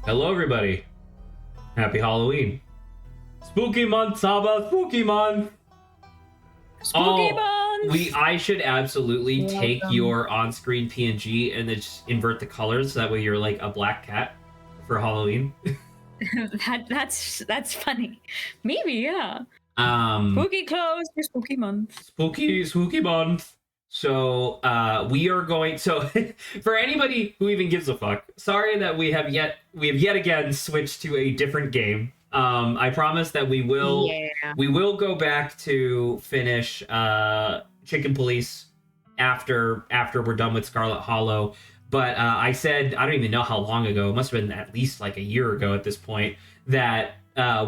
Hello, everybody. Happy Halloween. Spooky month, Saba. Spooky month. Spooky month. I should absolutely You're take welcome. your on-screen PNG and then just invert the colors so that way you're like a black cat for Halloween. That's funny. Maybe, yeah. Um, Spooky clothes for spooky month. spooky month. So we are going. So for anybody who even gives a fuck, sorry that we have yet again switched to a different game. I promise that we will go back to finish Chicken Police after we're done with Scarlet Hollow. But I said, I don't even know how long ago, it must have been at least like a year ago at this point, that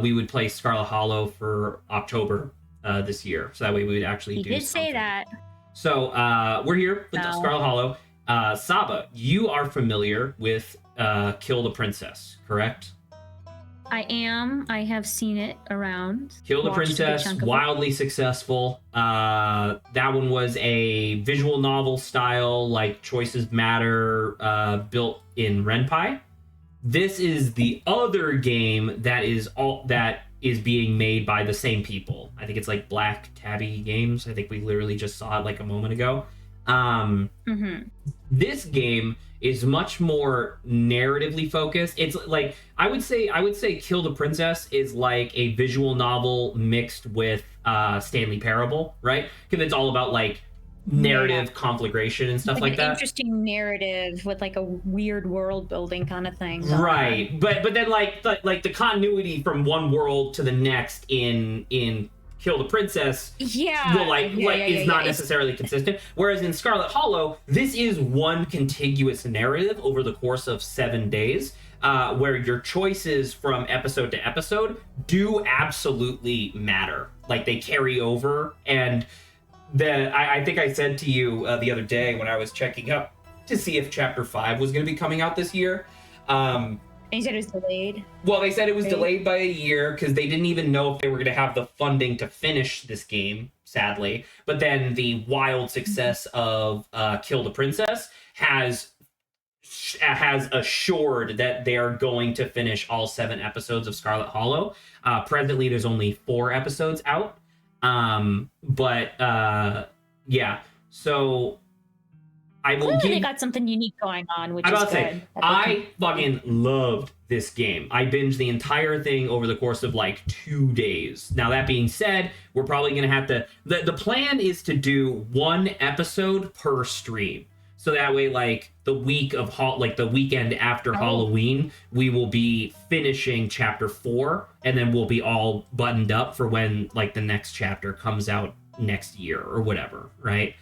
we would play Scarlet Hollow for October this year. So that way we would actually do He did something. say that. So we're here with No. Scarlet Hollow. Saba, you are familiar with Kill the Princess, correct? I am. I have seen it around. Kill the Watched a good Princess, chunk of it. wildly successful. That one was a visual novel style, like Choices Matter, built in Ren'Py. This is the other game that is being made by the same people. I think it's like Black Tabby Games. I think we literally just saw it like a moment ago. This game is much more narratively focused. It's like I would say Kill the Princess is like a visual novel mixed with Stanley Parable, right? Because it's all about like narrative conflagration and stuff like an that. Interesting narrative with like a weird world building kind of thing. going Right, on. but then like the continuity from one world to the next in Kill the Princess Yeah. is not necessarily consistent. Whereas in Scarlet Hollow, this is one contiguous narrative over the course of 7 days, where your choices from episode to episode do absolutely matter. Like they carry over, and I think I said to you the other day when I was checking up to see if Chapter 5 was going to be coming out this year. And you said it was delayed. Well, they said it was Right. delayed by a year because they didn't even know if they were going to have the funding to finish this game, sadly. But then the wild success of Kill the Princess has assured that they are going to finish all 7 episodes of Scarlet Hollow. Presently, there's only 4 episodes out. Yeah. So I will Clearly, they give... got something unique going on, which I'm is about to good. say, I fucking loved this game. I binged the entire thing over the course of like 2 days. Now, that being said, we're probably going to have to... The plan is to do 1 episode per stream. So that way, like, the weekend after Halloween, we will be finishing Chapter 4, and then we'll be all buttoned up for when, like, the next chapter comes out next year or whatever, right?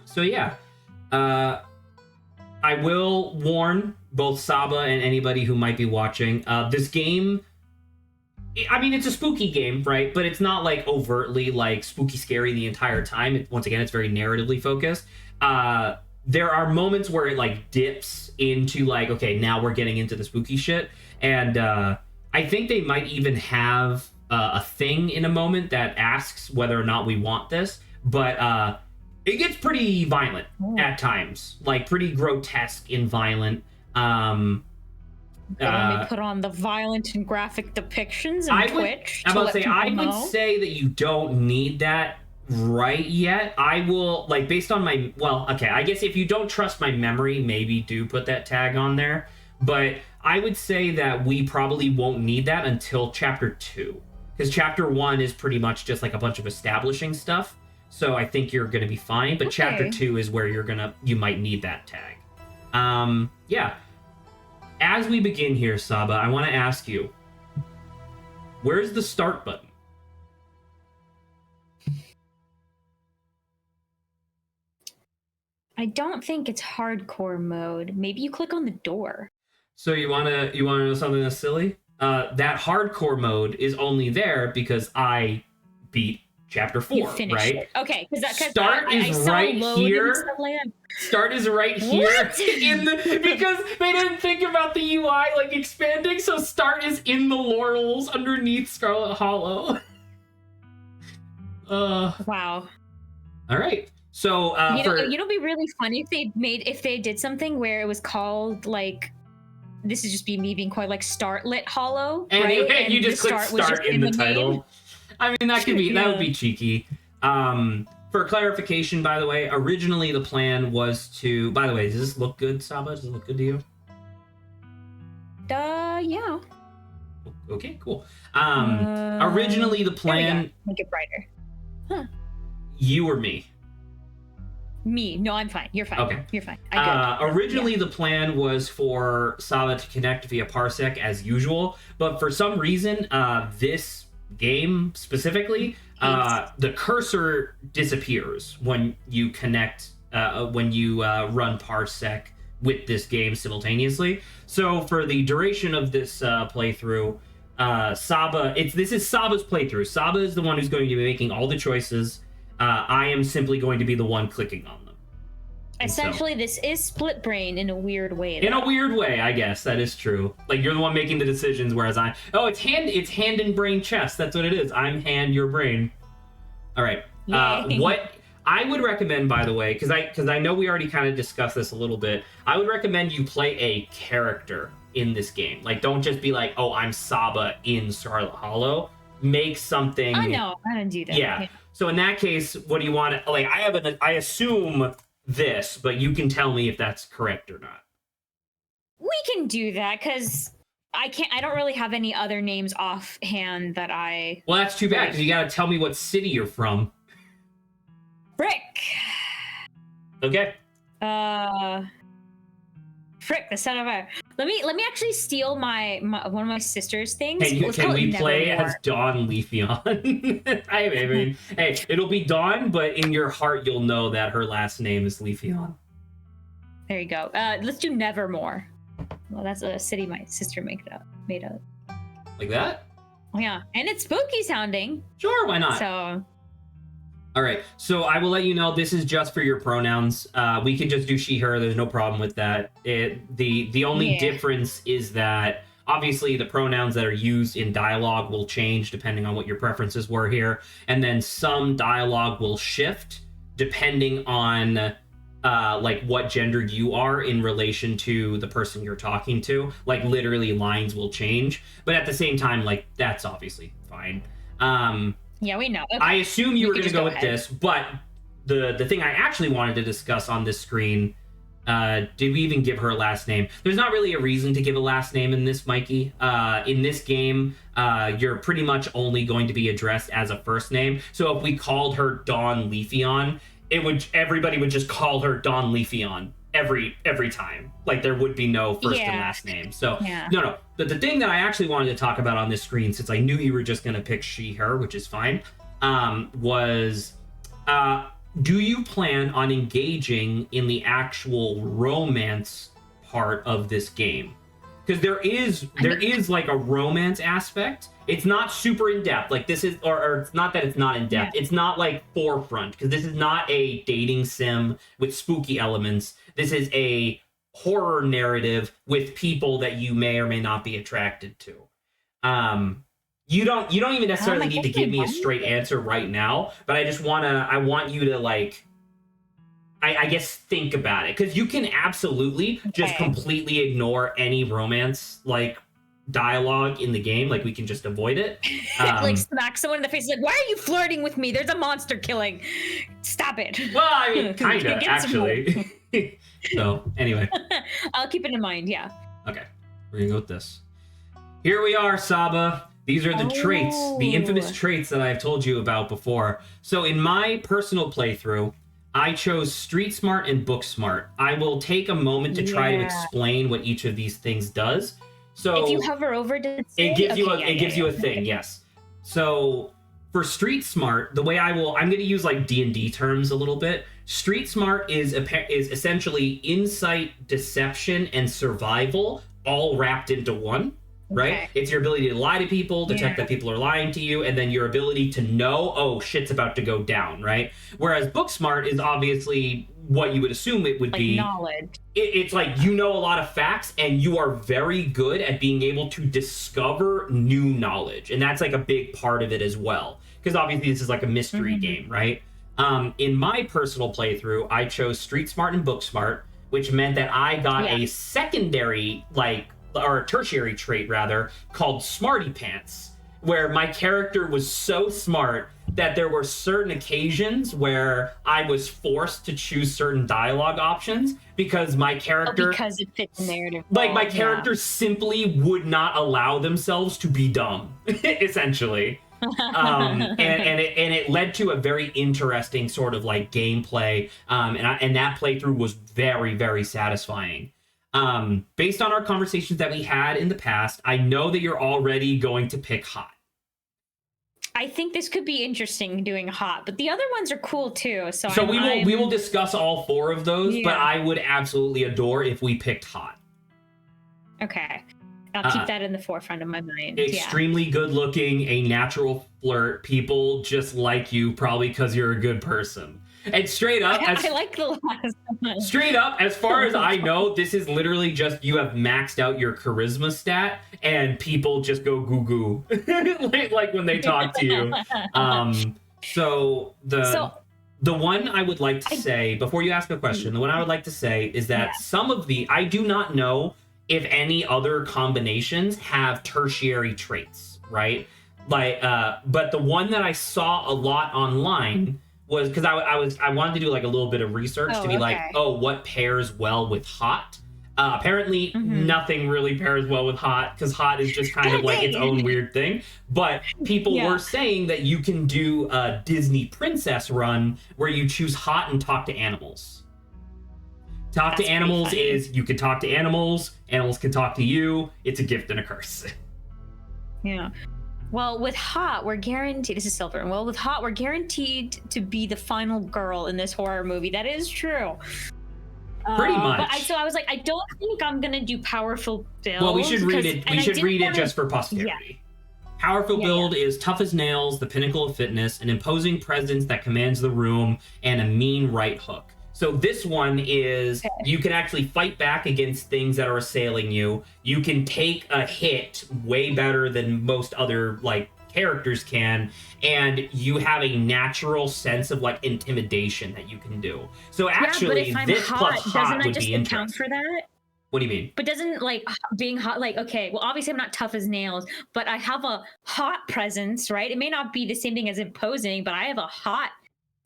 So, yeah. I will warn both Saba and anybody who might be watching. This game, I mean, it's a spooky game, right? But it's not like overtly like spooky scary the entire time. Once again, it's very narratively focused. There are moments where it like dips into like, okay, now we're getting into the spooky shit. And I think they might even have a thing in a moment that asks whether or not we want this. But it gets pretty violent at times, like pretty grotesque and violent. They only put on the violent and graphic depictions on Twitch. I would say that you don't need that right yet. I will, like, based on my... Well, okay, I guess if you don't trust my memory, maybe do put that tag on there. But I would say that we probably won't need that until Chapter 2. Because Chapter 1 is pretty much just, like, a bunch of establishing stuff. So I think you're going to be fine. But Chapter 2 is where you might need that tag. Yeah. As we begin here, Saba, I want to ask you, where's the start button? I don't think it's hardcore mode. Maybe you click on the door. So you wanna know something that's silly? That hardcore mode is only there because I beat Chapter 4, right? It. Okay, because Start is right here. Start is right here because they didn't think about the UI like expanding, so start is in the laurels underneath Scarlet Hollow. Wow. All right. So you know, it'd be really funny if they did something where it was called like this is just me being quite like Starlet Hollow, and right? And you just click start in the title. Name. I mean, that could be that would be cheeky. For clarification, by the way, originally the plan was to. By the way, does this look good, Saba? Does it look good to you? Yeah. Okay, cool. Originally the plan. Make it brighter. Huh. You or me? Me. No, I'm fine. You're fine. Okay. You're fine. Originally, the plan was for Saba to connect via Parsec as usual, but for some reason, this game specifically, the cursor disappears when you connect, when you run Parsec with this game simultaneously. So for the duration of this playthrough, Saba, this is Saba's playthrough. Saba is the one who's going to be making all the choices. I am simply going to be the one clicking on them. Essentially, this is split brain in a weird way. In a weird way, I guess that is true. Like you're the one making the decisions, whereas it's hand and brain chess. That's what it is. I'm hand, your brain. All right. What I would recommend, by the way, because I know we already kind of discussed this a little bit. I would recommend you play a character in this game. Like, don't just be like, oh, I'm Saba in Scarlet Hollow. Make something. Oh no, I don't do that. Yeah. So in that case, what do you want to like? I assume this, but you can tell me if that's correct or not. We can do that because I don't really have any other names offhand that I. Well, that's too bad because you got to tell me what city you're from. Frick. Okay. Frick, the son of a. Let me actually steal my one of my sister's things. Can we play as Dawn Leafeon? I mean, hey, it'll be Dawn, but in your heart, you'll know that her last name is Leafeon. There you go. Let's do Nevermore. Well, that's a city my sister made up. Like that? Yeah, and it's spooky sounding. Sure, why not? So. All right, so I will let you know this is just for your pronouns. We can just do she, her. There's no problem with that. The only difference is that obviously the pronouns that are used in dialogue will change depending on what your preferences were here. And then some dialogue will shift depending on like what gender you are in relation to the person you're talking to. Like literally lines will change. But at the same time, like that's obviously fine. Yeah, we know. Okay. I assume you were going to go with this, but the thing I actually wanted to discuss on this screen, did we even give her a last name? There's not really a reason to give a last name in this, Mikey. In this game, you're pretty much only going to be addressed as a first name. So if we called her Dawn Leafeon, everybody would just call her Dawn Leafeon every time. Like there would be no first and last name. So no. But the thing that I actually wanted to talk about on this screen, since I knew you were just going to pick she, her, which is fine, was do you plan on engaging in the actual romance part of this game? Because there is like a romance aspect. It's not super in depth. Like this is, or it's not that it's not in depth. Yeah. It's not like forefront because this is not a dating sim with spooky elements. This is a horror narrative with people that you may or may not be attracted to. You don't even necessarily need to give me a straight answer right now, but I want you to like, I guess think about it because you can absolutely just completely ignore any romance like dialogue in the game. Like we can just avoid it. Like smack someone in the face like, why are you flirting with me? There's a monster killing. Stop it. Well, I mean, kind of actually. So anyway, I'll keep it in mind. Yeah. Okay, we're gonna go with this. Here we are, Saba. These are the traits, the infamous traits that I've told you about before. So in my personal playthrough, I chose Street Smart and Book Smart. I will take a moment to try to explain what each of these things does. So if you hover over, it gives you a thing. Yes. So for Street Smart, the way I'm going to use like D&D terms a little bit. Street Smart is essentially insight, deception, and survival all wrapped into one. Right? Okay. It's your ability to lie to people, detect that people are lying to you, and then your ability to know, oh, shit's about to go down, right? Whereas Book Smart is obviously what you would assume it would be. Knowledge. It's like you know a lot of facts, and you are very good at being able to discover new knowledge. And that's like a big part of it as well. Because obviously this is like a mystery game, right? In my personal playthrough, I chose Street Smart and Book Smart, which meant that I got a secondary, like, or tertiary trait rather, called Smarty Pants, where my character was so smart that there were certain occasions where I was forced to choose certain dialogue options because my character, because it fits the narrative. like my character simply would not allow themselves to be dumb, essentially. And it led to a very interesting sort of like gameplay, and that playthrough was very, very satisfying. Based on our conversations that we had in the past, I know that you're already going to pick hot. I think this could be interesting doing hot, but the other ones are cool too. So we will discuss all 4 of those, but I would absolutely adore if we picked hot. Okay. I'll keep that in the forefront of my mind. Extremely good looking, a natural flirt. People just like you probably because you're a good person. And straight up, I like the last one. Straight up, as far as I know, this is literally just you have maxed out your charisma stat, and people just go goo goo, like when they talk to you. So the one I would like to say before you ask a question, the one I would like to say is that some of I do not know if any other combinations have tertiary traits, right? Like, but the one that I saw a lot online was because I wanted to do like a little bit of research to be like, oh, what pairs well with hot? Apparently, nothing really pairs well with hot because hot is just kind of like its own weird thing. But people were saying that you can do a Disney princess run where you choose hot and talk to animals. Talk to animals is you can talk to animals. Animals can talk to you. It's a gift and a curse. Yeah. Well, with hot, we're guaranteed. This is Silver. Well, with hot, we're guaranteed to be the final girl in this horror movie. That is true. Pretty much. But I was like, I don't think I'm gonna do powerful build. Well, we should read it. We should read it just for posterity. Powerful build is tough as nails, the pinnacle of fitness, an imposing presence that commands the room, and a mean right hook. So this one is you can actually fight back against things that are assailing you. You can take a hit way better than most other like characters can, and you have a natural sense of like intimidation that you can do. So actually, but if this plus hot would be interesting. Count for that? What do you mean? But doesn't like being hot, like, okay, well, obviously I'm not tough as nails, but I have a hot presence, right? It may not be the same thing as imposing, but I have a hot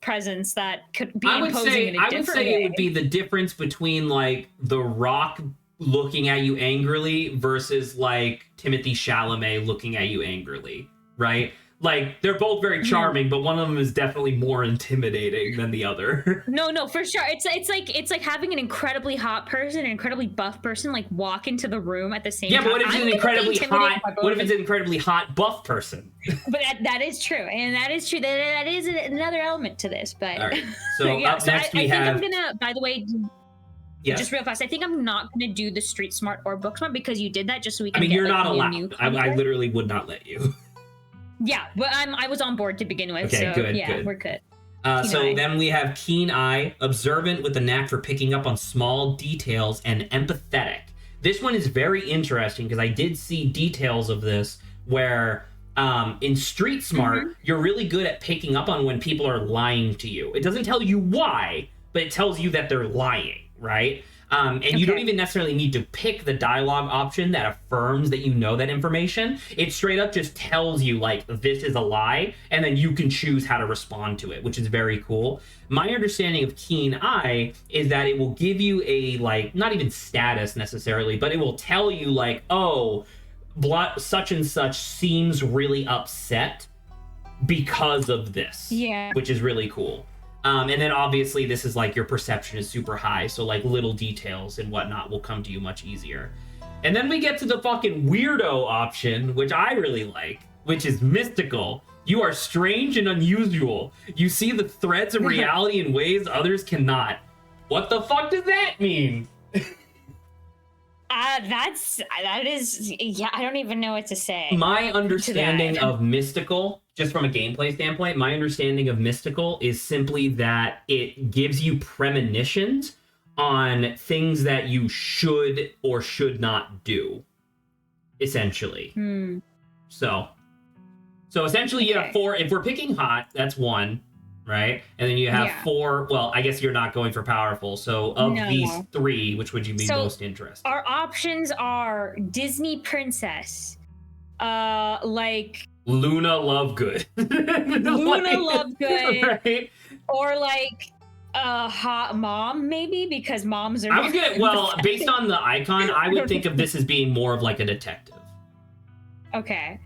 presence that could be imposing in a different way. I would say it would be the difference between like The Rock looking at you angrily versus like Timothée Chalamet looking at you angrily, right? Like they're both very charming, but one of them is definitely more intimidating than the other. No, for sure. It's like having an incredibly hot person, an incredibly buff person, like walk into the room at the same time. Yeah, but what if it's an incredibly hot? What if it's an incredibly hot buff person? But that is true, and that is true. That is another element to this. But all right. So up next we have. I think I'm gonna. By the way. Yes. Just real fast, I think I'm not going to do the Street Smart or Book Smart because you did that just so we can. I mean, you're not allowed. I literally would not let you. Yeah, but I was on board to begin with. Okay, so good. Yeah, we're good. So then we have Keen Eye, observant with a knack for picking up on small details, and empathetic. This one is very interesting because I did see details of this where in Street Smart, you're really good at picking up on when people are lying to you. It doesn't tell you why, but it tells you that they're lying, right? And you don't even necessarily need to pick the dialogue option that affirms that you know that information. It straight up just tells you, like, this is a lie, and then you can choose how to respond to it, which is very cool. My understanding of Keen Eye is that it will give you a, like, not even status necessarily, but it will tell you, like, oh, such and such seems really upset because of this. Yeah. Which is really cool. And then obviously this is like your perception is super high, so like little details and whatnot will come to you much easier. And then we get to the fucking weirdo option, which I really like, which is mystical. You are strange and unusual. You see the threads of reality in ways others cannot. What the fuck does that mean? That is, yeah, I don't even know what to say. My understanding of mystical, just from a gameplay standpoint, my understanding of mystical is simply that it gives you premonitions on things that you should or should not do, essentially. So essentially you have 4. If we're picking hot, that's 1. right? And then you have 4. Well, I guess you're not going for powerful. So of these 3, which would you be most interested? Our options are Disney princess, like Luna Lovegood. Luna Lovegood, right? Or like a hot mom, maybe, because moms are. I was gonna. Well, based on the icon, I would think of this as being more of like a detective. Okay.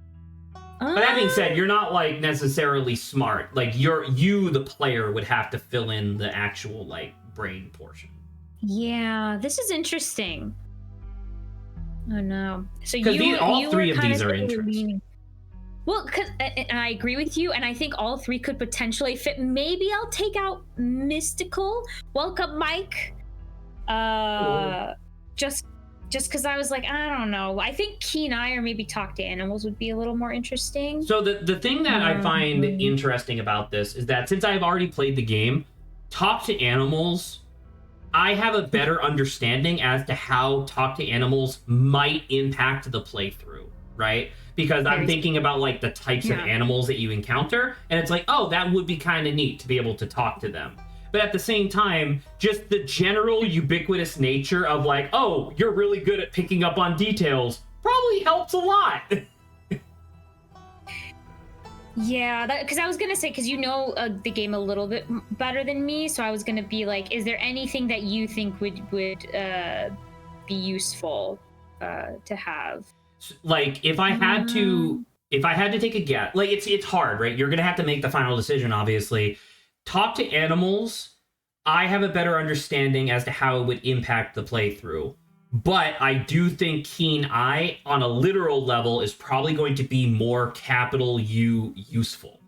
But that being said, you're not like necessarily smart. Like you, the player, would have to fill in the actual like brain portion. Yeah, this is interesting. Oh no! So all 3 of these are interesting. Well, and I agree with you, and I think all 3 could potentially fit. Maybe I'll take out mystical. Welcome, Mike. Just because I was like, I don't know. I think Keen Eye or maybe Talk to Animals would be a little more interesting. So the thing that I find interesting about this is that since I've already played the game, Talk to Animals, I have a better understanding as to how Talk to Animals might impact the playthrough, right? Because I'm thinking about like the types of animals that you encounter, and it's like, oh, that would be kind of neat to be able to talk to them. But at the same time, just the general ubiquitous nature of like, oh, you're really good at picking up on details probably helps a lot. Yeah, because I was going to say, because you know the game a little bit better than me, so I was going to be like, is there anything that you think would be useful to have? Like, if I had to take a guess, like it's hard, right? You're going to have to make the final decision, obviously. Talk to Animals, I have a better understanding as to how it would impact the playthrough. But I do think Keen Eye, on a literal level, is probably going to be more capital U useful,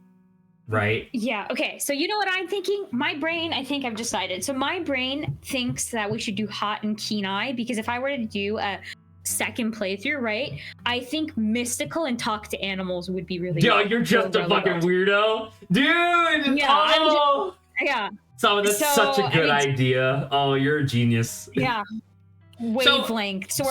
right? Yeah, okay. So you know what I'm thinking? My brain, I think I've decided. So my brain thinks that we should do Hot and Keen Eye, because if I were to do a second playthrough, right, I think Mystical and Talk to Animals would be really Yo, you're just a fucking weirdo, dude. Yeah, yeah. So that's such a good idea. Oh, you're a genius. Yeah. Wavelength. So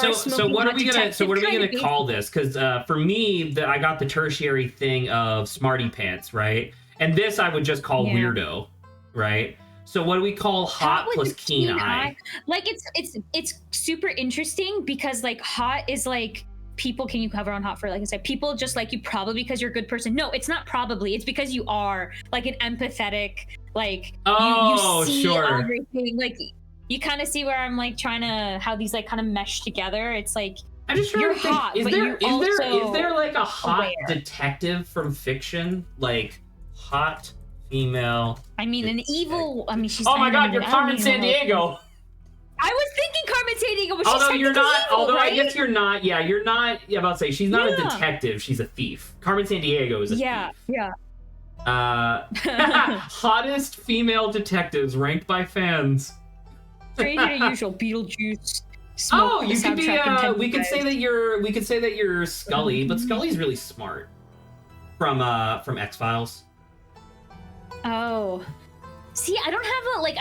what are we gonna call this? Because for me, I got the tertiary thing of Smarty Pants, right? And this I would just call Weirdo, right? So what do we call Hot plus Keen Eye? Like it's super interesting because like Hot is like people. Can you cover on Hot for, like I said, people just like you probably because you're a good person. No, it's not probably. It's because you are like an empathetic, like you see everything. Like you kind of see where I'm like trying to how these like kind of mesh together. It's like I just you're hot, is but there you're there like a hot detective from fiction, like hot female? I mean, an evil. I mean, she's. Oh my God, you're Carmen Sandiego. I was thinking Carmen Sandiego, but although you're not. Evil, although right? I guess you're not. Yeah, you're not. Yeah, about to say she's not a detective. She's a thief. Carmen Sandiego is a thief. Yeah. Hottest female detectives ranked by fans. Straight to usual Beetlejuice. Oh, you could be. We could say that you're Scully, but Scully's really smart. From X-Files. Oh, see, I don't have a like.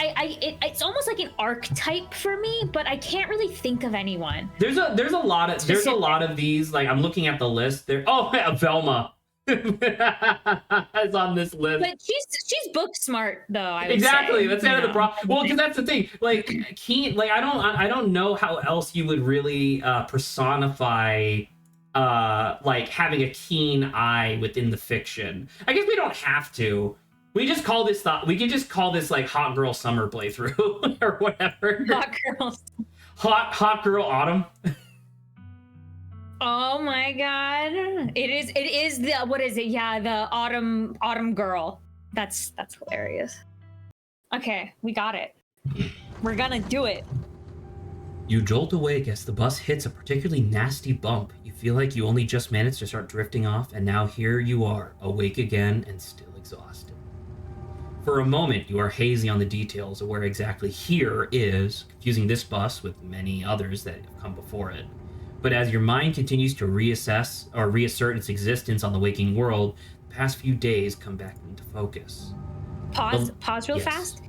It's almost like an archetype for me, but I can't really think of anyone. There's a lot of these. Like I'm looking at the list. There. Oh, Velma is on this list. But she's book smart though. Exactly. That's kind of the problem. Well, because that's the thing. Like Keen. Like I don't know how else you would really personify. Like having a keen eye within the fiction. I guess we don't have to. We just call this we could just call this like Hot Girl Summer playthrough or whatever. Hot Girl Autumn. Oh my God. It is the what is it? Yeah, the Autumn Girl. That's hilarious. Okay, we got it. We're gonna do it. You jolt awake as the bus hits a particularly nasty bump. You feel like you only just managed to start drifting off, and now here you are, awake again and still exhausted. For a moment, you are hazy on the details of where exactly here is, confusing this bus with many others that have come before it. But as your mind continues to reassess or reassert its existence on the waking world, the past few days come back into focus. Pause real fast.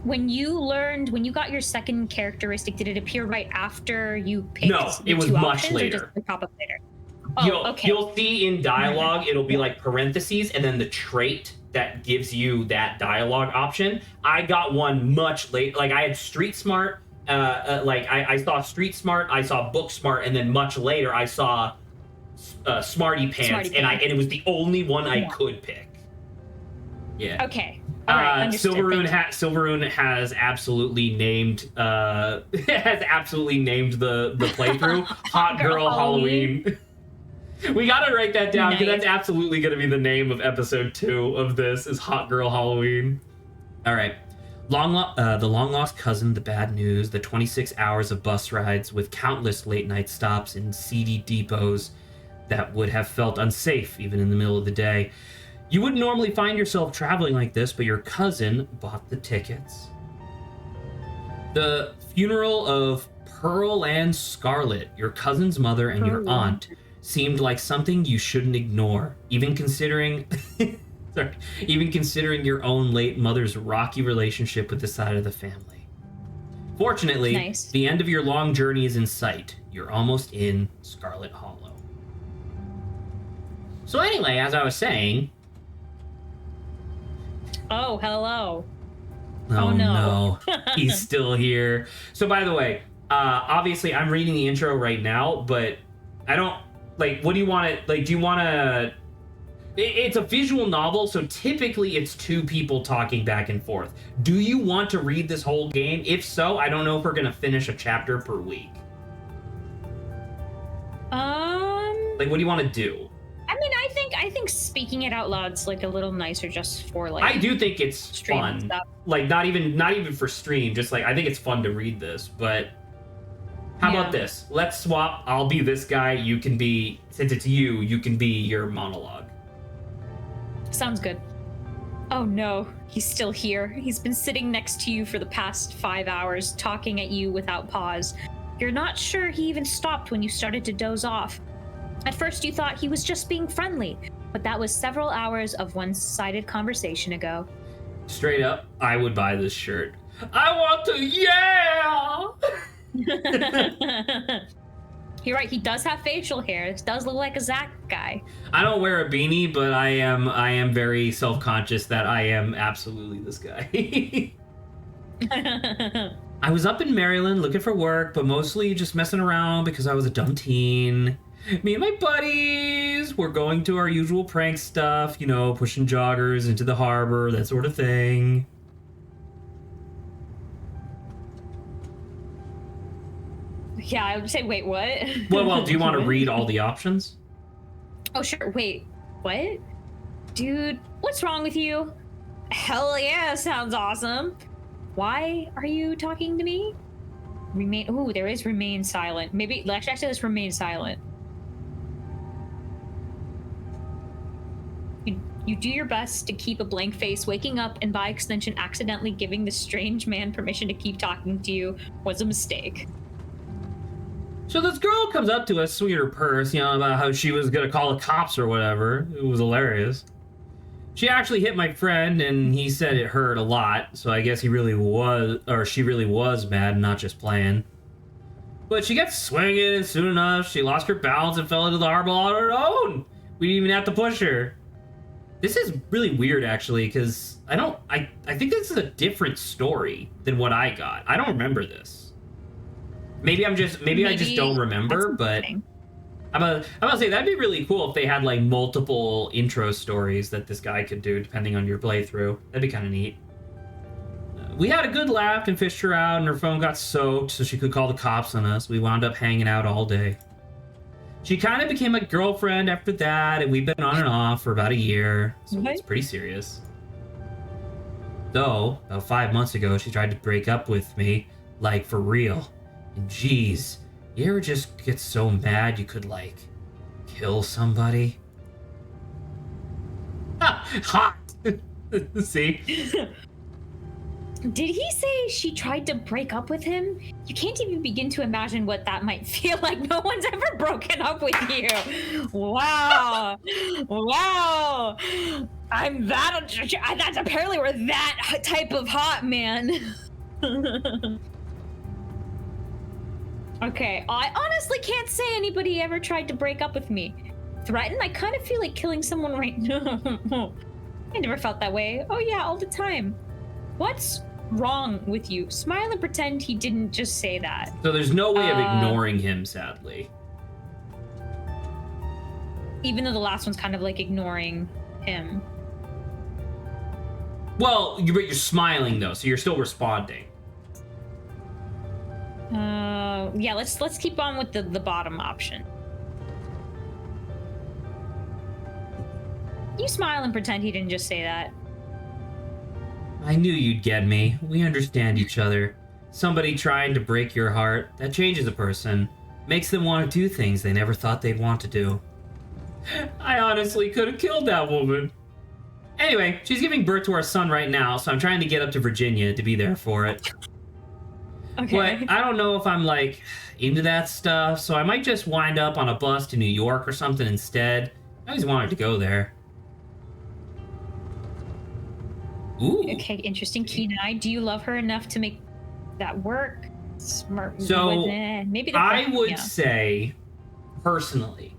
When you got your second characteristic, did it appear right after you picked? No, it was much later. Or just pop up later? Oh, okay. You'll see in dialogue, it'll be like parentheses and then the trait that gives you that dialogue option. I got one much late. Like I had Street Smart. I saw Street Smart. I saw Book Smart, and then much later I saw Smarty Pants, and it was the only one I could pick. Yeah. Okay. All right, Silveroon has absolutely named the playthrough Hot Girl Halloween. We gotta write that down because that's absolutely gonna be the name of episode 2 of this is Hot Girl Halloween. All right. The long lost cousin, the bad news, the 26 hours of bus rides with countless late night stops in seedy depots that would have felt unsafe even in the middle of the day. You wouldn't normally find yourself traveling like this, but your cousin bought the tickets. The funeral of Pearl and Scarlet, your cousin's mother and your aunt, seemed like something you shouldn't ignore, even considering your own late mother's rocky relationship with this side of the family. Fortunately, the end of your long journey is in sight. You're almost in Scarlet Hollow. So anyway, as I was saying... Oh, hello. Oh no. He's still here. So by the way, obviously I'm reading the intro right now, but I don't... Like, what do you want to... Like, do you want to... It's a visual novel, so typically it's 2 people talking back and forth. Do you want to read this whole game? If so, I don't know if we're going to finish a chapter per week. Like, what do you want to do? I mean, I think speaking it out loud's like a little nicer just for like. I do think it's fun. Stuff. Like not even for stream. Just like I think it's fun to read this. But how about this? Let's swap. I'll be this guy. You can be. Since it's you, you can be your monologue. Sounds good. Oh no, he's still here. He's been sitting next to you for the past 5 hours, talking at you without pause. You're not sure he even stopped when you started to doze off. At first you thought he was just being friendly, but that was several hours of one-sided conversation ago. Straight up, I would buy this shirt. I want to, yeah! You're right, he does have facial hair. It does look like a Zach guy. I don't wear a beanie, but I am very self-conscious that I am absolutely this guy. I was up in Maryland looking for work, but mostly just messing around because I was a dumb teen. Me and my buddies were going to our usual prank stuff, you know, pushing joggers into the harbor, that sort of thing. Yeah, I would say, wait, what? Well, do you want to read all the options? Oh, sure. Wait, what? Dude, what's wrong with you? Hell yeah, sounds awesome. Why are you talking to me? There is remain silent. Maybe, actually, let's remain silent. You do your best to keep a blank face. Waking up and by extension accidentally giving the strange man permission to keep talking to you was a mistake. So this girl comes up to us, sweet her purse, you know, about how she was gonna call the cops or whatever. It was hilarious. She actually hit my friend, and he said it hurt a lot, so I guess she really was mad, not just playing. But she got swinging, and soon enough, she lost her balance and fell into the harbor on her own. We didn't even have to push her. This is really weird, actually, because I think this is a different story than what I got. I don't remember this. Maybe I just don't remember, but I'm about to say that'd be really cool if they had like multiple intro stories that this guy could do depending on your playthrough. That'd be kind of neat. We had a good laugh and fished her out, and her phone got soaked so she could call the cops on us. We wound up hanging out all day. She kind of became a girlfriend after that, and we've been on and off for about a year, so it's pretty serious. Though, about 5 months ago, she tried to break up with me, like for real. And geez, you ever just get so mad you could, like, kill somebody? Hot! See? Did he say she tried to break up with him? You can't even begin to imagine what that might feel like. No one's ever broken up with you. Wow. Wow. I'm that... That's apparently we're that type of hot, man. Okay, I honestly can't say anybody ever tried to break up with me. Threatened? I kind of feel like killing someone right now. I never felt that way. Oh yeah, all the time. What's wrong with you? Smile and pretend he didn't just say that. So there's no way of ignoring him, sadly. Even though the last one's kind of like ignoring him. Well, but you're smiling though, so you're still responding. Yeah, let's keep on with the bottom option. You smile and pretend he didn't just say that. I knew you'd get me. We understand each other. Somebody trying to break your heart, that changes a person. Makes them want to do things they never thought they'd want to do. I honestly could have killed that woman. Anyway, she's giving birth to our son right now, so I'm trying to get up to Virginia to be there for it. Okay. But I don't know if I'm, like, into that stuff, so I might just wind up on a bus to New York or something instead. I always wanted to go there. Ooh. Okay, interesting. Kenai, do you love her enough to make that work? Smart. So, maybe I would say, personally,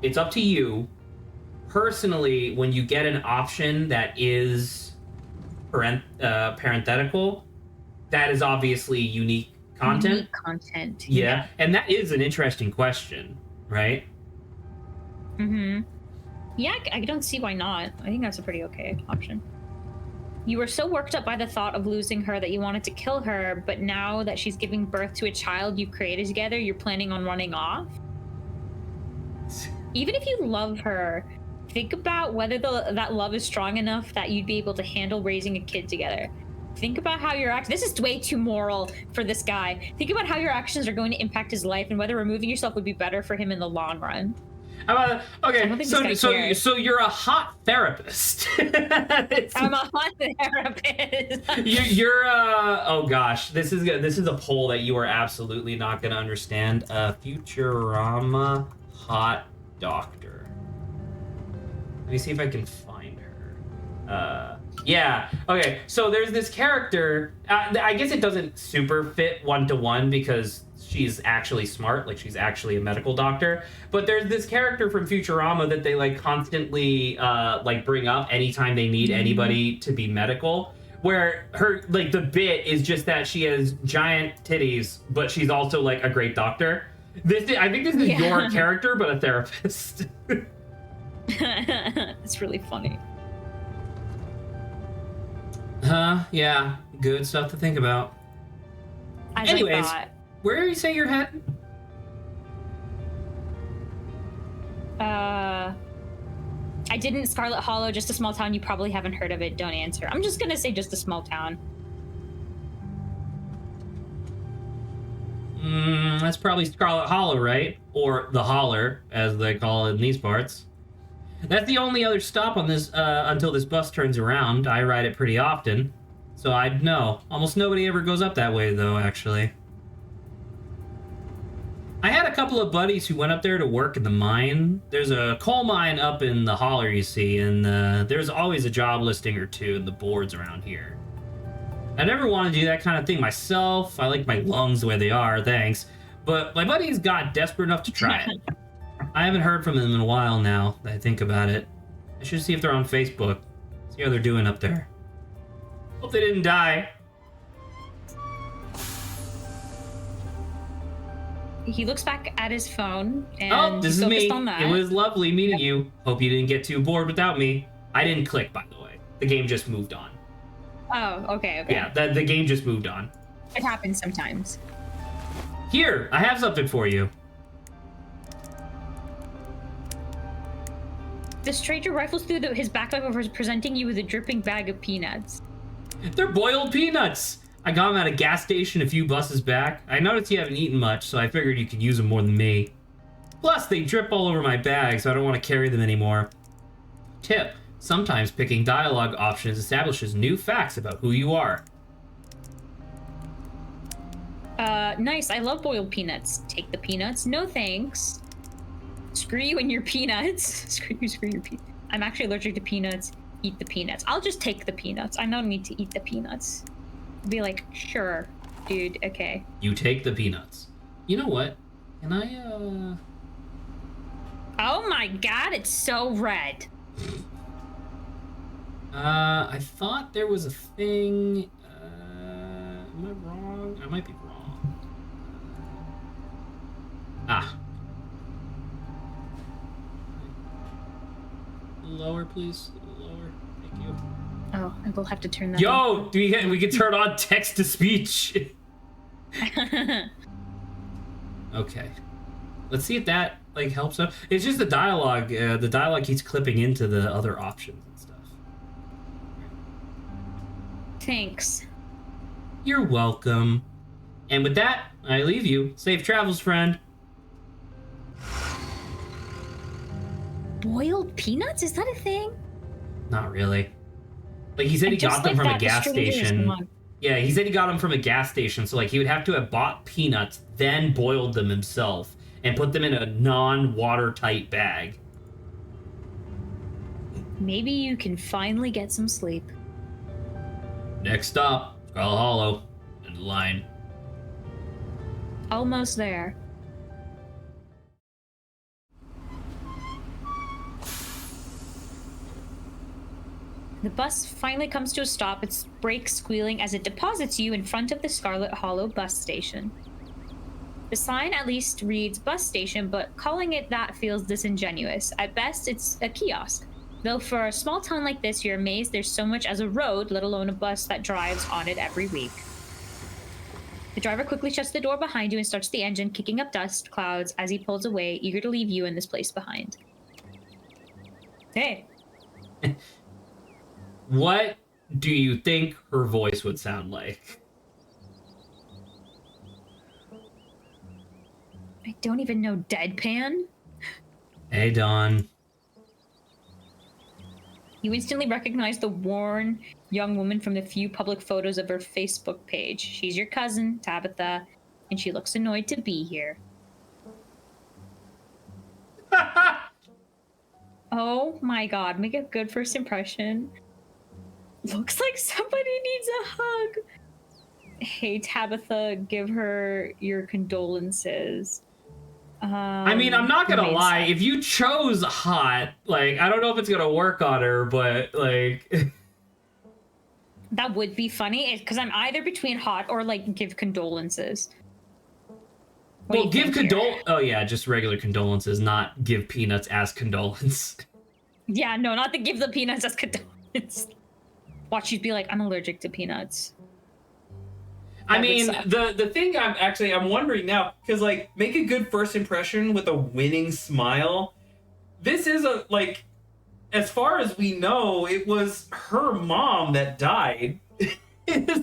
it's up to you. Personally, when you get an option that is parenthetical, that is obviously unique content. Unique content. Yeah, and that is an interesting question, right? Mm-hmm. Yeah, I don't see why not. I think that's a pretty okay option. You were so worked up by the thought of losing her that you wanted to kill her, but now that she's giving birth to a child you created together, you're planning on running off? Even if you love her, think about whether that love is strong enough that you'd be able to handle raising a kid together. Think about how your actions... This is way too moral for this guy. Think about how your actions are going to impact his life and whether removing yourself would be better for him in the long run. Okay, so you're a hot therapist. I'm a hot therapist. you're oh gosh, this is a poll that you are absolutely not going to understand. Futurama hot doctor. Let me see if I can find her. Yeah. Okay. So there's this character. I guess it doesn't super fit one-to-one because she's actually smart, like she's actually a medical doctor. But there's this character from Futurama that they like constantly like bring up anytime they need anybody to be medical. Where her like the bit is just that she has giant titties, but she's also like a great doctor. I think this is your character, but a therapist. It's really funny. Yeah, good stuff to think about. Anyways, where do you say you're heading? I didn't. Scarlet Hollow, just a small town. You probably haven't heard of it. Don't answer. I'm just gonna say just a small town. That's probably Scarlet Hollow, right? Or the Holler, as they call it in these parts. That's the only other stop on this until this bus turns around. I ride it pretty often, so I'd know. Almost nobody ever goes up that way, though, actually. I had a couple of buddies who went up there to work in the mine. There's a coal mine up in the Holler, you see, and there's always a job listing or two in the boards around here. I never want to do that kind of thing myself. I like my lungs the way they are, thanks. But my buddies got desperate enough to try it. I haven't heard from them in a while now that I think about it. I should see if they're on Facebook. See how they're doing up there. Hope they didn't die. He looks back at his phone and this is me. on that. It was lovely meeting you. Hope you didn't get too bored without me. I didn't click, by the way. The game just moved on. Oh, okay. Yeah, the game just moved on. It happens sometimes. Here, I have something for you. The stranger rifles through his backpack before presenting you with a dripping bag of peanuts. They're boiled peanuts! I got them at a gas station a few buses back. I noticed you haven't eaten much, so I figured you could use them more than me. Plus, they drip all over my bag, so I don't want to carry them anymore. Tip: sometimes picking dialogue options establishes new facts about who you are. Nice. I love boiled peanuts. Take the peanuts. No thanks. Screw you and your peanuts. Screw your peanuts. I'm actually allergic to peanuts. Eat the peanuts. I'll just take the peanuts. I don't need to eat the peanuts. Be like, sure, dude, okay. You take the peanuts. You know what? Can I, Oh my god, it's so red. I thought there was a thing. Am I wrong? I might be wrong. Lower, please. Lower. Thank you. Oh, I will have to turn that. Yo, we can turn on text to speech. Okay. Let's see if that like helps out. It's just the dialogue. The dialogue keeps clipping into the other options and stuff. Thanks. You're welcome. And with that, I leave you. Safe travels, friend. Boiled peanuts? Is that a thing? Not really. Like, he said he got them from a gas station. Yeah, he said he got them from a gas station, so like he would have to have bought peanuts, then boiled them himself, and put them in a non-watertight bag. Maybe you can finally get some sleep. Next stop, Scarlet Hollow. End of the line. Almost there. The bus finally comes to a stop, its brakes squealing as it deposits you in front of the Scarlet Hollow bus station. The sign at least reads bus station, but calling it that feels disingenuous. At best, it's a kiosk. Though for a small town like this, you're amazed there's so much as a road, let alone a bus that drives on it every week. The driver quickly shuts the door behind you and starts the engine, kicking up dust clouds as he pulls away, eager to leave you in this place behind. Hey. What do you think her voice would sound like? I don't even know. Deadpan? Hey, Dawn. You instantly recognize the worn young woman from the few public photos of her Facebook page. She's your cousin, Tabitha, and she looks annoyed to be here. Oh my god, make a good first impression. Looks like somebody needs a hug. Hey, Tabitha, give her your condolences. I mean, I'm not gonna lie. If you chose hot, like, I don't know if it's gonna work on her, but, like... That would be funny, because I'm either between hot or, like, give condolences. Well, give Oh, yeah, just regular condolences, not give peanuts as condolence. Yeah, no, not to give the peanuts as condolence. Watch, she'd be like, I'm allergic to peanuts. I mean, the thing I'm wondering now, because, like, make a good first impression with a winning smile. This is a, like, as far as we know, it was her mom that died.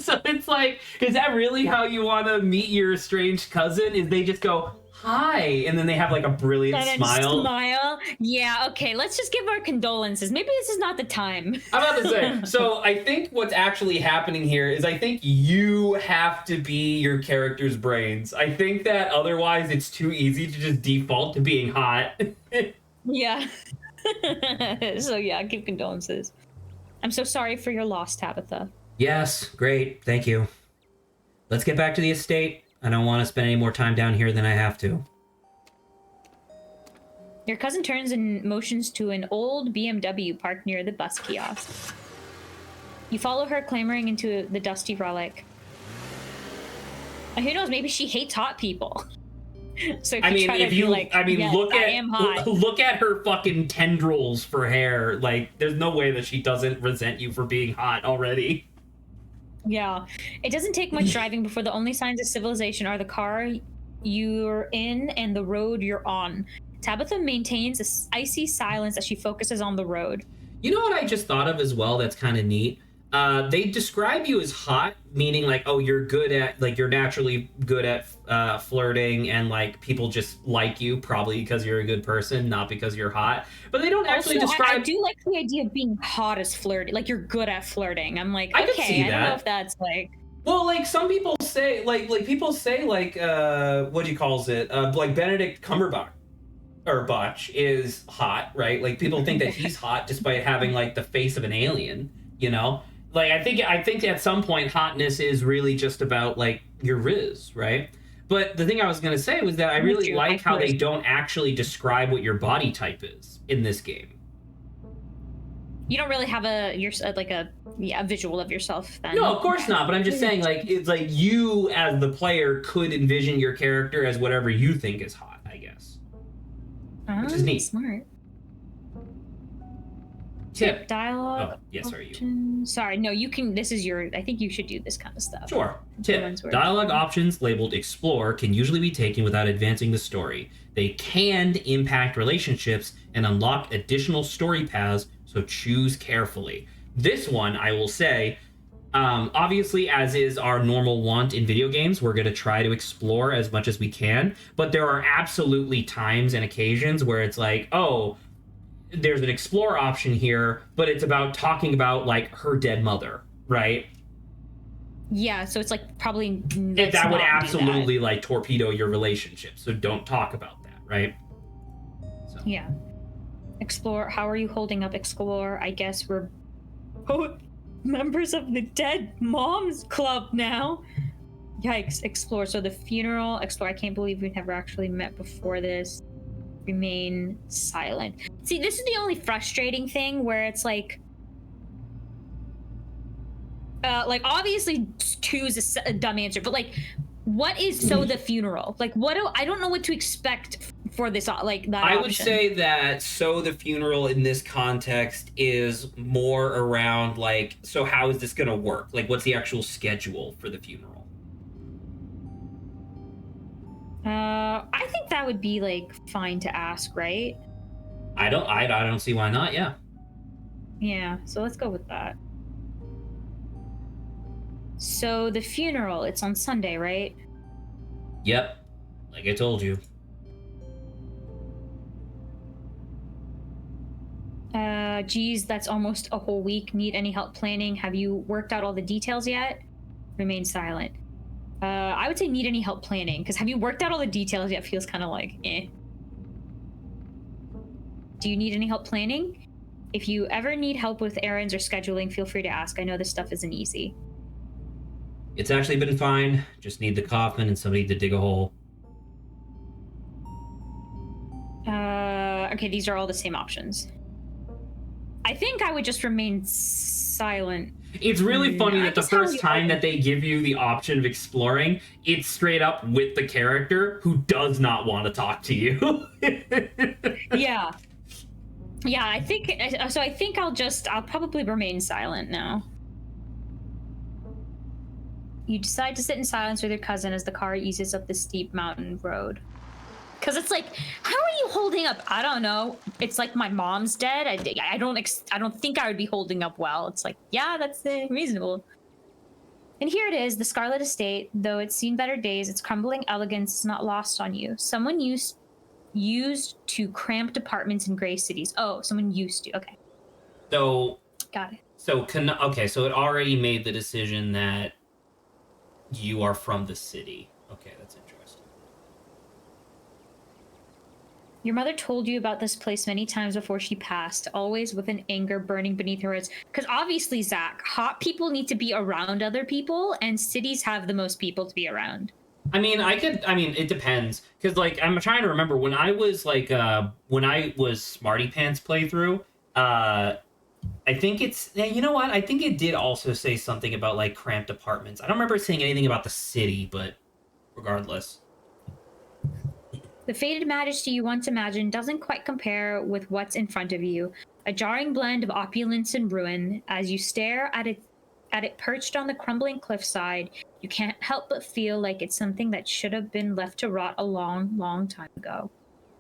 So it's like, is that really how you want to meet your estranged cousin? Is they just go, hi, and then they have, like, a brilliant smile? Yeah, okay, let's just give our condolences. Maybe this is not the time. I'm about to say, so I think what's actually happening here is I think you have to be your character's brains. I think that otherwise it's too easy to just default to being hot. Yeah. So yeah, give condolences. I'm so sorry for your loss, Tabitha. Yes, great, thank you. Let's get back to the estate. I don't want to spend any more time down here than I have to. Your cousin turns and motions to an old BMW parked near the bus kiosk. You follow her, clambering into the dusty relic. And who knows, maybe she hates hot people. So if look at her fucking tendrils for hair. Like, there's no way that she doesn't resent you for being hot already. Yeah. It doesn't take much driving before the only signs of civilization are the car you're in and the road you're on. Tabitha maintains an icy silence as she focuses on the road. You know what I just thought of as well that's kind of neat? They describe you as hot, meaning like, oh, you're good at, like, you're naturally good at flirting, and like people just like you probably because you're a good person, not because you're hot. But they don't actually describe. I do like the idea of being hot as flirting, like you're good at flirting. I'm like, I okay, I don't know if that's like. Well, like some people say, like people say, like what do you calls it? Like Benedict Cumberbatch. Or Botch is hot, right? Like people think that he's hot despite having like the face of an alien, you know? Like I think at some point hotness is really just about like your riz, right? But the thing I was gonna say was that I really like how they don't actually describe what your body type is in this game. You don't really have a visual of yourself then. No, of course not. But I'm just saying, like, it's like you as the player could envision your character as whatever you think is hot, I guess, which is neat. Smart. Tip dialogue. Oh, yes, are you? Sorry, no, you can. This is your. I think you should do this kind of stuff. Sure. Tip: dialogue options labeled explore can usually be taken without advancing the story. They can impact relationships and unlock additional story paths, so choose carefully. This one, I will say, obviously, as is our normal want in video games, we're going to try to explore as much as we can. But there are absolutely times and occasions where it's like, oh, there's an explore option here, but it's about talking about like her dead mother, right? Yeah, so it's like probably that would absolutely like torpedo your relationship. So don't talk about that, right? So. Yeah. Explore. How are you holding up? Explore. I guess we're both members of the Dead Moms Club now. Yikes. Explore. So the funeral. Explore. I can't believe we've never actually met before this. Remain silent. See, this is the only frustrating thing where it's like obviously 2 is a dumb answer, but like, what is so the funeral? Like, I don't know what to expect for this, like that I option. would say that so the funeral in this context is more around like, so how is this going to work? Like, what's the actual schedule for the funeral? I think that would be like fine to ask, right? I don't see why not. Yeah. Yeah. So let's go with that. So the funeral, it's on Sunday, right? Yep. Like I told you. Geez, that's almost a whole week. Need any help planning? Have you worked out all the details yet? Remain silent. I would say need any help planning, because have you worked out all the details yet feels kind of like, eh. Do you need any help planning? If you ever need help with errands or scheduling, feel free to ask. I know this stuff isn't easy. It's actually been fine. Just need the coffin and somebody to dig a hole. Okay, these are all the same options. I think I would just remain silent. It's really funny that the first time that they give you the option of exploring, it's straight up with the character who does not want to talk to you. Yeah. Yeah, I think I'll probably remain silent now. You decide to sit in silence with your cousin as the car eases up the steep mountain road. Because it's like, how are you holding up? I don't know. It's like my mom's dead. I don't think I would be holding up well. It's like, yeah, that's reasonable. And here it is, the Scarlet Estate. Though it's seen better days, its crumbling elegance is not lost on you. Someone used to cramped apartments in gray cities. Oh, someone used to. Okay. So. Got it. So so it already made the decision that you are from the city. Okay, that's interesting. Your mother told you about this place many times before she passed, always with an anger burning beneath her words. Because obviously, Zach, hot people need to be around other people, and cities have the most people to be around. I mean, it depends. Because, like, I'm trying to remember, when I was Smarty Pants playthrough, I think you know what? I think it did also say something about, like, cramped apartments. I don't remember saying anything about the city, but regardless. The faded majesty you once imagined doesn't quite compare with what's in front of you. A jarring blend of opulence and ruin. As you stare at it perched on the crumbling cliffside, you can't help but feel like it's something that should have been left to rot a long, long time ago.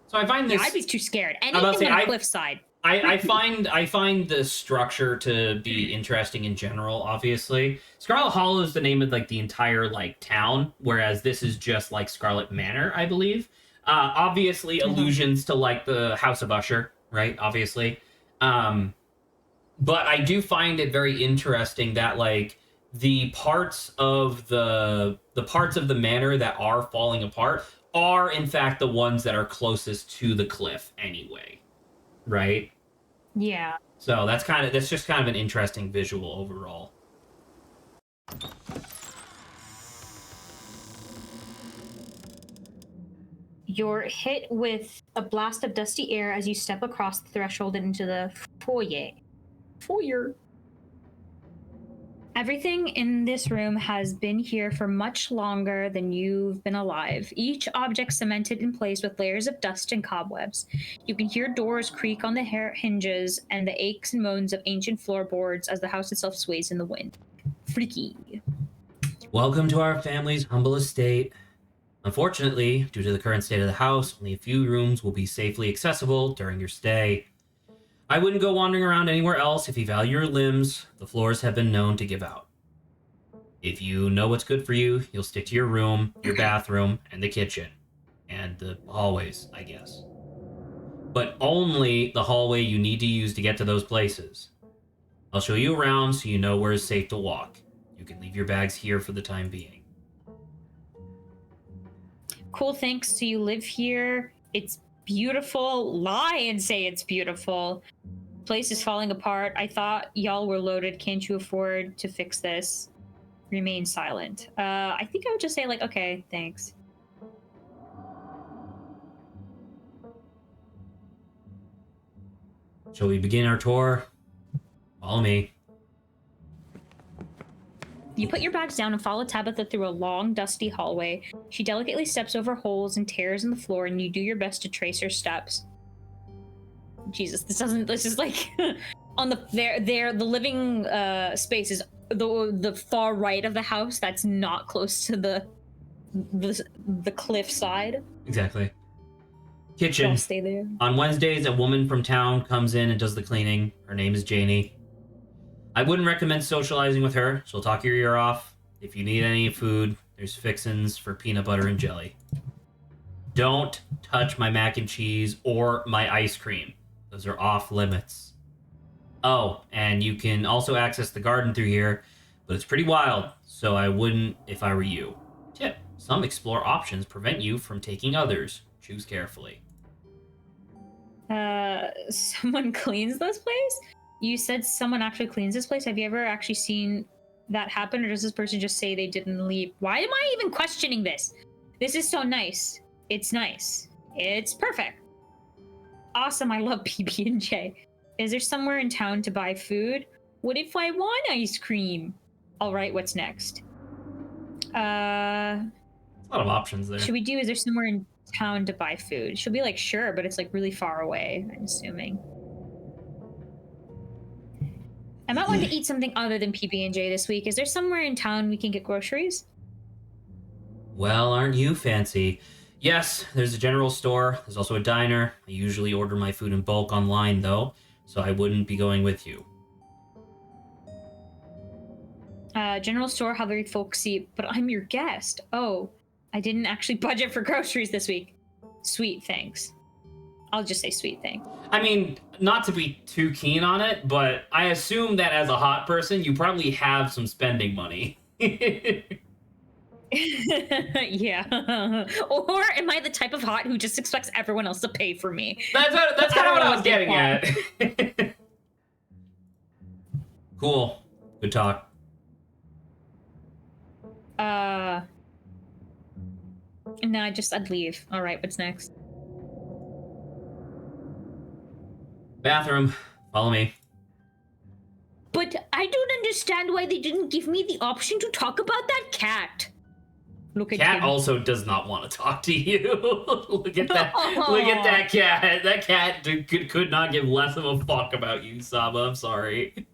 So I find this... Yeah, I'd be too scared. Anything on a cliffside. I find the structure to be interesting in general, obviously. Scarlet Hollow is the name of, like, the entire, like, town, whereas this is just, like, Scarlet Manor, I believe. Obviously, allusions to, like, the House of Usher, right? Obviously. But I do find it very interesting that, like, the parts of the manor that are falling apart are, in fact, the ones that are closest to the cliff anyway. Right? Yeah. So that's just kind of an interesting visual overall. You're hit with a blast of dusty air as you step across the threshold into the foyer. foyer. Everything in this room has been here for much longer than you've been alive. Each object cemented in place with layers of dust and cobwebs. You can hear doors creak on the hinges and the aches and moans of ancient floorboards as the house itself sways in the wind. Freaky. Welcome to our family's humble estate. Unfortunately, due to the current state of the house, only a few rooms will be safely accessible during your stay. I wouldn't go wandering around anywhere else if you value your limbs. The floors have been known to give out. If you know what's good for you, you'll stick to your room, your bathroom, and the kitchen. And the hallways, I guess. But only the hallway you need to use to get to those places. I'll show you around so you know where it's safe to walk. You can leave your bags here for the time being. Cool, thanks. So you live here. It's beautiful. Lie and say it's beautiful. Place is falling apart. I thought y'all were loaded. Can't you afford to fix this? Remain silent. I think I would just say, like, okay, thanks. Shall we begin our tour? Follow me. You put your bags down and follow Tabitha through a long, dusty hallway. She delicately steps over holes and tears in the floor, and you do your best to trace her steps. Jesus, this is like on the living space is the far right of the house that's not close to the cliff side. Exactly. Kitchen. Don't stay there. On Wednesdays, a woman from town comes in and does the cleaning. Her name is Janie. I wouldn't recommend socializing with her. She'll talk your ear off. If you need any food, there's fixins for peanut butter and jelly. Don't touch my mac and cheese or my ice cream. Those are off limits. Oh, and you can also access the garden through here, but it's pretty wild, so I wouldn't if I were you. Tip: some explore options prevent you from taking others. Choose carefully. Someone cleans this place? You said someone actually cleans this place? Have you ever actually seen that happen, or does this person just say they didn't leave? Why am I even questioning this? This is so nice. It's nice. It's perfect. Awesome, I love PB&J. Is there somewhere in town to buy food? What if I want ice cream? All right, what's next? A lot of options there. Is there somewhere in town to buy food? She'll be like, sure, but it's like really far away, I'm assuming. I might want to eat something other than PB&J this week. Is there somewhere in town we can get groceries? Well, aren't you fancy? Yes, there's a general store. There's also a diner. I usually order my food in bulk online, though, so I wouldn't be going with you. General store, how very folksy, but I'm your guest. Oh, I didn't actually budget for groceries this week. Sweet, thanks. I'll just say sweet thing. I mean, not to be too keen on it, but I assume that as a hot person, you probably have some spending money. Yeah. Or am I the type of hot who just expects everyone else to pay for me? That's kind of what I was getting at. Cool. Good talk. No, I'd leave. All right, what's next? Bathroom. Follow me. But I don't understand why they didn't give me the option to talk about that cat. Look at Cat him. also does not want to talk to you. Look at that. Look at that cat. That cat could not give less of a fuck about you, Saba. I'm sorry.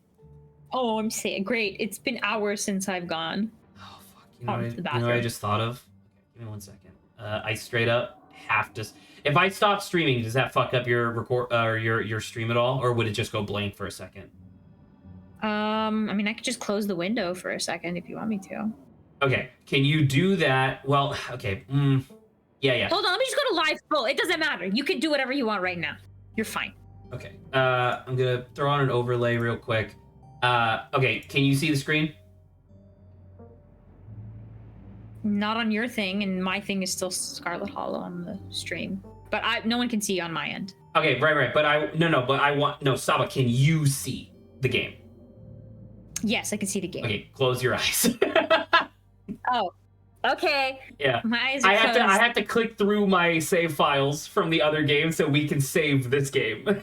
Oh, I'm saying great. It's been hours since I've gone. Oh fuck! You know what I just thought of? Okay, give me 1 second. I straight up have to. If I stop streaming, does that fuck up your record or your stream at all, or would it just go blank for a second? I mean, I could just close the window for a second if you want me to. Okay, can you do that? Well, okay. Yeah. Hold on, let me just go to live full. It doesn't matter. You can do whatever you want right now. You're fine. Okay. I'm gonna throw on an overlay real quick. Okay, can you see the screen? Not on your thing, and my thing is still Scarlet Hollow on the stream. But no one can see on my end. Okay, right. But Saba, can you see the game? Yes, I can see the game. Okay, close your eyes. Oh, okay. Yeah. My eyes are closed. I have to click through my save files from the other game so we can save this game.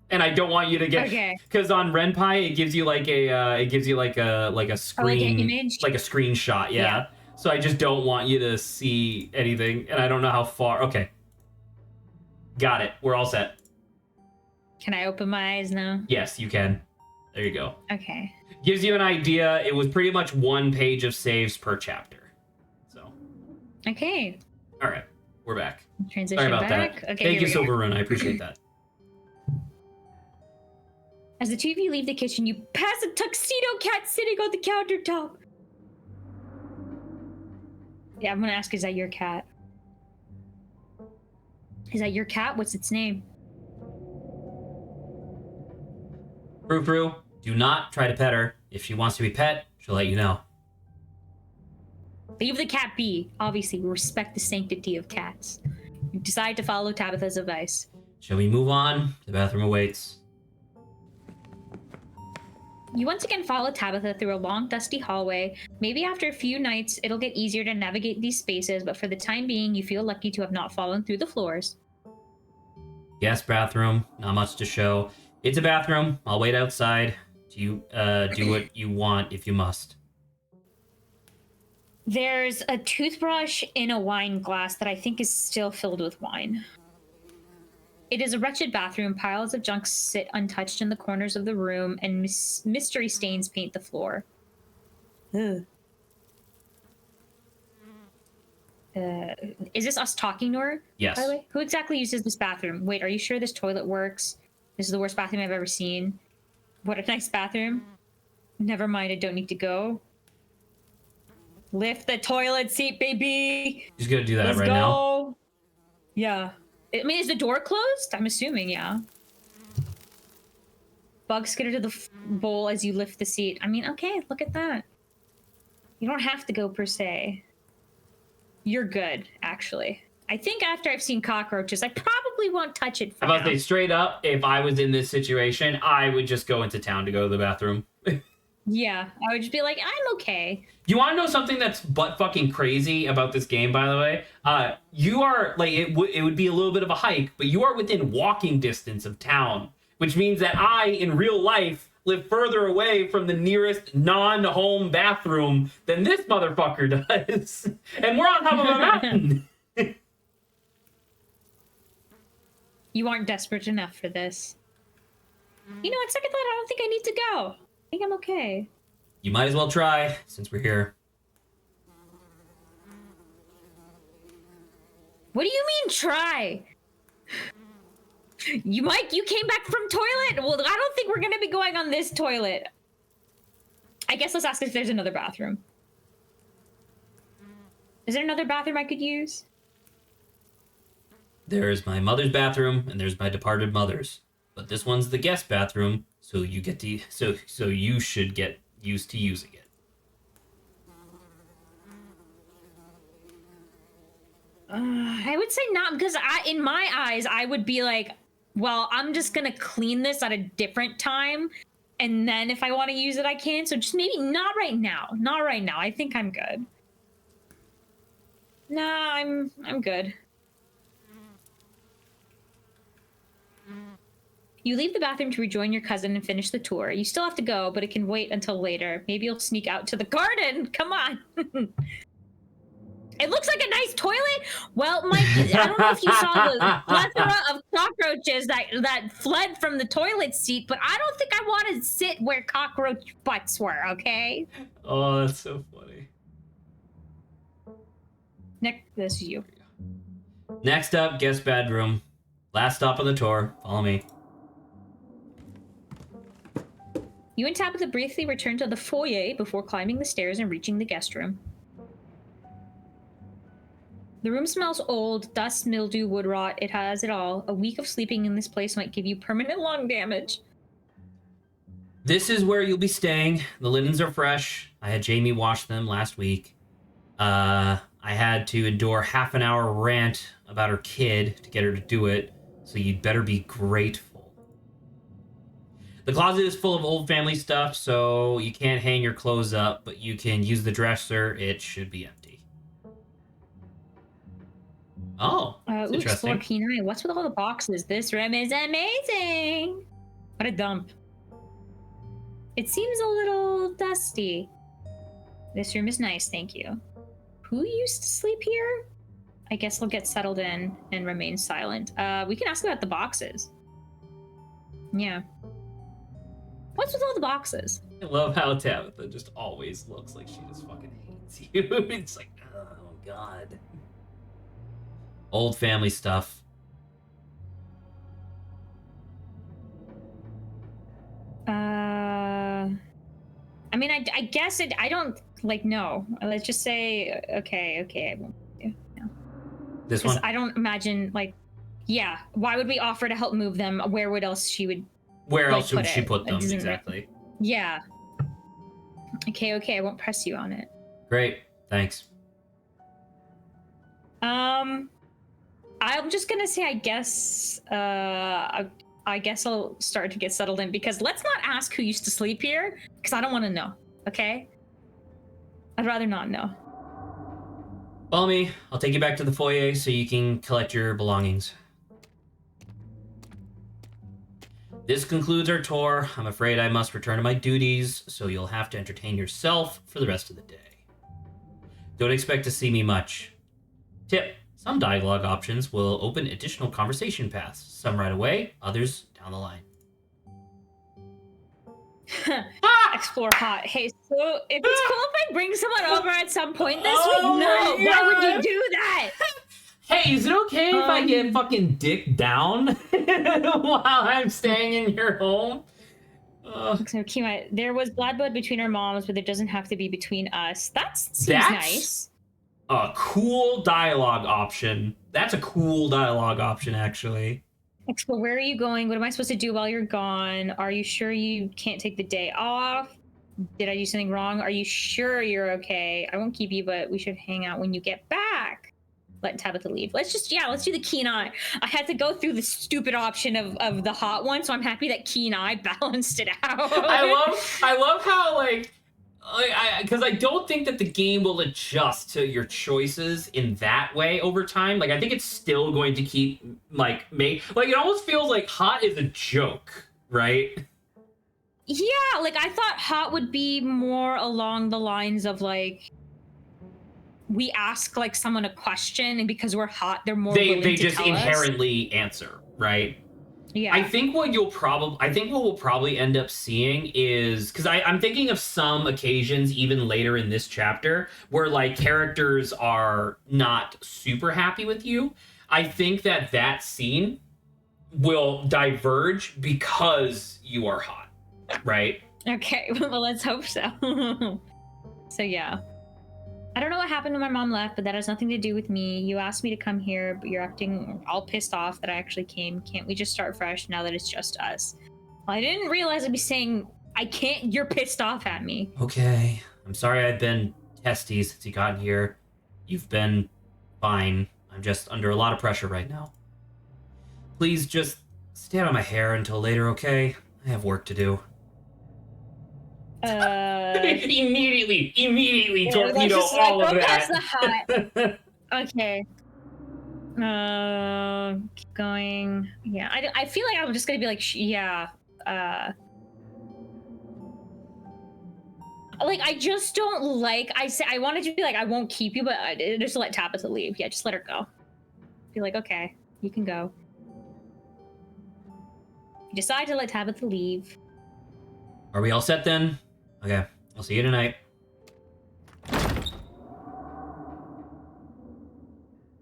And I don't want you to get because on Ren'Py it gives you like a screen like a screenshot, yeah. So I just don't want you to see anything, and I don't know how far. Okay, got it. We're all set. Can I open my eyes now? Yes, you can. There you go. Okay. Gives you an idea. It was pretty much 1 page of saves per chapter. So. Okay. All right, we're back. Transition Sorry about back. that. Okay. Thank you, Silverrun. I appreciate that. As the two of you leave the kitchen, you pass a tuxedo cat sitting on the countertop. Yeah, I'm gonna ask, is that your cat? Is that your cat? What's its name? Frou-Frou, do not try to pet her. If she wants to be pet, she'll let you know. Leave the cat be. Obviously, we respect the sanctity of cats. You decide to follow Tabitha's advice. Shall we move on? The bathroom awaits. You once again follow Tabitha through a long, dusty hallway. Maybe after a few nights, it'll get easier to navigate these spaces, but for the time being, you feel lucky to have not fallen through the floors. Guest bathroom, not much to show. It's a bathroom. I'll wait outside. Do what you want if you must. There's a toothbrush in a wine glass that I think is still filled with wine. It is a wretched bathroom. Piles of junk sit untouched in the corners of the room, and mystery stains paint the floor. Ugh. Is this us talking to her? Yes. By the way, who exactly uses this bathroom? Wait, are you sure this toilet works? This is the worst bathroom I've ever seen. What a nice bathroom. Never mind, I don't need to go. Lift the toilet seat, baby. Just gonna do that Let's right go. now. Yeah. I mean, is the door closed? I'm assuming, yeah. Bug skitter to the bowl as you lift the seat. I mean, okay, look at that. You don't have to go per se. You're good, actually. I think after I've seen cockroaches, I probably won't touch it for I'm about now. to say, straight up, if I was in this situation, I would just go into town to go to the bathroom. Yeah, I would just be like, I'm okay. You want to know something that's butt fucking crazy about this game, by the way? You are, like, it would be a little bit of a hike, but you are within walking distance of town, which means that I, in real life, live further away from the nearest non-home bathroom than this motherfucker does. And we're on top of a mountain. You aren't desperate enough for this. You know, on second thought, I don't think I need to go. I think I'm okay. You might as well try, since we're here. What do you mean, try? You came back from toilet? Well, I don't think we're gonna be going on this toilet. I guess let's ask if there's another bathroom. Is there another bathroom I could use? There's my mother's bathroom, and there's my departed mother's. But this one's the guest bathroom, so you get to so you should get used to using it. I would say not, because in my eyes, I would be like, well, I'm just gonna clean this at a different time, and then if I want to use it, I can. So just maybe not right now. Not right now. I think I'm good. Nah, I'm good. You leave the bathroom to rejoin your cousin and finish the tour. You still have to go, but it can wait until later. Maybe you'll sneak out to the garden. Come on. It looks like a nice toilet. Well, Mike, I don't know if you saw the plethora of cockroaches that fled from the toilet seat, but I don't think I want to sit where cockroach butts were, okay? Oh, that's so funny. This is you. Next up, guest bedroom. Last stop on the tour. Follow me. You and Tabitha briefly return to the foyer before climbing the stairs and reaching the guest room. The room smells old, dust, mildew, wood rot. It has it all. A week of sleeping in this place might give you permanent lung damage. This is where you'll be staying. The linens are fresh. I had Jamie wash them last week. I had to endure half an hour rant about her kid to get her to do it, so you'd better be grateful. The closet is full of old family stuff, so you can't hang your clothes up, but you can use the dresser. It should be empty. Oh, that's interesting. Explore P9. What's with all the boxes? This room is amazing. What a dump. It seems a little dusty. This room is nice, thank you. Who used to sleep here? I guess I'll get settled in and remain silent. We can ask about the boxes. Yeah. What's with all the boxes? I love how Tabitha just always looks like she just fucking hates you. It's like, oh god. Old family stuff. I mean, I guess it. I don't like. No, let's just say okay. I won't. No. This one. I don't imagine like. Yeah. Why would we offer to help move them? Where would else she would? Where else would she put them? Exactly. Yeah. Okay. I won't press you on it. Great. Thanks. I'm just gonna say. I guess I'll start to get settled in because let's not ask who used to sleep here because I don't want to know, okay? I'd rather not know. Follow me. I'll take you back to the foyer so you can collect your belongings. This concludes our tour. I'm afraid I must return to my duties, so you'll have to entertain yourself for the rest of the day. Don't expect to see me much. Tip. Some dialogue options will open additional conversation paths. Some right away, others down the line. Explore hot. Hey, so if it's cool if I bring someone over at some point this week? No, why would you do that? Hey, is it okay if I get fucking dick down while I'm staying in your home? So, Kima, there was blood between our moms, but it doesn't have to be between us. That seems nice. A cool dialogue option. That's a cool dialogue option, actually. Explore, where are you going? What am I supposed to do while you're gone? Are you sure you can't take the day off? Did I do something wrong? Are you sure you're okay? I won't keep you, but we should hang out when you get back. Let Tabitha leave. Let's do the keen eye. I had to go through the stupid option of the hot one, so I'm happy that keen eye balanced it out. I love how, like, because I don't think that the game will adjust to your choices in that way over time. Like, I think it's still going to keep, like, it almost feels like hot is a joke, right? Yeah, like, I thought hot would be more along the lines of, like, we ask, like, someone a question, and because we're hot, they're more willing to tell us. They just inherently answer, right? Yeah. I think what we'll probably end up seeing is, because I'm thinking of some occasions even later in this chapter where, like, characters are not super happy with you. I think that scene will diverge because you are hot, right? Okay, well, let's hope so. So yeah. I don't know what happened when my mom left, but that has nothing to do with me. You asked me to come here, but you're acting all pissed off that I actually came. Can't we just start fresh now that it's just us? Well, I didn't realize I'd be saying, I can't, you're pissed off at me. Okay. I'm sorry I've been testy since you got here. You've been fine. I'm just under a lot of pressure right now. Please just stay out of my hair until later, okay? I have work to do. Immediately torpedo all of that. Okay. Keep going. Yeah, I feel like I'm just gonna be like, like, I just don't like. I wanted to be like, I won't keep you, but just let Tabitha leave. Yeah, just let her go. Be like, okay, you can go. You decide to let Tabitha leave. Are we all set then? Okay, I'll see you tonight.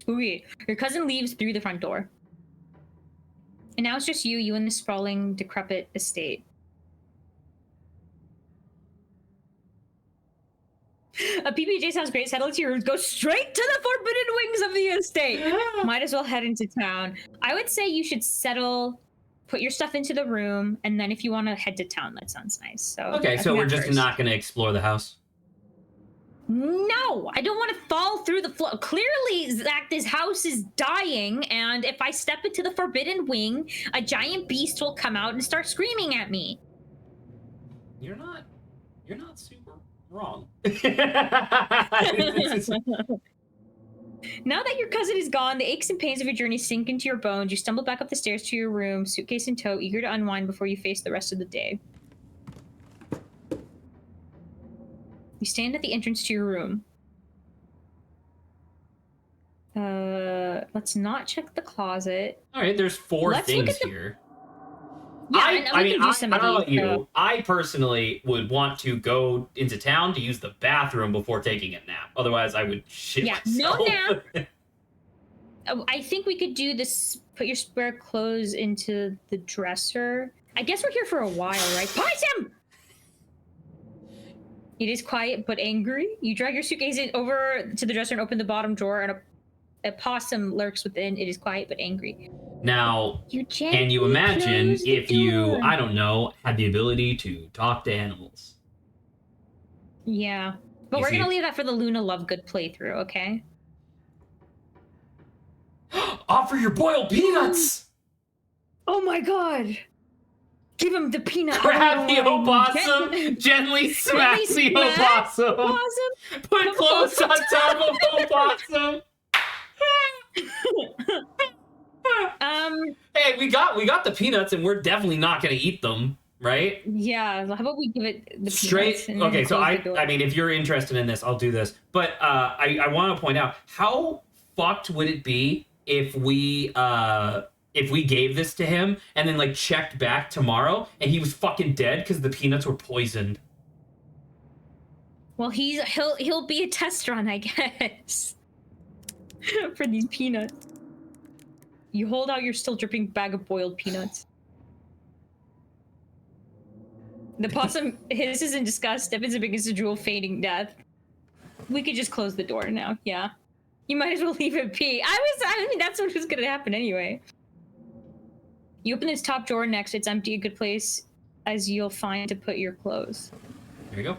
Ooh, your cousin leaves through the front door. And now it's just you and the sprawling, decrepit estate. A PBJ sounds great. Settle into your rooms. Go straight to the forbidden wings of the estate. Might as well head into town. I would say you should settle, put your stuff into the room, and then if you want to head to town, that sounds nice. So okay, so we're just not going to explore the house? No, I don't want to fall through the floor. Clearly, Zach, this house is dying, and if I step into the forbidden wing, a giant beast will come out and start screaming at me. You're not super wrong. Now that your cousin is gone, the aches and pains of your journey sink into your bones. You stumble back up the stairs to your room, suitcase in tow, eager to unwind before you face the rest of the day. You stand at the entrance to your room. Let's not check the closet. All right, there's 4 things here. Yeah, I mean, I don't know about you. So... I personally would want to go into town to use the bathroom before taking a nap. Otherwise, I would shit myself. No nap. I think we could do this. Put your spare clothes into the dresser. I guess we're here for a while, right? Possum! It is quiet but angry. You drag your suitcase over to the dresser and open the bottom drawer, and a possum lurks within. It is quiet but angry. Now, can you imagine if you, I don't know, had the ability to talk to animals? Yeah. But we're going to leave that for the Luna Lovegood playthrough, okay? Offer your boiled peanuts! Oh my god! Give him the peanut. Grab the opossum, gently smack the opossum. Put clothes on top of opossum. Hey, we got the peanuts, and we're definitely not gonna eat them, right? Yeah. How about we give it the straight? Okay, so I mean, if you're interested in this, I'll do this. But I want to point out, how fucked would it be if we gave this to him and then like checked back tomorrow and he was fucking dead because the peanuts were poisoned? Well, he'll be a test run, I guess, for these peanuts. You hold out your still dripping bag of boiled peanuts. The possum hisses in disgust, Stephens begins to drool, fainting death. We could just close the door now, yeah. You might as well leave it be. I mean, that's what was gonna happen anyway. You open this top drawer next. It's empty, a good place as you'll find to put your clothes. Here we go.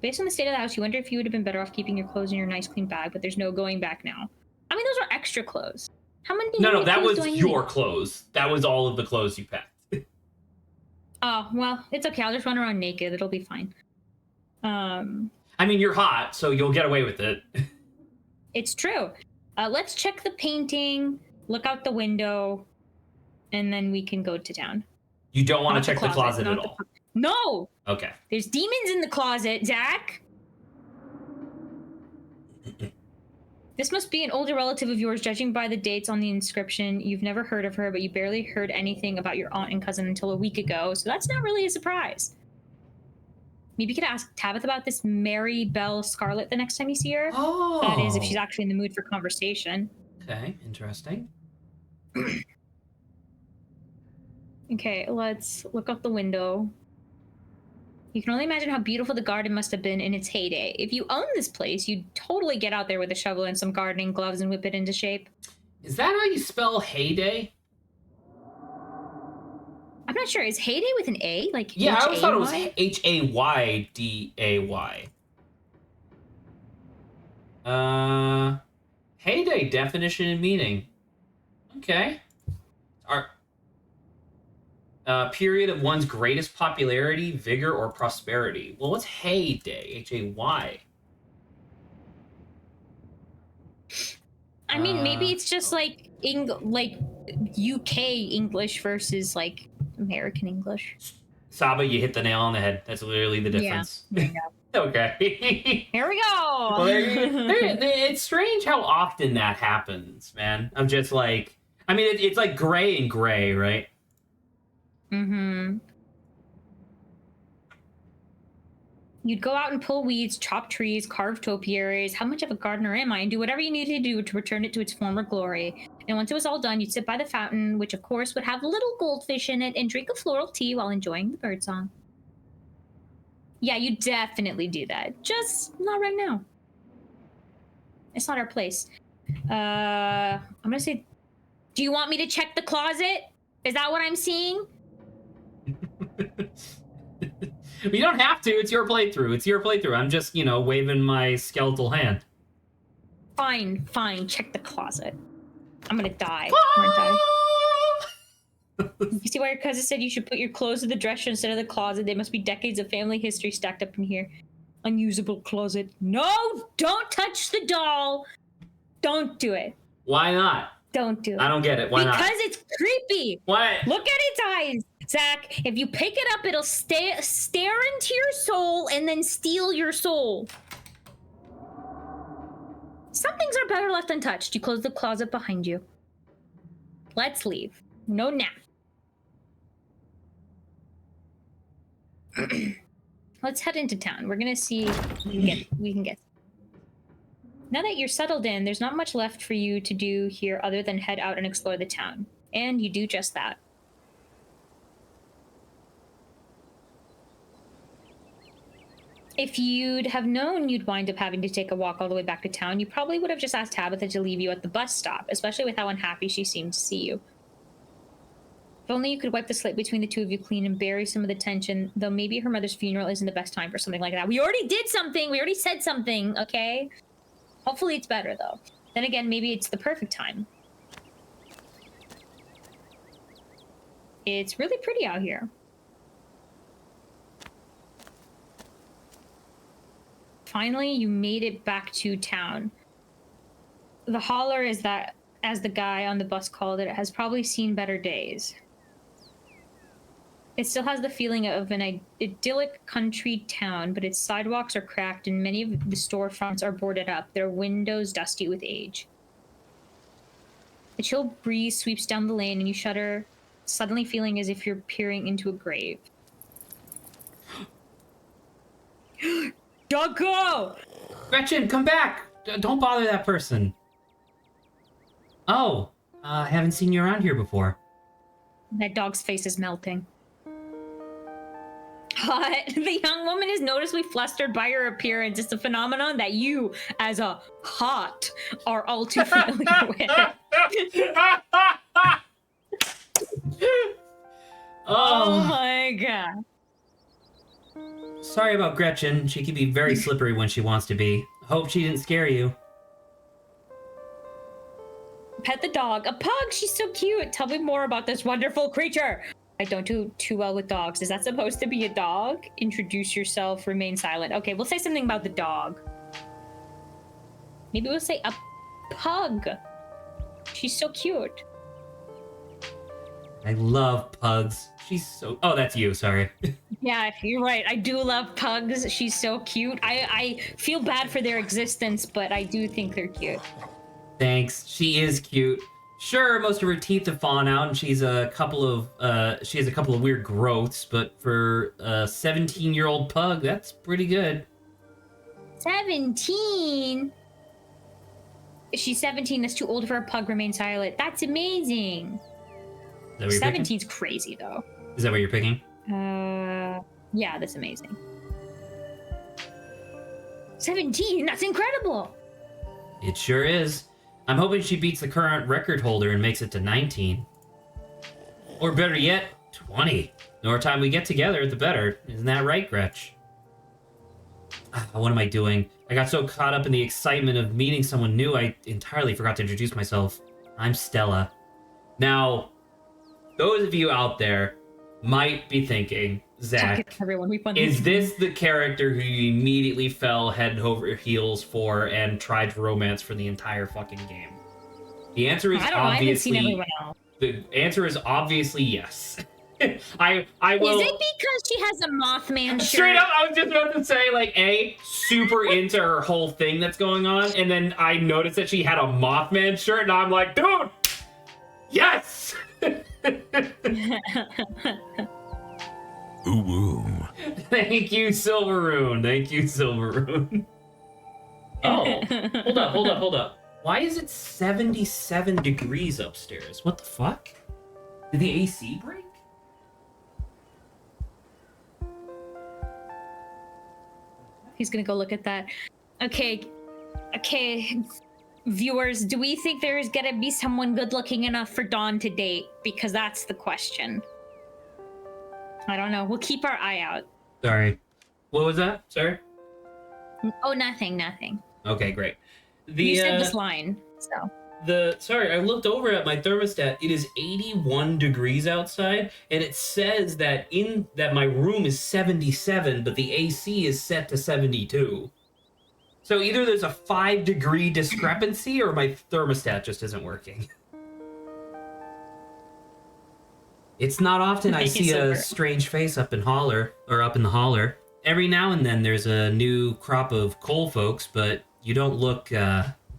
Based on the state of the house, you wonder if you would have been better off keeping your clothes in your nice clean bag, but there's no going back now. I mean, those are extra clothes. How many? No, that was your clothes. That was all of the clothes you packed. Oh, well, it's okay. I'll just run around naked. It'll be fine. I mean, you're hot, so you'll get away with it. It's true. Let's check the painting, look out the window, and then we can go to town. You don't want to check the closet at all? No! Okay. There's demons in the closet, Zach! This must be an older relative of yours, judging by the dates on the inscription. You've never heard of her, but you barely heard anything about your aunt and cousin until a week ago, so that's not really a surprise. Maybe you could ask Tabitha about this Mary Belle Scarlet the next time you see her. Oh. That is, if she's actually in the mood for conversation. Okay, interesting. Okay, let's look out the window. You can only imagine how beautiful the garden must have been in its heyday. If you own this place, you'd totally get out there with a shovel and some gardening gloves and whip it into shape. Is that how you spell heyday? I'm not sure. Is heyday with an A? Like yeah, H-A-Y? I always thought it was Hayday. Heyday definition and meaning. Okay. Period of one's greatest popularity, vigor, or prosperity. Well, what's heyday? H-A-Y. I mean, maybe it's just like UK English versus like American English. Saba, you hit the nail on the head. That's literally the difference. Yeah. Okay. Here we go. Well, it's strange how often that happens, man. I'm just like, I mean, it's like gray and gray, right? Mm-hmm. You'd go out and pull weeds, chop trees, carve topiaries. How much of a gardener am I? And do whatever you needed to do to return it to its former glory. And once it was all done, you'd sit by the fountain, which of course would have little goldfish in it, and drink a floral tea while enjoying the birdsong. Yeah, you definitely do that. Just not right now. It's not our place. I'm gonna say, do you want me to check the closet? Is that what I'm seeing? You don't have to. It's your playthrough. It's your playthrough. I'm just, waving my skeletal hand. Fine. Check the closet. I'm gonna die. I'm gonna die. You see why your cousin said you should put your clothes in the dresser instead of the closet? There must be decades of family history stacked up in here. Unusable closet. No! Don't touch the doll! Don't do it. Why not? Don't do it. I don't get it. Why not? Because it's creepy. Why? Look at its eyes, Zach. If you pick it up, it'll stare into your soul and then steal your soul. Some things are better left untouched. You close the closet behind you. Let's leave. No nap. Let's head into town. We're gonna see what we can get. Now that you're settled in, there's not much left for you to do here other than head out and explore the town. And you do just that. If you'd have known you'd wind up having to take a walk all the way back to town, you probably would have just asked Tabitha to leave you at the bus stop, especially with how unhappy she seemed to see you. If only you could wipe the slate between the two of you clean and bury some of the tension, though maybe her mother's funeral isn't the best time for something like that. We already did something! We already said something, okay? Hopefully it's better, though. Then again, maybe it's the perfect time. It's really pretty out here. Finally, you made it back to town. The holler is that, as the guy on the bus called it, has probably seen better days. It still has the feeling of an idyllic country town, but its sidewalks are cracked and many of the storefronts are boarded up, their windows dusty with age. A chill breeze sweeps down the lane and you shudder, suddenly feeling as if you're peering into a grave. Doggo! Gretchen, come back! Don't bother that person. Oh, I haven't seen you around here before. That dog's face is melting. Hot. The young woman is noticeably flustered by her appearance. It's a phenomenon that you, as a hot, are all too familiar with. Oh my god. Sorry about Gretchen. She can be very slippery when she wants to be. Hope she didn't scare you. Pet the dog. A pug! She's so cute! Tell me more about this wonderful creature! I don't do too well with dogs. Is that supposed to be a dog? Introduce yourself, remain silent. Okay, we'll say something about the dog. Maybe we'll say a pug. She's so cute. I love pugs. She's so... Oh, that's you, sorry. Yeah, you're right. I do love pugs. She's so cute. I feel bad for their existence, but I do think they're cute. Thanks. She is cute. Sure, most of her teeth have fallen out, and she has a couple of weird growths, but for a 17-year-old pug, that's pretty good. 17? She's 17. That's too old for a pug. Remain silent. That's amazing. Is that what you're 17's picking? crazy, though. Is that what you're picking? Yeah, that's amazing. 17? That's incredible! It sure is. I'm hoping she beats the current record holder and makes it to 19. Or better yet, 20. The more time we get together, the better. Isn't that right, Gretch? What am I doing? I got so caught up in the excitement of meeting someone new, I entirely forgot to introduce myself. I'm Stella. Now, those of you out there might be thinking, Zach, is this the character who you immediately fell head over heels for and tried to romance for the entire fucking game? The answer is obviously... I haven't seen everyone else. The answer is obviously yes. I will... Is it because she has a Mothman shirt? Straight up, I was just about to say, like, super into her whole thing that's going on, and then I noticed that she had a Mothman shirt, and I'm like, dude! Yes! Ooh. Thank you, Silveroon. Thank you, Silveroon. Oh, hold up. Why is it 77 degrees upstairs? What the fuck? Did the AC break? He's gonna go look at that. Okay. Viewers, do we think there's gonna be someone good looking enough for Dawn to date? Because that's the question. I don't know. We'll keep our eye out. Sorry. What was that? Sorry? Oh, nothing. Okay, great. You said this line, so. Sorry, I looked over at my thermostat. It is 81 degrees outside, and it says that my room is 77, but the AC is set to 72. So either there's a 5-degree discrepancy or my thermostat just isn't working. It's not often I see a strange face up in the holler. Every now and then there's a new crop of coal folks, but you don't look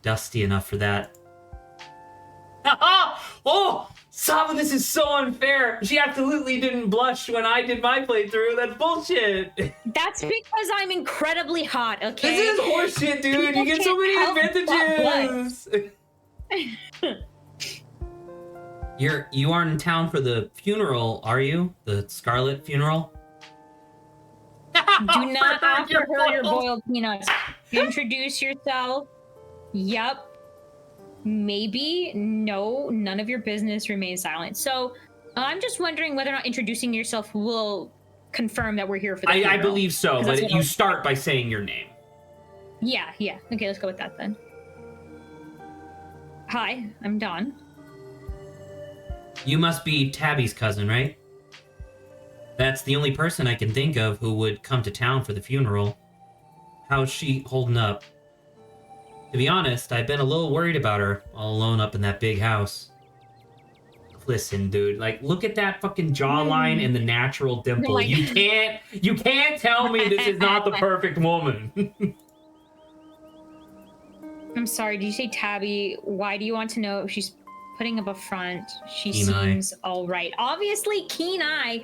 dusty enough for that. Oh! Saba, this is so unfair. She absolutely didn't blush when I did my playthrough. That's bullshit. That's because I'm incredibly hot, okay? This is horseshit, dude. People You get so many advantages. You aren't in town for the funeral, are you? The Scarlet funeral? Do not offer her your boiled peanuts. Introduce yourself. Yep. Maybe. No. None of your business. Remain silent. So, I'm just wondering whether or not introducing yourself will confirm that we're here for the funeral. I believe so, but you start by saying your name. Yeah. Okay, let's go with that then. Hi, I'm Dawn. You must be Tabby's cousin, right? That's the only person I can think of who would come to town for the funeral. How's she holding up? To be honest, I've been a little worried about her, all alone up in that big house. Listen, dude, like, look at that fucking jawline and the natural dimple. Like... You can't tell me this is not the perfect woman. I'm sorry, did you say Tabby? Why do you want to know if she's putting up a front? She Keen seems all right. Obviously, keen eye.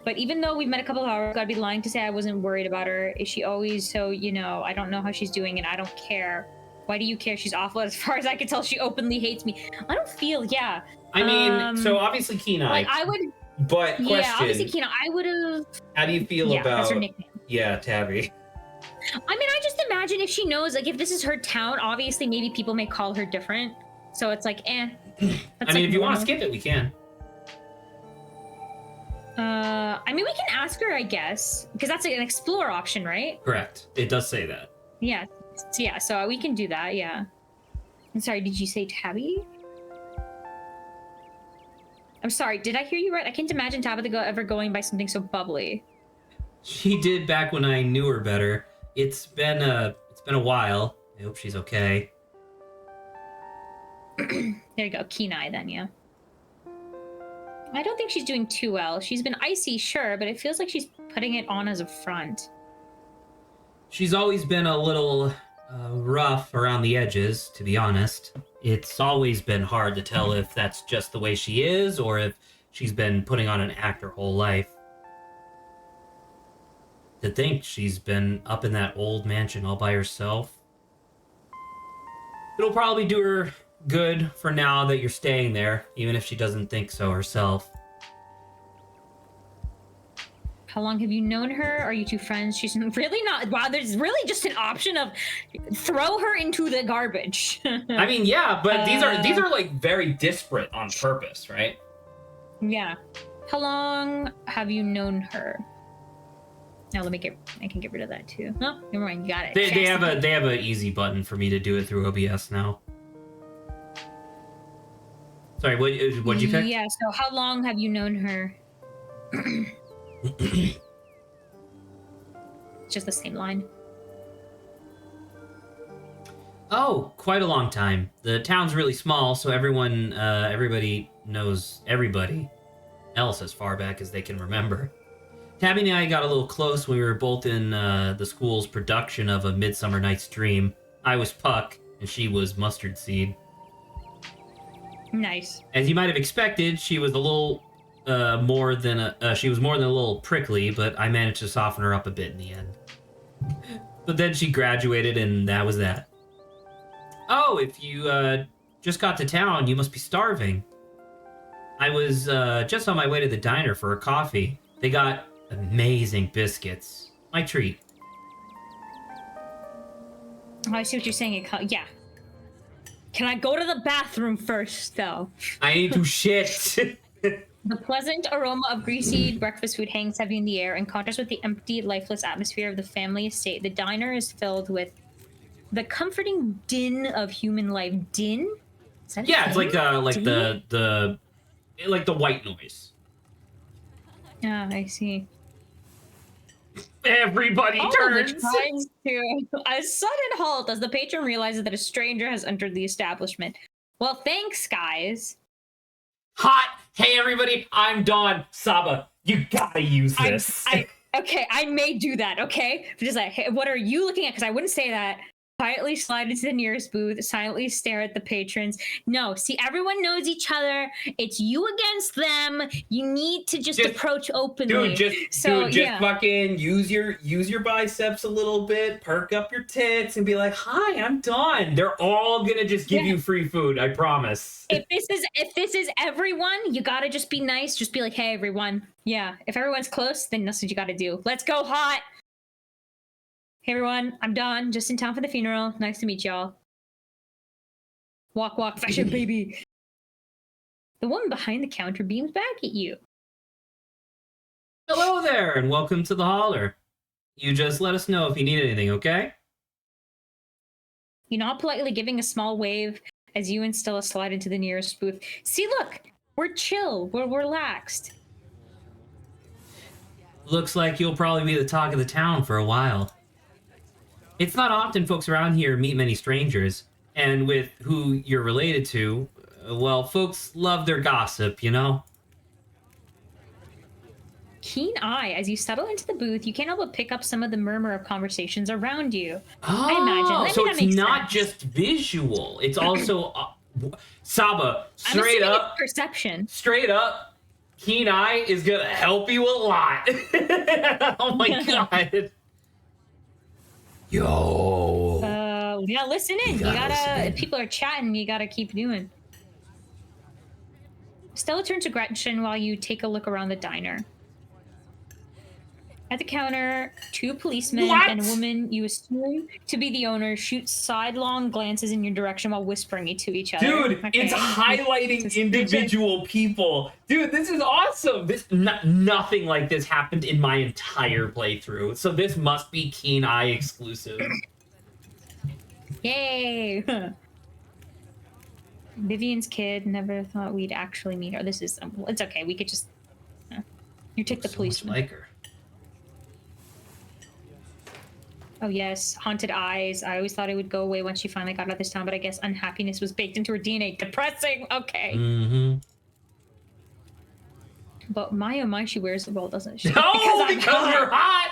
But even though we've met a couple of hours, I'd be lying to say I wasn't worried about her. Is she always so, I don't know how she's doing and I don't care. Why do you care? She's awful. As far as I can tell, she openly hates me. I don't feel, I mean, so obviously keen eye. Like, I would... But question... Yeah, obviously keen eye. I would have... How do you feel about... that's her nickname. Yeah, Tabby. I mean, I just imagine if she knows, like, if this is her town, obviously maybe people may call her different. So it's like, I mean, if you want to skip it, we can. I mean, we can ask her, I guess, because that's an explore option, right? Correct. It does say that. Yeah. So we can do that. Yeah. I'm sorry. Did you say Tabby? I'm sorry. Did I hear you right? I can't imagine Tabitha ever going by something so bubbly. She did back when I knew her better. It's been a while. I hope she's okay. There you go. Keen eye then, yeah. I don't think she's doing too well. She's been icy, sure, but it feels like she's putting it on as a front. She's always been a little rough around the edges, to be honest. It's always been hard to tell if that's just the way she is or if she's been putting on an act her whole life. To think she's been up in that old mansion all by herself. It'll probably do her good for now that you're staying there, even if she doesn't think so herself. How long have you known her? Are you two friends? She's really not... Wow, there's really just an option of throw her into the garbage. I mean, yeah, but these are like very disparate on purpose, right? Yeah. How long have you known her? Now I can get rid of that too. Oh, never mind, you got it. They have an easy button for me to do it through OBS now. Sorry, what'd you pick? Yeah, so how long have you known her? It's just the same line. Oh, quite a long time. The town's really small, so everybody knows everybody else as far back as they can remember. Tabby and I got a little close when we were both in the school's production of A Midsummer Night's Dream. I was Puck, and she was Mustard Seed. Nice. As you might have expected, she was a little more than a little prickly, but I managed to soften her up a bit in the end. But then she graduated, and that was that. Oh, if you just got to town, you must be starving. I was just on my way to the diner for a coffee. They got amazing biscuits. My treat. Oh, I see what you're saying. Yeah. Can I go to the bathroom first, though? I need to shit. The pleasant aroma of greasy breakfast food hangs heavy in the air. In contrast with the empty, lifeless atmosphere of the family estate, the diner is filled with the comforting din of human life. Din? Yeah, it's like the white noise. Ah, I see. Everybody turns. Which comes to a sudden halt as the patron realizes that a stranger has entered the establishment. Well, thanks, guys. Hot. Hey, everybody. I'm Dawn. Saba, you gotta use this. Okay, I may do that, okay? Just like, hey, what are you looking at? Because I wouldn't say that. Quietly slide into the nearest booth, silently stare at the patrons. No, see, everyone knows each other. It's you against them. You need to just approach openly. Dude, just fucking use your biceps a little bit, perk up your tits, and be like, "Hi, I'm Dawn." They're all gonna just give you free food. I promise. If this is everyone, you gotta just be nice. Just be like, "Hey, everyone." Yeah, if everyone's close, then that's what you gotta do. Let's go, hot. Hey everyone, I'm Dawn, just in town for the funeral. Nice to meet y'all. Walk, walk, fashion baby. The woman behind the counter beams back at you. Hello there, and welcome to the holler. You just let us know if you need anything, okay? You nod politely, giving a small wave as you and Stella slide into the nearest booth. See, look, we're chill, we're relaxed. Looks like you'll probably be the talk of the town for a while. It's not often folks around here meet many strangers, and with who you're related to, well, folks love their gossip, you know? Keen eye, as you settle into the booth, you can't help but pick up some of the murmur of conversations around you. Oh, I imagine. so it's not just visual, it's also... Saba, straight up... It's perception. Straight up, Keen eye is gonna help you a lot. Oh my god. Yo. Yeah, listen in. You gotta people are chatting, you gotta keep doing. Stella turns to Gretchen while you take a look around the diner. At the counter, two policemen and a woman you assume to be the owner shoot sidelong glances in your direction while whispering to each other. Dude, it's highlighting individual people. Dude, this is awesome. Nothing like this happened in my entire playthrough. So this must be Keen Eye exclusive. Yay! Vivian's kid, never thought we'd actually meet her. This is, it's okay. We could just, you take the policeman. Like her. Oh yes, haunted eyes. I always thought it would go away once she finally got out of this town, but I guess unhappiness was baked into her DNA. Depressing. Okay. Mm-hmm. But my oh my, she wears the role, doesn't she? No, because you're hot.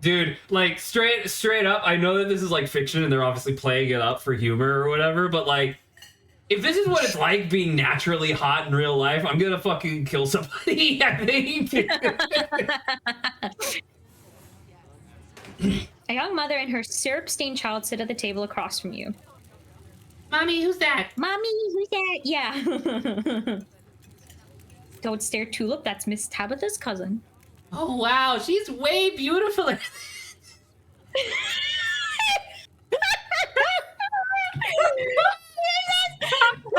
Dude, like straight up, I know that this is like fiction and they're obviously playing it up for humor or whatever, but like, if this is what it's like being naturally hot in real life, I'm gonna fucking kill somebody, I think. A young mother and her syrup-stained child sit at the table across from you. Mommy, who's that? Mommy, who's that? Yeah. Don't stare too. Look, that's Miss Tabitha's cousin. Oh, wow. She's way beautiful. My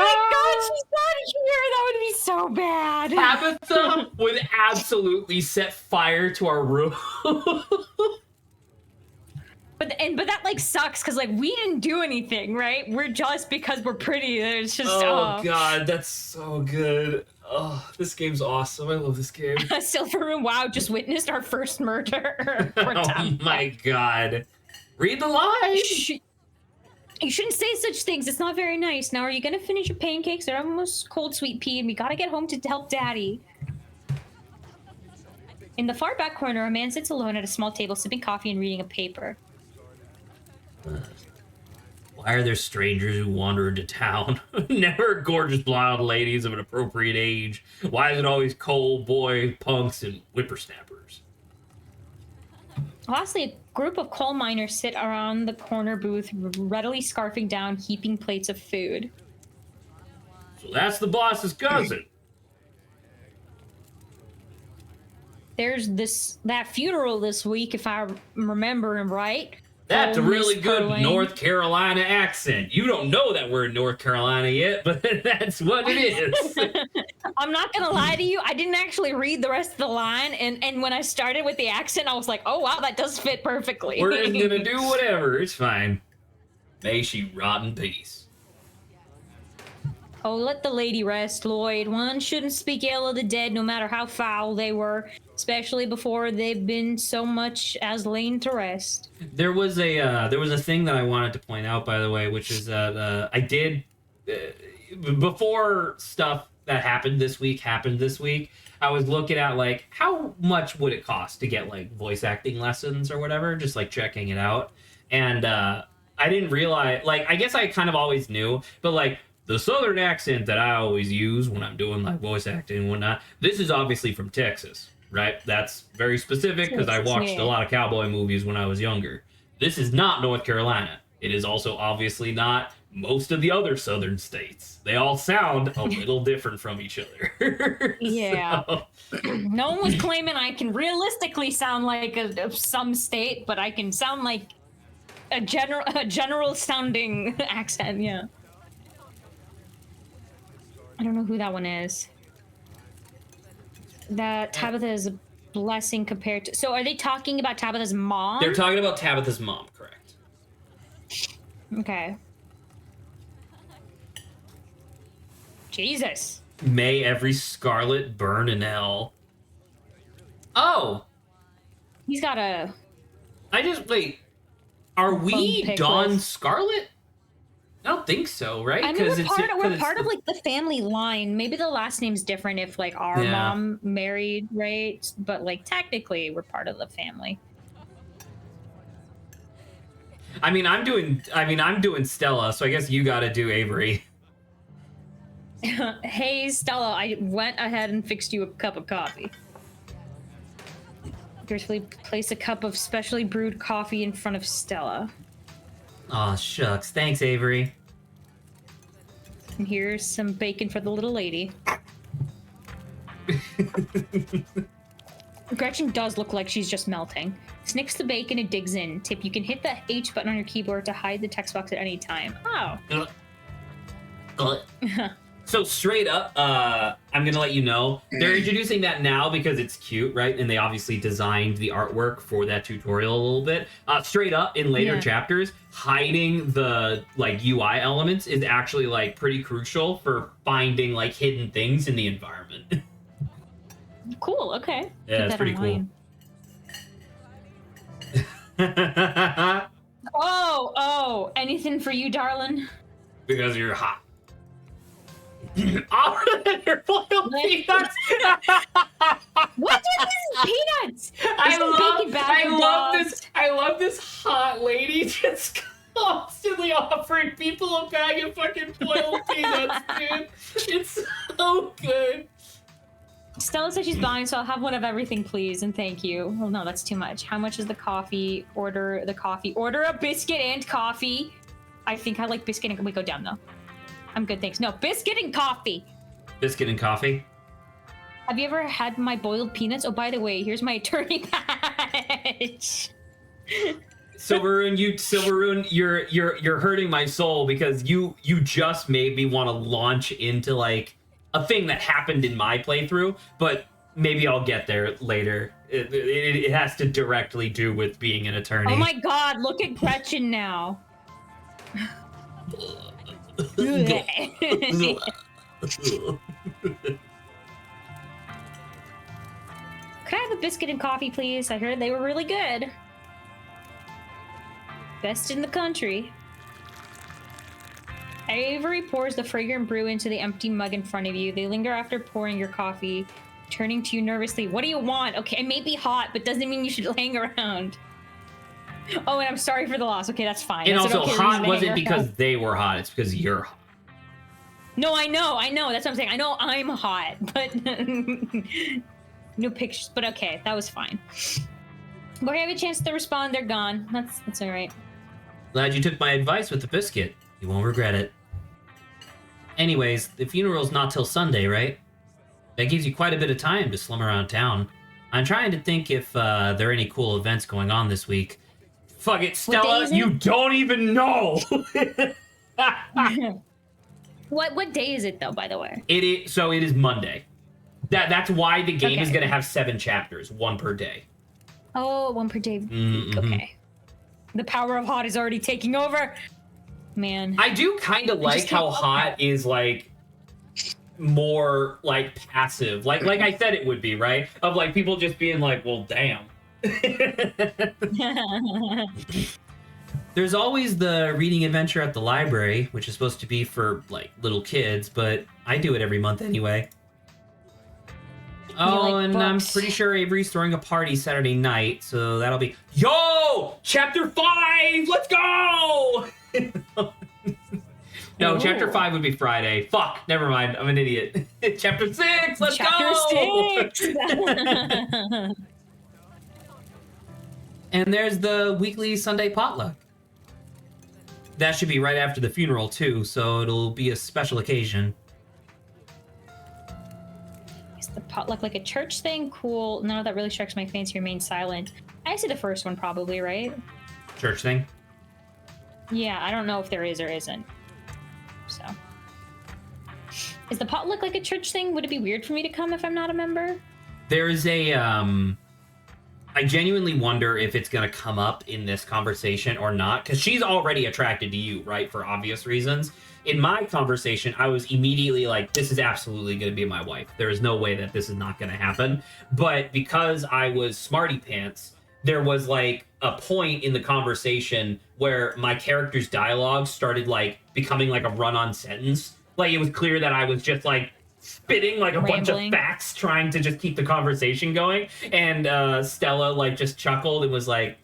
God, she's not here. That would be so bad. Tabitha would absolutely set fire to our room. But that like sucks because like we didn't do anything, right? We're just because we're pretty. It's just God, that's so good. Oh, this game's awesome. I love this game. Silver Room. Wow, just witnessed our first murder. Oh my God. Read the lines. You shouldn't say such things. It's not very nice. Now, are you gonna finish your pancakes? They're almost cold, sweet pea, and we gotta get home to help Daddy. In the far back corner, a man sits alone at a small table, sipping coffee and reading a paper. Why are there strangers who wander into town? Never gorgeous blonde ladies of an appropriate age. Why is it always cold boy punks and whippersnappers? Lastly, a group of coal miners sit around the corner booth, readily scarfing down heaping plates of food. So that's the boss's cousin. There's that funeral this week, if I remember him right. That's a really good North Carolina accent. You don't know that we're in North Carolina yet, but that's what it is. I'm not gonna lie to you. I didn't actually read the rest of the line, and when I started with the accent, I was like, oh wow, that does fit perfectly. We're just gonna do whatever. It's fine. May she rot in peace. Oh, let the lady rest, Lloyd. One shouldn't speak ill of the dead, no matter how foul they were, especially before they've been so much as lain to rest. There was a thing that I wanted to point out, by the way, which is that I did before stuff that happened this week. I was looking at like how much would it cost to get like voice acting lessons or whatever, just like checking it out, and I didn't realize, like, I guess I kind of always knew, but like the southern accent that I always use when I'm doing like voice acting and whatnot, this is obviously from Texas, right? That's very specific because I watched a lot of cowboy movies when I was younger. This is not North Carolina. It is also obviously not most of the other southern states. They all sound a little different from each other. Yeah. No one was claiming I can realistically sound like some state, but I can sound like a general sounding accent. Yeah. I don't know who that one is. That Tabitha is a blessing compared to... So are they talking about Tabitha's mom? They're talking about Tabitha's mom, correct. Okay. Jesus. May every Scarlet burn in hell. Oh! He's got a... Wait. Are we Dawn Scarlet? I don't think so, right? I mean, we're part of like the family line. Maybe the last name's different if like our mom married, right? But like technically, we're part of the family. I mean, I'm doing Stella, so I guess you got to do Avery. Hey, Stella, I went ahead and fixed you a cup of coffee. Gracefully place a cup of specially brewed coffee in front of Stella. Aw, shucks. Thanks, Avery. And here's some bacon for the little lady. Gretchen does look like she's just melting. Snicks the bacon and digs in. Tip, you can hit the H button on your keyboard to hide the text box at any time. Oh. So straight up, I'm gonna let you know, they're introducing that now because it's cute, right? And they obviously designed the artwork for that tutorial a little bit. Straight up, in later chapters, hiding the like UI elements is actually like pretty crucial for finding like hidden things in the environment. Cool. Okay. Yeah, it's pretty cool. Oh, anything for you, darling? Because you're hot. Your boiled peanuts. What's with these peanuts? I love this hot lady just constantly offering people a bag of fucking boiled peanuts, dude. It's so good. Stella says she's buying, so I'll have one of everything, please, and thank you. Well, no, that's too much. How much is the coffee? Order the coffee. Order a biscuit and coffee. I think I like biscuit and... We go down, though. I'm good, thanks. No, biscuit and coffee. Biscuit and coffee? Have you ever had my boiled peanuts? Oh, by the way, here's my attorney badge. Silveroon, you're hurting my soul because you just made me want to launch into like a thing that happened in my playthrough, but maybe I'll get there later. It has to directly do with being an attorney. Oh my god, look at Gretchen now. Could I have a biscuit and coffee, please? I heard they were really good. Best in the country. Avery pours the fragrant brew into the empty mug in front of you. They linger after pouring your coffee, turning to you nervously. What do you want? Okay, it may be hot, but doesn't mean you should hang around. Oh, and I'm sorry for the loss. Okay, that's fine. And that's also, hot wasn't because they were hot. It's because you're hot. No, I know. That's what I'm saying. I know I'm hot, but no pictures. But okay, that was fine. Before you have a chance to respond, they're gone. That's all right. Glad you took my advice with the biscuit. You won't regret it. Anyways, the funeral's not till Sunday, right? That gives you quite a bit of time to slum around town. I'm trying to think if there are any cool events going on this week. Fuck it, Stella, you don't even know! What day is it, though, by the way? It is Monday. That's why the game is going to have 7 chapters, 1 per day. Oh, 1 per day. Mm-hmm. Okay. The power of hot is already taking over. Man. I do kind of like how hot is, like, more like passive, like I said it would be, right? Of like people just being like, well, damn. There's always the reading adventure at the library, which is supposed to be for like little kids, but I do it every month anyway. Oh, like and books. I'm pretty sure Avery's throwing a party Saturday night, so that'll be... Yo! Chapter 5! Let's go! No, Ooh. Chapter 5 would be Friday. Fuck, never mind. I'm an idiot. Chapter 6! Let's go! 6! And there's the weekly Sunday potluck. That should be right after the funeral, too, so it'll be a special occasion. Is the potluck like a church thing? Cool. None of that really strikes my fancy. Remain silent. I see the first one probably, right? Church thing? Yeah, I don't know if there is or isn't. So. Is the potluck like a church thing? Would it be weird for me to come if I'm not a member? There's a, I genuinely wonder if it's going to come up in this conversation or not, because she's already attracted to you, right, for obvious reasons. In my conversation, I was immediately like, this is absolutely going to be my wife. There is no way that this is not going to happen. But because I was smarty pants, there was like a point in the conversation where my character's dialogue started like becoming like a run-on sentence. Like it was clear that I was just like spitting like a bunch of facts trying to just keep the conversation going, and Stella like just chuckled and was like,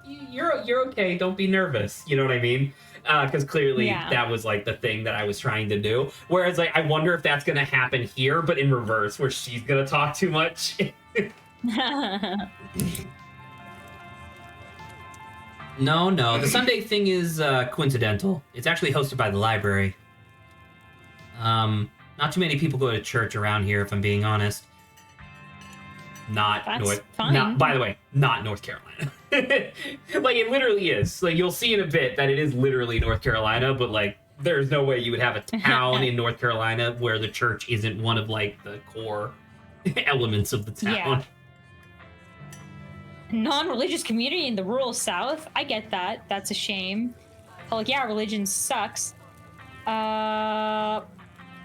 you're okay, don't be nervous, you know what I mean? Because clearly that was like the thing that I was trying to do. Whereas like I wonder if that's gonna happen here, but in reverse, where she's gonna talk too much. No, the Sunday thing is coincidental. It's actually hosted by the library. Not too many people go to church around here, if I'm being honest. Not North Carolina. Like, it literally is. Like, you'll see in a bit that it is literally North Carolina, but, like, there's no way you would have a town in North Carolina where the church isn't one of, like, the core elements of the town. Yeah. Non-religious community in the rural South? I get that. That's a shame. But, like, yeah, religion sucks.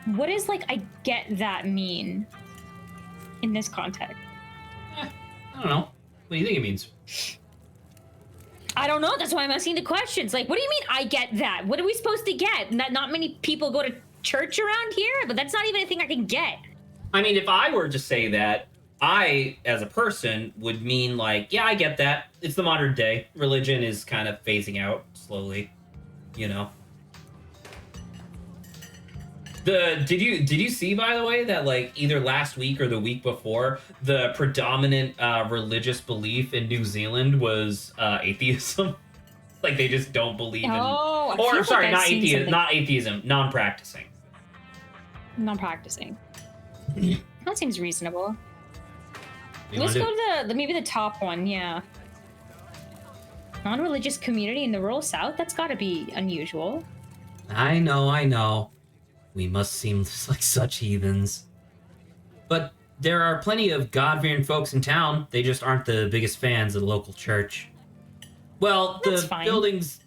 What does, like, I get that mean in this context? I don't know. What do you think it means? I don't know. That's why I'm asking the questions. Like, what do you mean I get that? What are we supposed to get? Not many people go to church around here, but that's not even a thing I can get. I mean, if I were to say that, I, as a person, would mean, like, yeah, I get that. It's the modern day. Religion is kind of phasing out slowly, you know? Did you see, by the way, that like either last week or the week before, the predominant religious belief in New Zealand was atheism? Like they just don't believe in. Oh, or sorry, not atheism, not atheism, non-practicing. Non-practicing. That seems reasonable. Let's go to maybe the top one. Yeah. Non-religious community in the rural South. That's got to be unusual. I know. We must seem like such heathens. But there are plenty of God-fearing folks in town. They just aren't the biggest fans of the local church. Well, the building's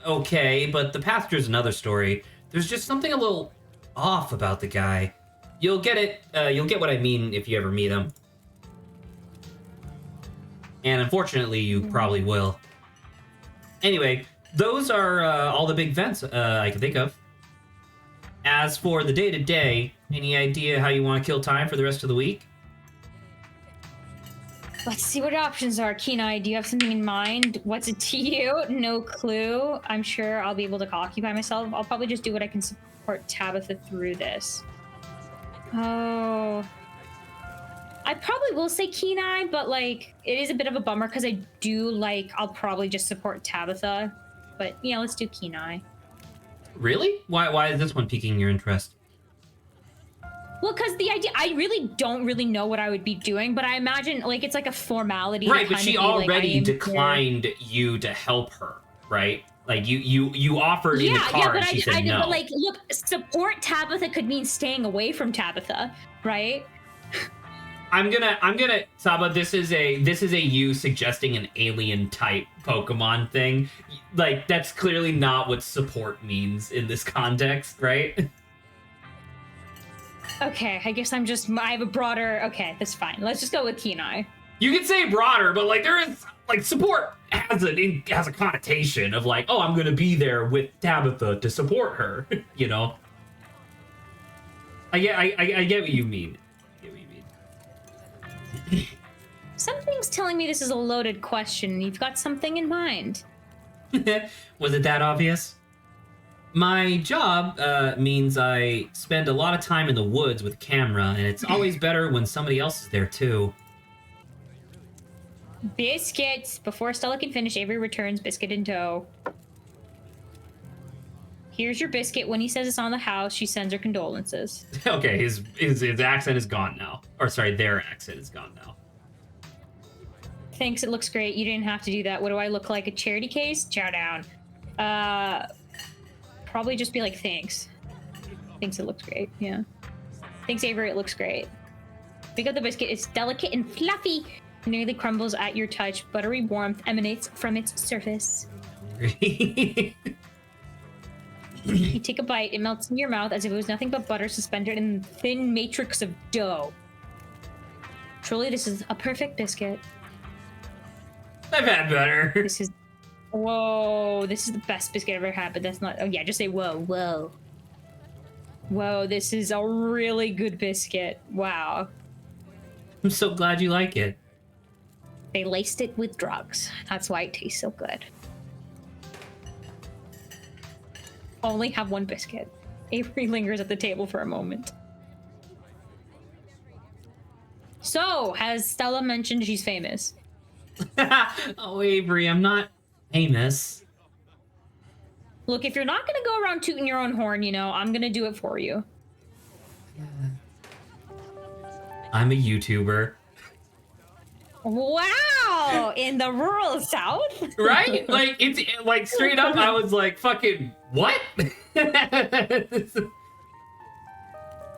okay, but the pastor's another story. There's just something a little off about the guy. You'll get it. You'll get what I mean if you ever meet him. And unfortunately, you probably will. Anyway, those are all the big events I can think of. As for the day-to-day, any idea how you want to kill time for the rest of the week? Let's see what options are. Kenai, do you have something in mind? What's it to you? No clue. I'm sure I'll be able to occupy myself. I'll probably just do what I can support Tabitha through this. Oh. I probably will say Kenai, but, like, it is a bit of a bummer because I do, like, I'll probably just support Tabitha. But, yeah, let's do Kenai. Really? Why is this one piquing your interest? Well, because the idea, I really don't really know what I would be doing, but I imagine, like, it's like a formality. Right, but she already declined you to help her, right? Like, you offered in the car and she said no. But, like, look, support Tabitha could mean staying away from Tabitha, right? I'm gonna Saba, this is a you suggesting an alien type Pokemon thing. Like, that's clearly not what support means in this context, right? Okay, I guess I have a broader. Okay, that's fine. Let's just go with Kenai. You can say broader, but like there is like support has a connotation of like, oh, I'm gonna be there with Tabitha to support her. You know. I get what you mean. Something's telling me this is a loaded question. You've got something in mind. Was it that obvious? My job means I spend a lot of time in the woods with a camera, and it's always better when somebody else is there too. Biscuits. Before Stella can finish, Avery returns biscuit in tow. Here's your biscuit. When he says it's on the house, she sends her condolences. Okay, his accent is gone now. Or sorry, their accent is gone now. Thanks, it looks great. You didn't have to do that. What do I look like? A charity case? Chow down. Probably just be like, thanks. Thanks, it looks great. Yeah. Thanks, Avery, it looks great. Pick up the biscuit. It's delicate and fluffy. It nearly crumbles at your touch. Buttery warmth emanates from its surface. You take a bite. It melts in your mouth as if it was nothing but butter suspended in a thin matrix of dough. Truly, this is a perfect biscuit. I've had better. Whoa, this is the best biscuit I've ever had, but that's not... Oh, yeah, just say whoa, whoa. Whoa, this is a really good biscuit. Wow. I'm so glad you like it. They laced it with drugs. That's why it tastes so good. Only have one biscuit. Avery lingers at the table for a moment. So, has Stella mentioned she's famous? Oh, Avery, I'm not famous. Look, if you're not going to go around tooting your own horn, you know, I'm going to do it for you. I'm a YouTuber. Wow! In the rural South? Right? Like, it's like straight up, I was like, fucking, what?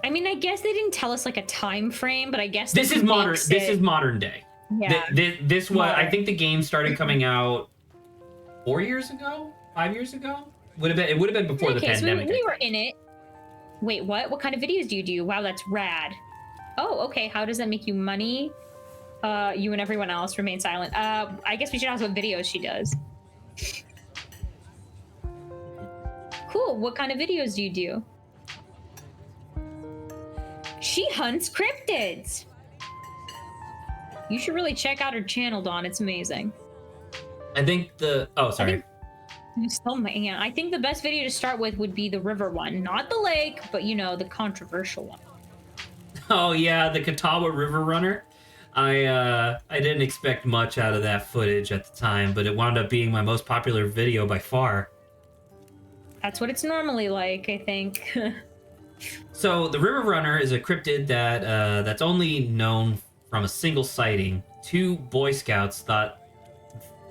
I mean, I guess they didn't tell us like a time frame, but I guess this is modern. This is modern day. Yeah. This was. I think the game started coming out 4 years ago, 5 years ago. It would have been before the pandemic. So we were in it. Wait, what? What kind of videos do you do? Wow, that's rad. Oh, okay. How does that make you money? You and everyone else remain silent. I guess we should ask what videos she does. Cool. What kind of videos do you do? She hunts cryptids. You should really check out her channel, Dawn. It's amazing. I think the... Oh, sorry. I think the best video to start with would be the river one. Not the lake, but, you know, the controversial one. Oh, yeah, the Catawba River Runner. I didn't expect much out of that footage at the time, but it wound up being my most popular video by far. That's what it's normally like, I think. So, the River Runner is a cryptid that's only known from a single sighting. Two Boy Scouts thought...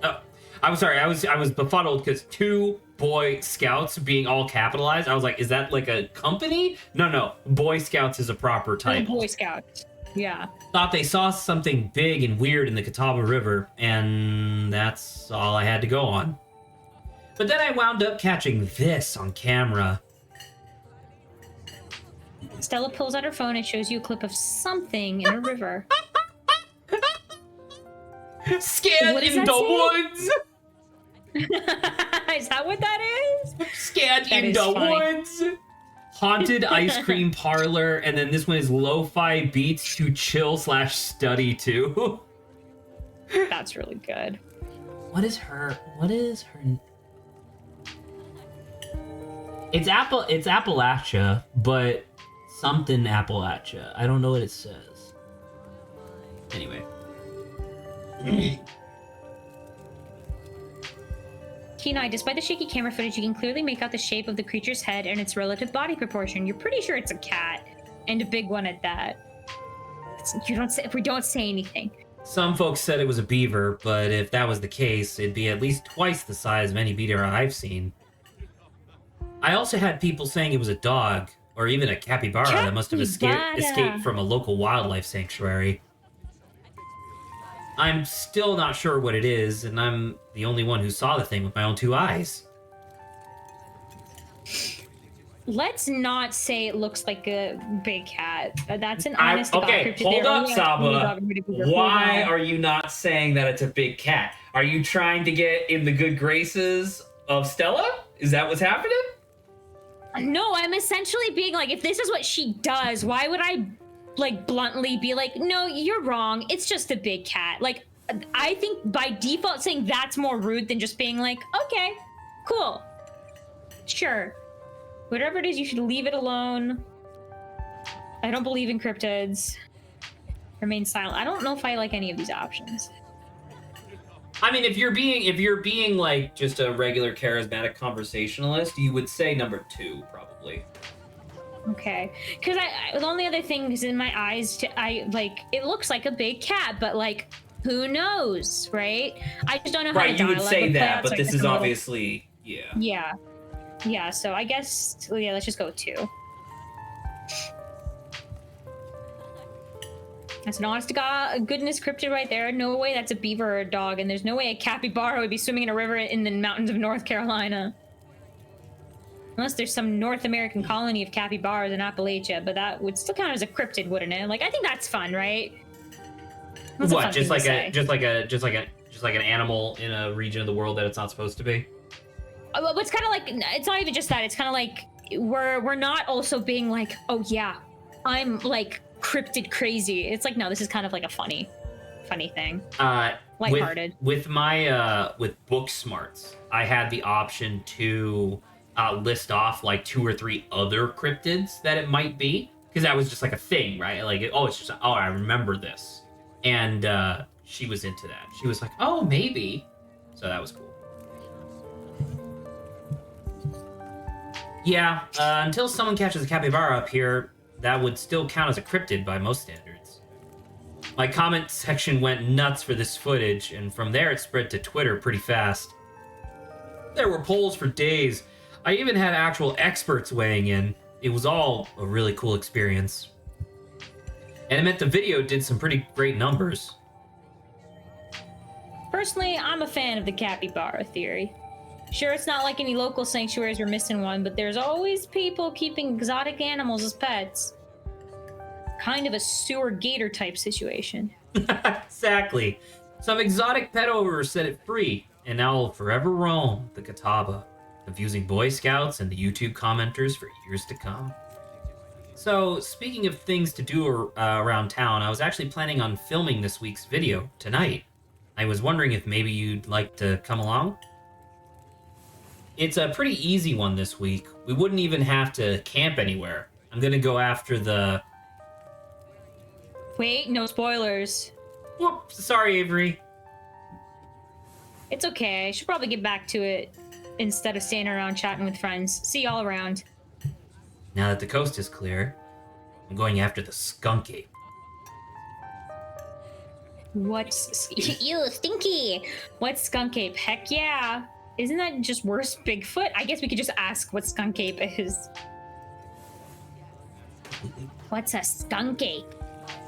Oh, I'm sorry, I was befuddled because two Boy Scouts being all capitalized. I was like, is that like a company? No. Boy Scouts is a proper title. Boy Scouts. Yeah. Thought they saw something big and weird in the Catawba River, and that's all I had to go on. But then I wound up catching this on camera. Stella pulls out her phone and shows you a clip of something in a river. Scared in the woods! Is that what that is? Scared in the woods! Haunted ice cream parlor, and then this one is lo-fi beats to chill/study to. That's really good. What is her? It's Appalachia, but something Appalachia. I don't know what it says. Anyway. Kenai, despite the shaky camera footage, you can clearly make out the shape of the creature's head and its relative body proportion. You're pretty sure it's a cat, and a big one at that. We don't say anything. Some folks said it was a beaver, but if that was the case, it'd be at least twice the size of any beaver I've seen. I also had people saying it was a dog, or even a capybara that must have escaped from a local wildlife sanctuary. I'm still not sure what it is, and I'm the only one who saw the thing with my own two eyes. Let's not say it looks like a big cat. That's an honest okay, hold up, Saba. Why are you not saying that it's a big cat? Are you trying to get in the good graces of Stella? Is that what's happening? No, I'm essentially being like, if this is what she does, why would I, like, bluntly be like, no, you're wrong. It's just a big cat. Like, I think by default saying that's more rude than just being like, okay, cool, sure. Whatever it is, you should leave it alone. I don't believe in cryptids. Remain silent. I don't know if I like any of these options. I mean, if you're being like just a regular charismatic conversationalist, you would say number 2 probably. Okay, because the only other thing is in my eyes, it looks like a big cat, but like, who knows, right? I just don't know how right, to you would say that, but so this is obviously, Yeah, so I guess, let's just go with 2. That's an honest to God, goodness cryptid right there. No way that's a beaver or a dog, and there's no way a capybara would be swimming in a river in the mountains of North Carolina. Unless there's some North American colony of capybaras in Appalachia, but that would still count as a cryptid, wouldn't it? Like, I think that's fun, right? That's what? Just like an animal in a region of the world that it's not supposed to be? Well, it's kind of like, it's not even just that. It's kind of like we're not also being like, oh yeah, I'm like cryptid crazy. It's like, no, this is kind of like a funny thing. Lighthearted. With my with book smarts, I had the option to list off like 2 or 3 other cryptids that it might be, because that was just like a thing, right? Like, it's just, I remember this, and she was into that. She was like, oh, maybe. So that was cool. Yeah, until someone catches a capybara up here, that would still count as a cryptid by most standards. My comment section went nuts for this footage, and from there it spread to Twitter pretty fast. There were polls for days. I even had actual experts weighing in. It was all a really cool experience. And it meant the video did some pretty great numbers. Personally, I'm a fan of the capybara theory. Sure, it's not like any local sanctuaries are missing one, but there's always people keeping exotic animals as pets. Kind of a sewer gator type situation. Exactly. Some exotic pet owners set it free, and now will forever roam the Catawba, confusing Boy Scouts and the YouTube commenters for years to come. So, speaking of things to do around town, I was actually planning on filming this week's video tonight. I was wondering if maybe you'd like to come along? It's a pretty easy one this week. We wouldn't even have to camp anywhere. I'm gonna go after the... Wait, no spoilers. Whoops, sorry, Avery. It's okay. I should probably get back to it instead of staying around chatting with friends. See y'all around. Now that the coast is clear, I'm going after the skunk ape. What's... Ew, stinky! What's skunk ape? Heck yeah! Isn't that just worse Bigfoot? I guess we could just ask what skunk ape is. What's a skunk ape?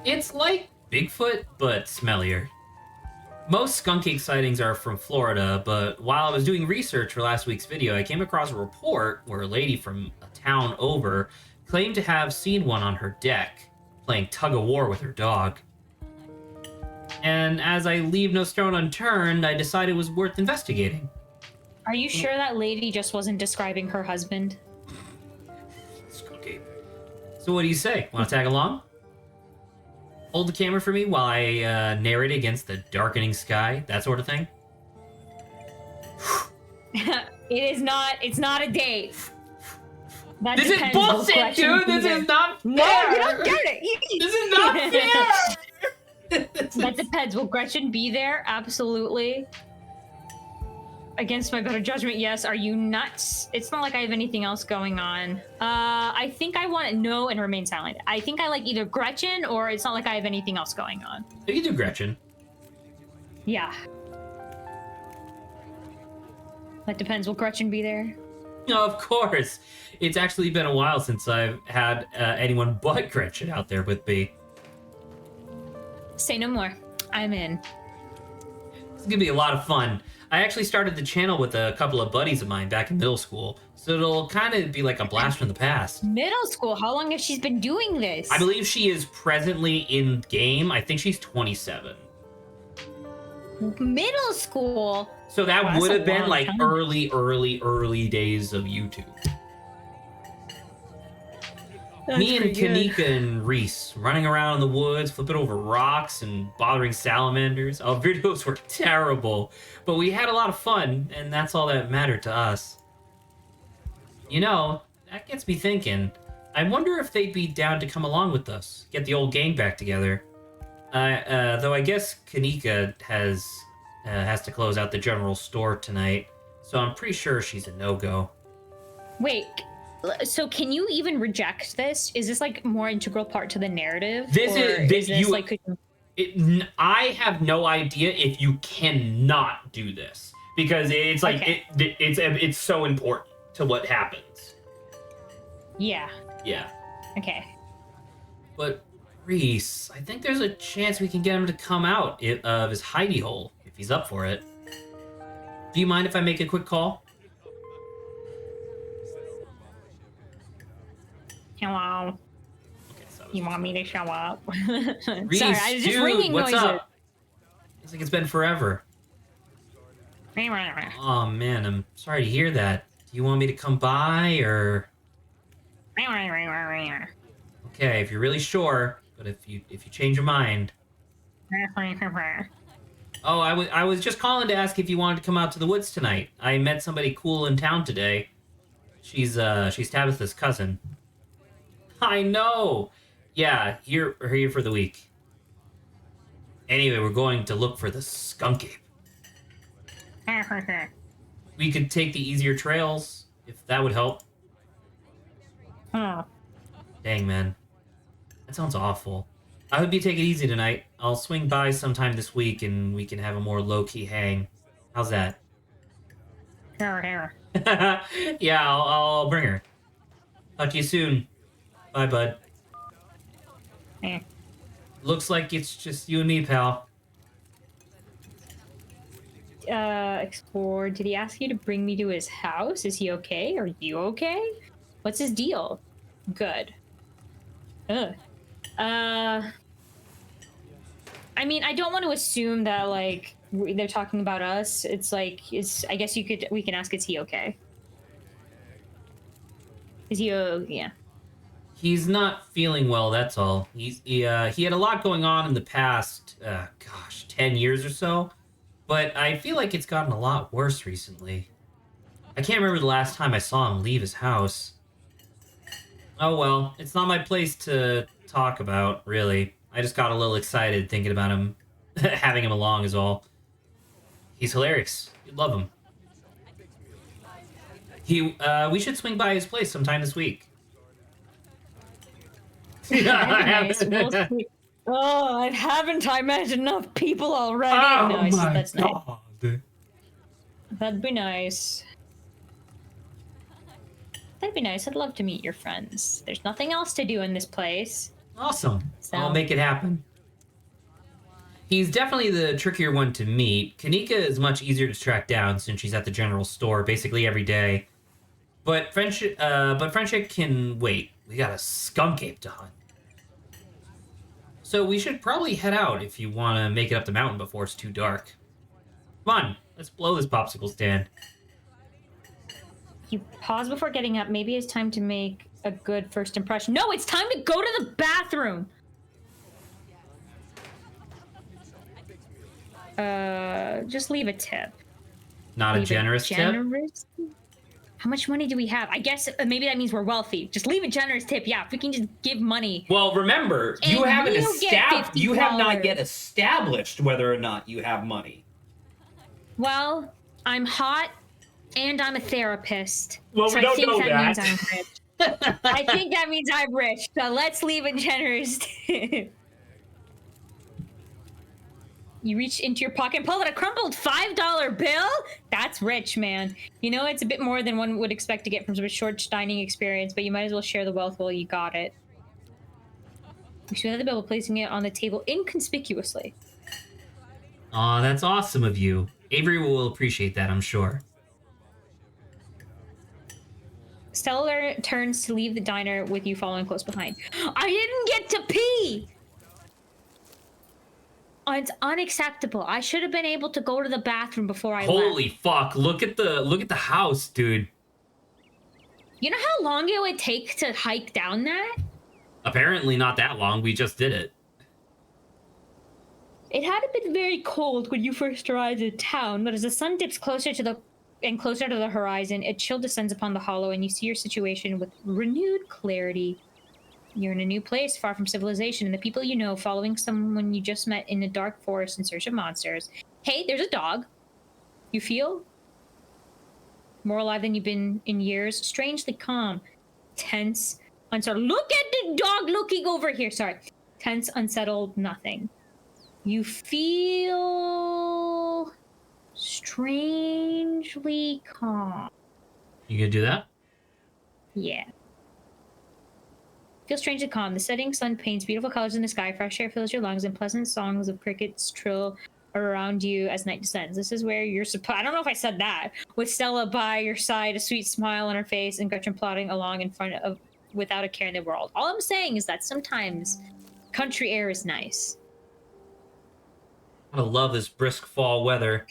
It's like Bigfoot, but smellier. Most skunk ape sightings are from Florida, but while I was doing research for last week's video, I came across a report where a lady from a town over claimed to have seen one on her deck, playing tug-of-war with her dog. And as I leave no stone unturned, I decided it was worth investigating. Are you sure that lady just wasn't describing her husband? Skunk ape. So what do you say? Want to tag along? Hold the camera for me while I narrate against the darkening sky, that sort of thing? It's not a date. That this is bullshit, dude! This is not fair! No, you don't get it! This is not fair! That depends. Will Gretchen be there? Absolutely. Against my better judgment, yes. Are you nuts? It's not like I have anything else going on. I think I want to know and remain silent. I think I like either Gretchen or it's not like I have anything else going on. You can do Gretchen. Yeah. That depends. Will Gretchen be there? No, of course. It's actually been a while since I've had anyone but Gretchen out there with me. Say no more. I'm in. It's gonna be a lot of fun. I actually started the channel with a couple of buddies of mine back in middle school, So it'll kind of be like a blast from the past. Middle school? How long has she been doing this? I believe she is presently in game. I think she's 27. Middle school? So that Wow, would have been like time. early days of YouTube. That's Me and pretty good. Kanika and Reese running around in the woods, flipping over rocks and bothering salamanders. Our videos were terrible, but we had a lot of fun, and that's all that mattered to us. You know, that gets me thinking. I wonder if they'd be down to come along with us, get the old gang back together. Though I guess Kanika has to close out the general store tonight, so I'm pretty sure she's a no-go. Wait, so can you even reject this? Is this like more integral part to the narrative? I have no idea if you cannot do this because it's like it's so important to what happens. Yeah. Yeah. Okay. But Reese, I think there's a chance we can get him to come out of his hidey hole if he's up for it. Do you mind if I make a quick call? Hello. Okay, so You want me to show up? Reese, Sorry, I was just dude, ringing what's noises. up? Looks like it's been forever. Oh man, I'm sorry to hear that. Do you want me to come by or? Okay, if you're really sure, but if you change your mind. Oh, I was just calling to ask if you wanted to come out to the woods tonight. I met somebody cool in town today. She's Tabitha's cousin. I know. Yeah, here for the week. Anyway, we're going to look for the skunk ape. We could take the easier trails if that would help. Dang, man. That sounds awful. I hope you take it easy tonight. I'll swing by sometime this week and we can have a more low-key hang. How's that? Yeah, I'll bring her. Talk to you soon. Bye, bud. Looks like it's just you and me, pal. Explore. Did he ask you to bring me to his house? Is he okay? Are you okay? What's his deal? Good. Ugh. I mean, I don't want to assume that like they're talking about us. It's like I guess we can ask, is he okay? Is he yeah. He's not feeling well, that's all. He had a lot going on in the past 10 years or so, but I feel like it's gotten a lot worse recently. I can't remember the last time I saw him leave his house. Oh well, it's not my place to talk about, really. I just got a little excited thinking about him, having him along is all. He's hilarious. You'd love him. We should swing by his place sometime this week. Nice. Oh, haven't I met enough people already? Oh no, my that's God. nice. That'd be nice. That'd be nice. I'd love to meet your friends. There's nothing else to do in this place. Awesome. So. I'll make it happen. He's definitely the trickier one to meet. Kanika is much easier to track down since she's at the general store basically every day. But friendship can wait. We got a skunk ape to hunt. So we should probably head out if you want to make it up the mountain before it's too dark. Come on, let's blow this popsicle stand. You pause before getting up. Maybe it's time to make a good first impression. No, it's time to go to the bathroom. Just leave a tip. Not a generous tip? How much money do we have? I guess maybe that means we're wealthy. Just leave a generous tip. Yeah, if we can just give money. Well, remember, you have not yet established whether or not you have money. Well, I'm hot and I'm a therapist. Well, so we don't know that means that. I'm rich. I think that means I'm rich. So let's leave a generous tip. You reach into your pocket and pull out a crumpled $5 bill? That's rich, man. You know, it's a bit more than one would expect to get from such a short dining experience, but you might as well share the wealth while you got it. You should have the bill, placing it on the table inconspicuously. Aw, that's awesome of you. Avery will appreciate that, I'm sure. Stella turns to leave the diner with you following close behind. I didn't get to pee! Oh, it's unacceptable. I should have been able to go to the bathroom before I left. Holy fuck! Look at the house, dude. You know how long it would take to hike down that? Apparently not that long. We just did it. It had been very cold when you first arrived in town, but as the sun dips closer to the horizon, a chill descends upon the hollow, and you see your situation with renewed clarity. You're in a new place, far from civilization, and the people you know, following someone you just met in a dark forest in search of monsters. Hey, there's a dog. You feel more alive than you've been in years. Strangely calm, tense, unsettled. Look at the dog looking over here. Sorry. Tense, unsettled, nothing. You feel strangely calm. You gonna do that? Yeah. Feel strangely calm. The setting sun paints beautiful colors in the sky. Fresh air fills your lungs, and pleasant songs of crickets trill around you as night descends. This is where you're supposed... I don't know if I said that. With Stella by your side, a sweet smile on her face, and Gretchen plodding along in front of without a care in the world. All I'm saying is that sometimes country air is nice. I love this brisk fall weather.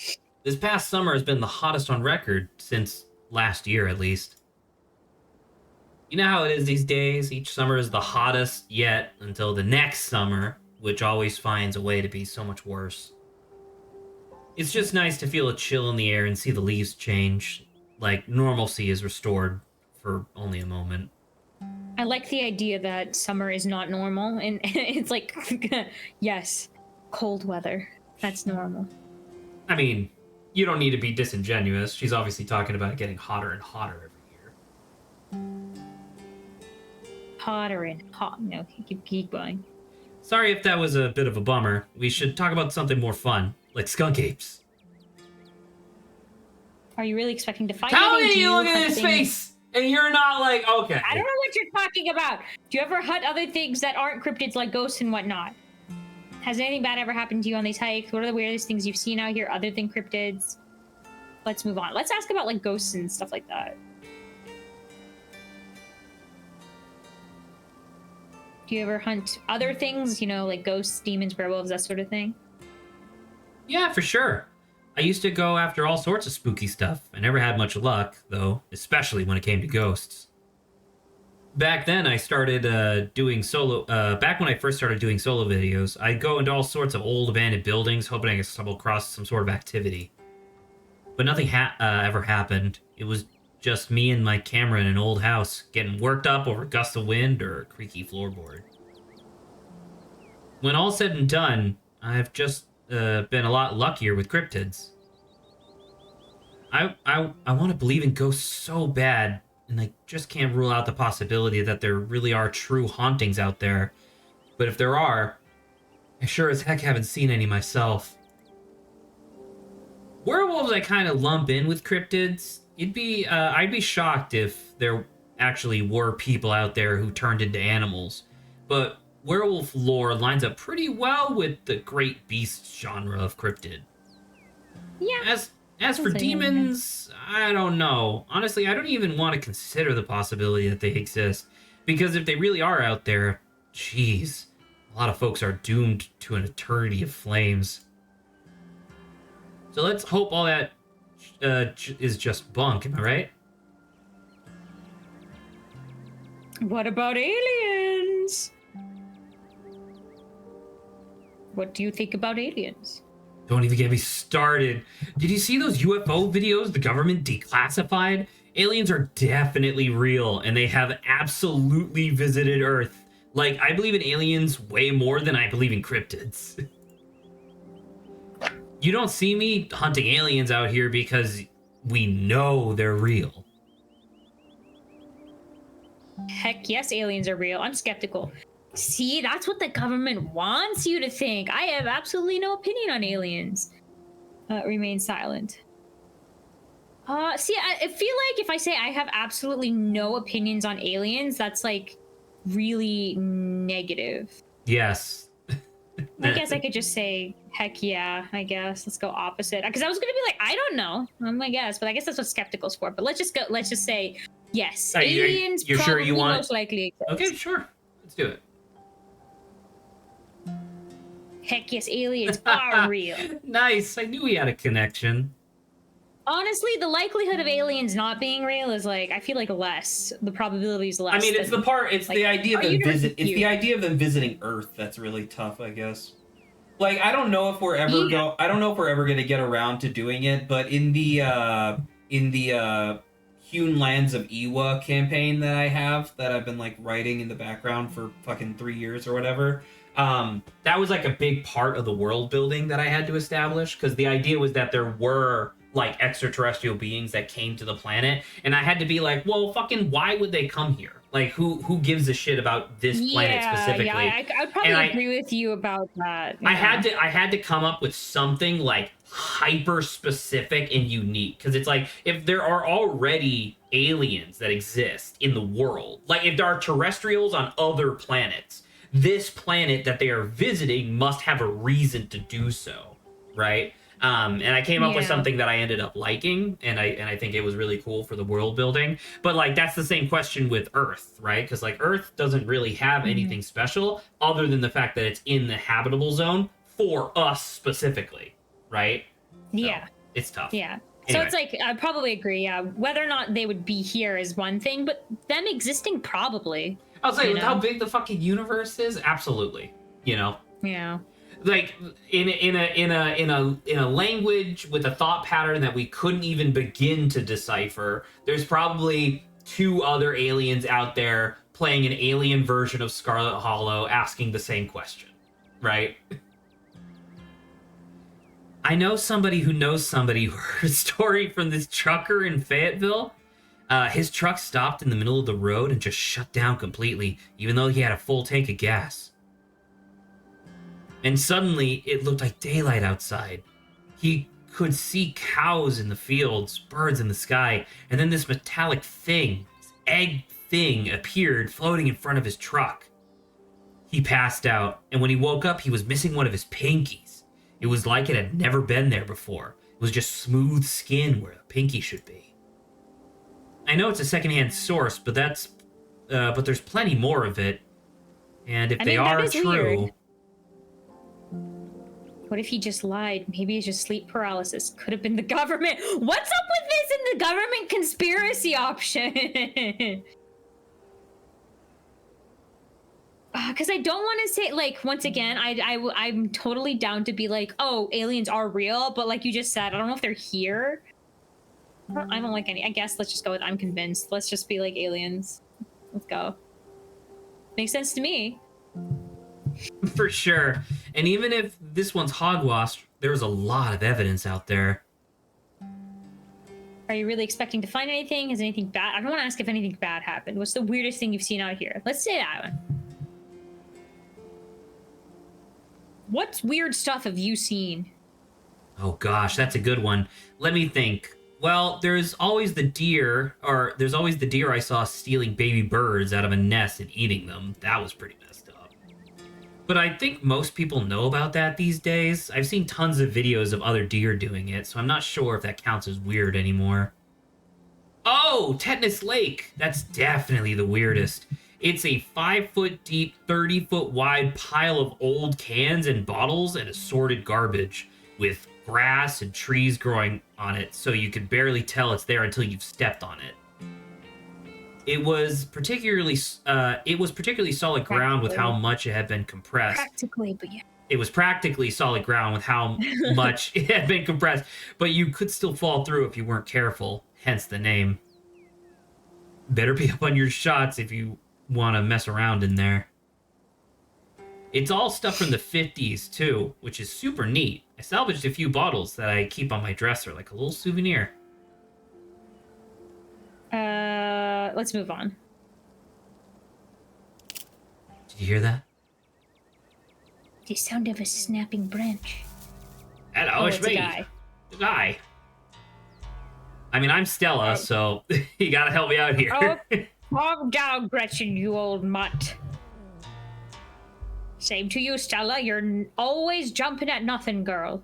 This past summer has been the hottest on record since last year, at least. You know how it is these days? Each summer is the hottest yet until the next summer, which always finds a way to be so much worse. It's just nice to feel a chill in the air and see the leaves change. Like normalcy is restored for only a moment. I like the idea that summer is not normal, and it's like, yes, cold weather. That's normal. I mean, you don't need to be disingenuous. She's obviously talking about it getting hotter and hotter every year. Hotter and hot. No, keep going. Sorry if that was a bit of a bummer. We should talk about something more fun, like skunk apes. Are you really expecting to find How anything? are you looking at his face? And you're not like, okay. I don't know what you're talking about. Do you ever hunt other things that aren't cryptids like ghosts and whatnot? Has anything bad ever happened to you on these hikes? What are the weirdest things you've seen out here other than cryptids? Let's move on. Let's ask about like ghosts and stuff like that. Do you ever hunt other things? You know, like ghosts, demons, werewolves, that sort of thing? Yeah, for sure. I used to go after all sorts of spooky stuff. I never had much luck, though, especially when it came to ghosts. Back then, I started doing solo... back when I first started doing solo videos, I'd go into all sorts of old abandoned buildings, hoping I could stumble across some sort of activity. But nothing ever happened. It was just me and my camera in an old house, getting worked up over gusts of wind or a creaky floorboard. When all's said and done, I've just been a lot luckier with cryptids. I want to believe in ghosts so bad, and I just can't rule out the possibility that there really are true hauntings out there. But if there are, I sure as heck haven't seen any myself. Werewolves I kind of lump in with cryptids. I'd be shocked if there actually were people out there who turned into animals. But werewolf lore lines up pretty well with the great beast genre of cryptid. Yeah. As for demons, I don't know. Honestly, I don't even want to consider the possibility that they exist. Because if they really are out there, jeez, a lot of folks are doomed to an eternity of flames. So let's hope all that is just bunk, am I right? What about aliens? What do you think about aliens? Don't even get me started. Did you see those UFO videos the government declassified? Aliens are definitely real, and they have absolutely visited Earth. Like, I believe in aliens way more than I believe in cryptids. You don't see me hunting aliens out here because we know they're real. Heck yes, aliens are real. I'm skeptical. See, that's what the government wants you to think. I have absolutely no opinion on aliens. Remain silent. See, I feel like if I say I have absolutely no opinions on aliens, that's like really negative. Yes. I guess I could just say, heck yeah, I guess. Let's go opposite. Because I was going to be like, I don't know. I guess, but I guess that's what skeptical's for. But let's just say, Yes, aliens. You're sure you want? Most likely exist. Okay, sure. Let's do it. Heck yes, aliens are real. Nice. I knew we had a connection. Honestly, the likelihood of aliens not being real is like, I feel like less. The probability is less. I mean, it's the part. It's like, the idea of them visit. It's the idea of them visiting Earth that's really tough, I guess. Like, I don't know if we're ever I don't know if we're ever going to get around to doing it, but in the Hewn Lands of Iwa campaign that I've been like writing in the background for fucking 3 years or whatever. That was like a big part of the world building that I had to establish, because the idea was that there were like extraterrestrial beings that came to the planet, and I had to be like, well, fucking why would they come here? Like, who gives a shit about this planet specifically? Yeah, I'd probably agree with you about that. Yeah. I had to come up with something like hyper specific and unique, because it's like, if there are already aliens that exist in the world, like if there are terrestrials on other planets, this planet that they are visiting must have a reason to do so, right? And I came up with something that I ended up liking, and I think it was really cool for the world building. But like, that's the same question with Earth, right? Because like, Earth doesn't really have anything special other than the fact that it's in the habitable zone for us specifically, right? Yeah, so it's tough. Yeah. Anyway. So it's like, I probably agree. Yeah, whether or not they would be here is one thing, but them existing, probably. I was like, with how big the fucking universe is, absolutely. You know. Yeah. Like in a language with a thought pattern that we couldn't even begin to decipher, there's probably 2 other aliens out there playing an alien version of Scarlet Hollow, asking the same question, right? I know somebody who knows somebody who heard a story from this trucker in Fayetteville. His truck stopped in the middle of the road and just shut down completely, even though he had a full tank of gas. And suddenly, it looked like daylight outside. He could see cows in the fields, birds in the sky, and then this metallic thing, this egg thing, appeared floating in front of his truck. He passed out, and when he woke up, he was missing one of his pinkies. It was like it had never been there before. It was just smooth skin where the pinky should be. I know it's a secondhand source, but there's plenty more of it. And if they are true... Weird. What if he just lied? Maybe it's just sleep paralysis. Could have been the government. What's up with this in the government conspiracy option? Because I don't want to say, like, once again, I'm totally down to be like, oh, aliens are real, but like you just said, I don't know if they're here. I don't like any. I guess let's just go with I'm convinced. Let's just be like aliens. Let's go. Makes sense to me. For sure. And even if this one's hogwash, there's a lot of evidence out there. Are you really expecting to find anything? Has anything bad? I don't want to ask if anything bad happened. What's the weirdest thing you've seen out here? Let's say that one. What weird stuff have you seen? Oh gosh, that's a good one. Let me think. Well, there's always the deer I saw stealing baby birds out of a nest and eating them. That was pretty messed up. But I think most people know about that these days. I've seen tons of videos of other deer doing it, so I'm not sure if that counts as weird anymore. Oh, Tetanus Lake! That's definitely the weirdest. It's a 5-foot deep, 30-foot wide pile of old cans and bottles and assorted garbage, with grass and trees growing on it, so you can barely tell it's there until you've stepped on it. It was particularly solid ground with how much it had been compressed. Practically, but yeah. It was practically solid ground with how much it had been compressed, but you could still fall through if you weren't careful, hence the name. Better be up on your shots if you want to mess around in there. It's all stuff from the 50s, too, which is super neat. I salvaged a few bottles that I keep on my dresser, like a little souvenir. Let's move on. Did you hear that? The sound of a snapping branch. Hello, it's me. The guy. I mean, I'm Stella, so you gotta help me out here. Calm down, Gretchen, you old mutt. Same to you, Stella. You're always jumping at nothing, girl.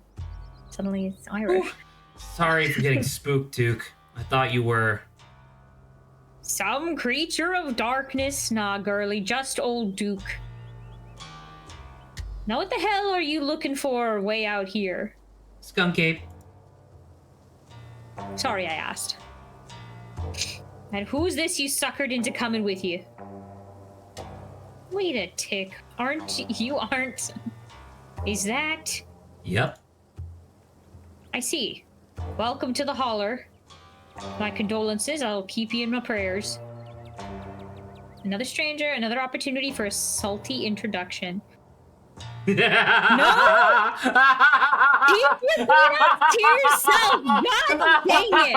Suddenly it's Irish. Ooh. Sorry for getting spooked, Duke. I thought you were... Some creature of darkness? Nah, girly, just old Duke. Now what the hell are you looking for way out here? Skunk ape. Sorry I asked. And who's this you suckered into coming with you? Wait a tick. Aren't... Is that... Yep. I see. Welcome to the holler. My condolences, I'll keep you in my prayers. Another stranger, another opportunity for a salty introduction. No! Keep your peanuts to yourself! God dang it!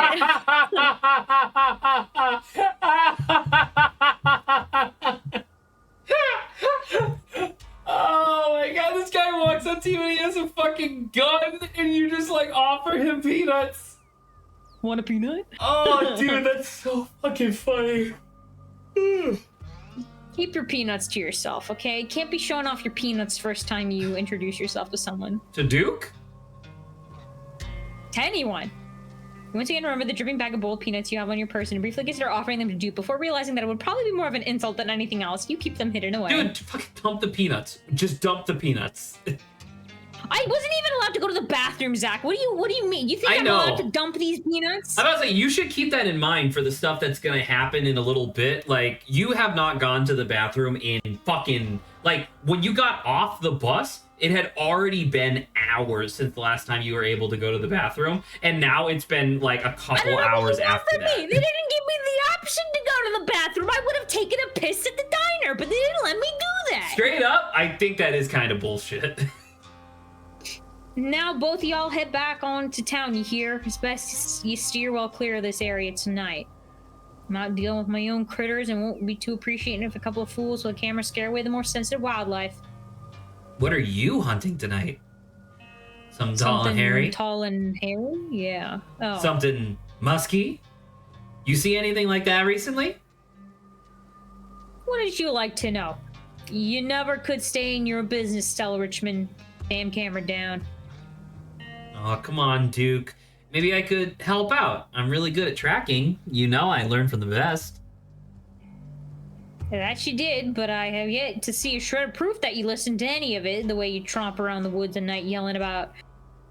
Oh my god, this guy walks up to you and he has a fucking gun and you just like offer him peanuts. Want a peanut? Oh dude, that's so fucking funny. Keep your peanuts to yourself, okay? Can't be showing off your peanuts first time you introduce yourself to someone. To Duke? To anyone. Once again, remember the dripping bag of boiled peanuts you have on your person and briefly consider offering them to Duke before realizing that it would probably be more of an insult than anything else. You keep them hidden away. Dude, fucking dump the peanuts. Just dump the peanuts. I wasn't even allowed to go to the bathroom, Zach. What do you mean? You think I'm allowed to dump these peanuts? I'm about to say, you should keep that in mind for the stuff that's gonna happen in a little bit. Like, you have not gone to the bathroom in fucking... Like, when you got off the bus, it had already been hours since the last time you were able to go to the bathroom. And now it's been, like, a couple hours after that. They didn't give me the option to go to the bathroom. I would have taken a piss at the diner, but they didn't let me do that. Straight up, I think that is kind of bullshit. Now both of y'all head back on to town, you hear? It's best you steer well clear of this area tonight. I'm out dealing with my own critters and won't be too appreciating if a couple of fools with a camera scare away the more sensitive wildlife. What are you hunting tonight? Something tall and hairy? Tall and hairy? Yeah. Oh. Something musky? You see anything like that recently? What did you like to know? You never could stay in your business, Stella Richmond. Damn camera down. Oh, come on, Duke. Maybe I could help out. I'm really good at tracking. You know I learned from the best. That you did, but I have yet to see a shred of proof that you listened to any of it, the way you tromp around the woods at night yelling about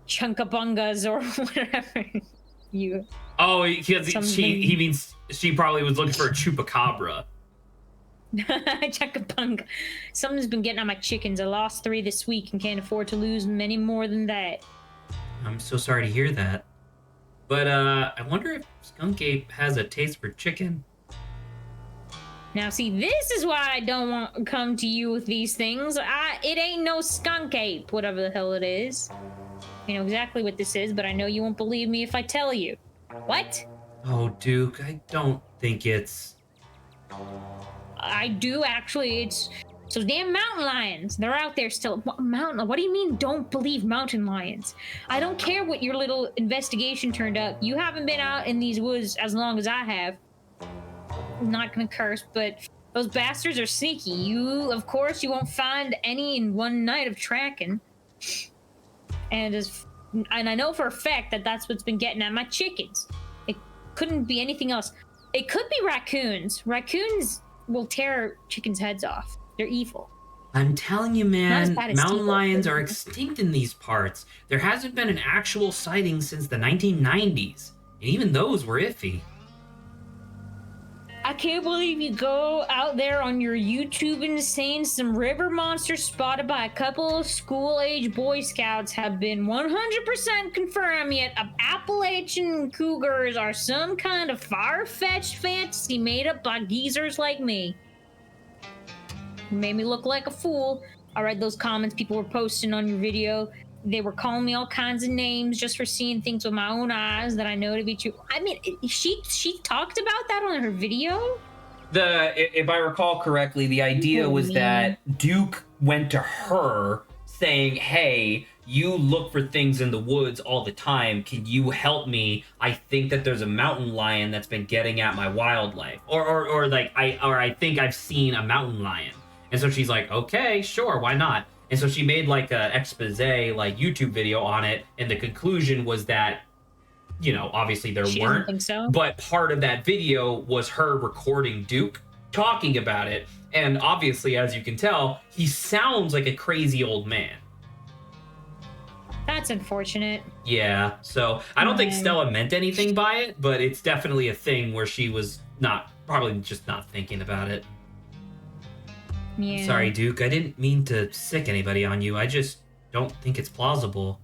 chunkabungas or whatever. You. Oh, because he means she probably was looking for a chupacabra. Chunkabunga. Something's been getting on my chickens. I lost 3 this week and can't afford to lose many more than that. I'm so sorry to hear that. But, I wonder if Skunk Ape has a taste for chicken. Now, see, this is why I don't want to come to you with these things. It ain't no Skunk Ape, whatever the hell it is. I know exactly what this is, but I know you won't believe me if I tell you. What? Oh, Duke, I don't think it's... I do, actually. It's those damn mountain lions. They're out there still. What do you mean, don't believe mountain lions? I don't care what your little investigation turned up. You haven't been out in these woods as long as I have. I'm not gonna curse, but those bastards are sneaky. Of course, you won't find any in one night of tracking. And I know for a fact that that's what's been getting at my chickens. It couldn't be anything else. It could be raccoons. Raccoons will tear chickens' heads off. They're evil. I'm telling you, man, mountain lions are extinct extinct in these parts. There hasn't been an actual sighting since the 1990s. And even those were iffy. I can't believe you go out there on your YouTube and saying some river monsters spotted by a couple of school-age Boy Scouts have been 100% confirmed, yet Appalachian cougars are some kind of far-fetched fantasy made up by geezers like me. You made me look like a fool. I read those comments people were posting on your video. They were calling me all kinds of names just for seeing things with my own eyes that I know to be true. I mean, she talked about that on her video? If I recall correctly, the idea was that Duke went to her saying, hey, you look for things in the woods all the time. Can you help me? I think that there's a mountain lion that's been getting at my wildlife. Or I think I've seen a mountain lion. And so she's like, okay, sure, why not? And so she made like a expose, like YouTube video on it. And the conclusion was that obviously there She weren't. doesn't think so. But part of that video was her recording Duke talking about it. And obviously, as you can tell, he sounds like a crazy old man. That's unfortunate. Yeah, so I don't think Stella meant anything by it, but it's definitely a thing where she was probably just not thinking about it. Yeah. Sorry, Duke, I didn't mean to sick anybody on you. I just don't think it's plausible.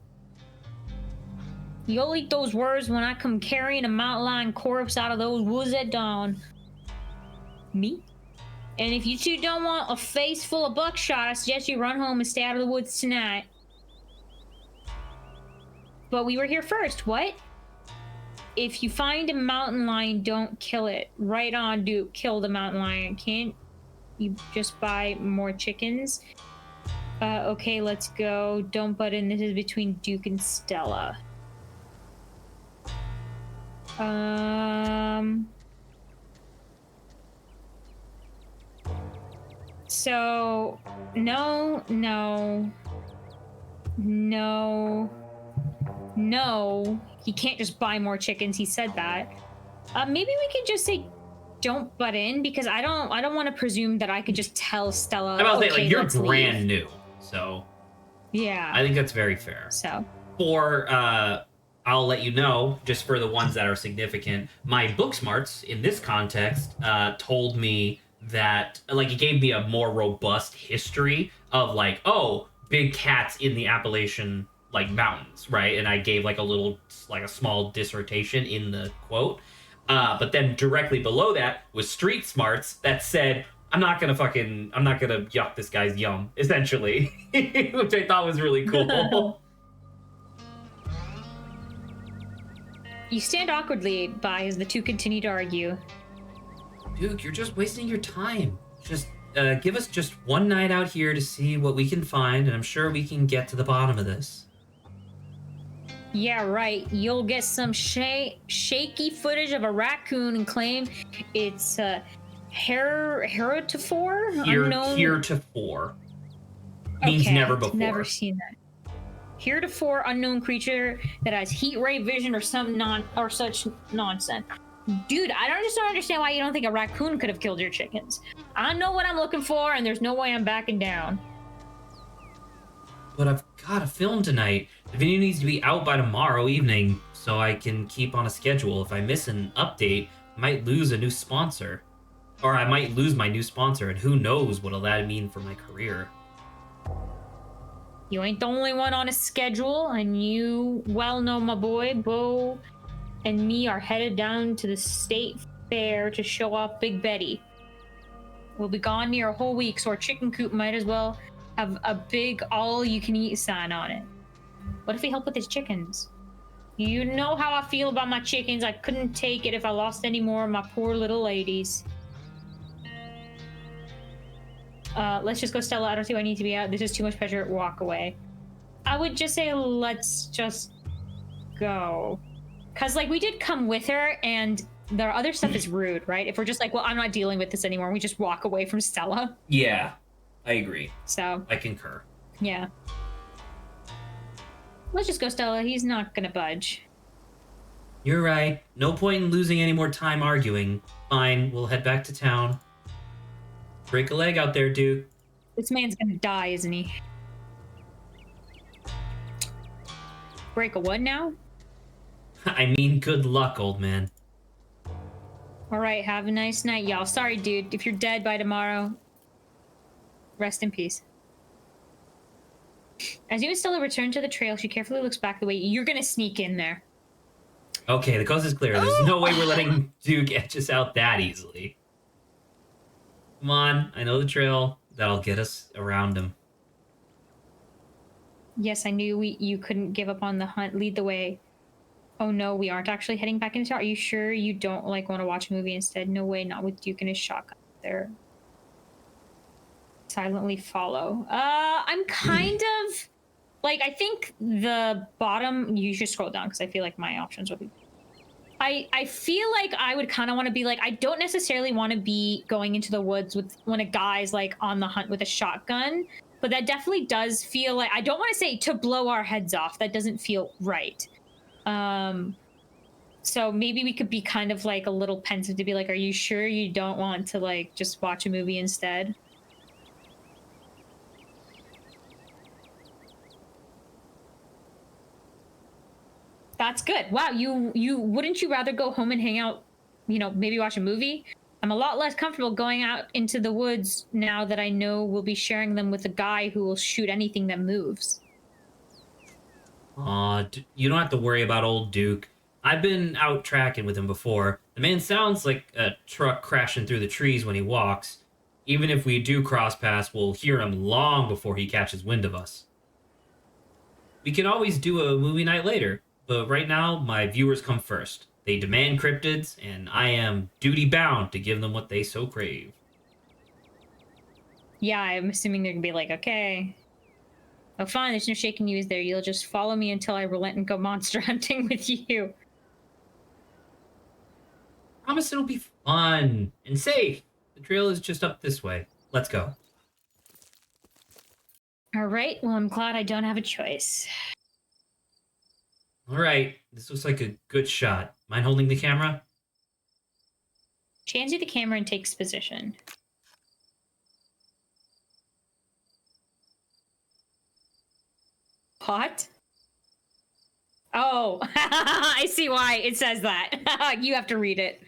You'll eat those words when I come carrying a mountain lion corpse out of those woods at dawn. Me? And if you two don't want a face full of buckshot, I suggest you run home and stay out of the woods tonight. But we were here first, what? If you find a mountain lion, don't kill it. Right on, Duke, kill the mountain lion. Can't you just buy more chickens? Okay, let's go. Don't butt in, this is between Duke and Stella. So, no. He can't just buy more chickens. He said that. Maybe we can just say, don't butt in, because I don't want to presume that I could just tell Stella. I was okay, saying, you're let's brand leave. new, so Yeah. I think that's very fair. So. For I'll let you know, just for the ones that are significant, my book smarts in this context told me that, like, it gave me a more robust history of, like, big cats in the Appalachian, like, mountains, right? And I gave, like, a small dissertation in the quote. But then directly below that was street smarts that said, I'm not gonna yuck this guy's yum, essentially, which I thought was really cool. You stand awkwardly by as the two continue to argue. Duke, you're just wasting your time. Just give us just one night out here to see what we can find, and I'm sure we can get to the bottom of this. Yeah, right. You'll get some shaky footage of a raccoon and claim it's heretofore? Heretofore. Means never before. Never seen that. Heretofore unknown creature that has heat ray vision or such nonsense. Dude, I don't understand why you don't think a raccoon could have killed your chickens. I know what I'm looking for, and there's no way I'm backing down. But I've got a film tonight. The video needs to be out by tomorrow evening, so I can keep on a schedule. If I miss an update, I might lose a new sponsor. Or I might lose my new sponsor, and who knows what'll that mean for my career. You ain't the only one on a schedule, and you well know my boy, Bo, and me are headed down to the state fair to show off Big Betty. We'll be gone near a whole week, so our chicken coop might as well have a big all-you-can-eat sign on it. What if we help with his chickens? You know how I feel about my chickens. I couldn't take it if I lost any more of my poor little ladies. Let's just go, Stella. I don't see why I need to be out. This is too much pressure. Walk away. I would just say let's just go. Because, like, we did come with her, and the other stuff is rude, right? If we're just like, well, I'm not dealing with this anymore, we just walk away from Stella. Yeah, I agree. So. I concur. Yeah. Let's just go, Stella. He's not gonna budge. You're right. No point in losing any more time arguing. Fine, we'll head back to town. Break a leg out there, dude. This man's gonna die, isn't he? Break a what now? I mean, good luck, old man. All right, have a nice night, y'all. Sorry, dude. If you're dead by tomorrow, rest in peace. As you and Stella return to the trail, she carefully looks back the way you're gonna sneak in there. Okay, the coast is clear. There's no way we're letting Duke edge us out that easily. Come on, I know the trail. That'll get us around him. Yes, I knew you couldn't give up on the hunt. Lead the way. Oh no, we aren't actually heading back into town. Are you sure you don't want to watch a movie instead? No way, not with Duke and his shotgun there. Silently follow. I'm kind of like, I think the bottom, you should scroll down because I feel like my options would be. I feel like I would kind of want to be like, I don't necessarily want to be going into the woods with when a guy's like on the hunt with a shotgun, but that definitely does feel like, I don't want to say to blow our heads off. That doesn't feel right. So maybe we could be kind of like a little pensive to be like, are you sure you don't want to like just watch a movie instead? That's good. Wow, you wouldn't you rather go home and hang out, maybe watch a movie? I'm a lot less comfortable going out into the woods now that I know we'll be sharing them with a guy who will shoot anything that moves. You don't have to worry about old Duke. I've been out tracking with him before. The man sounds like a truck crashing through the trees when he walks. Even if we do cross paths, we'll hear him long before he catches wind of us. We can always do a movie night later, but right now, my viewers come first. They demand cryptids, and I am duty-bound to give them what they so crave. Yeah, I'm assuming they're gonna be like, okay. Oh, fine, there's no shaking you, is there? You'll just follow me until I relent and go monster hunting with you. Promise it'll be fun and safe. The trail is just up this way. Let's go. All right, well, I'm glad I don't have a choice. All right, this looks like a good shot. Mind holding the camera? She hands you the camera and takes position. What? Oh, I see why it says that. You have to read it.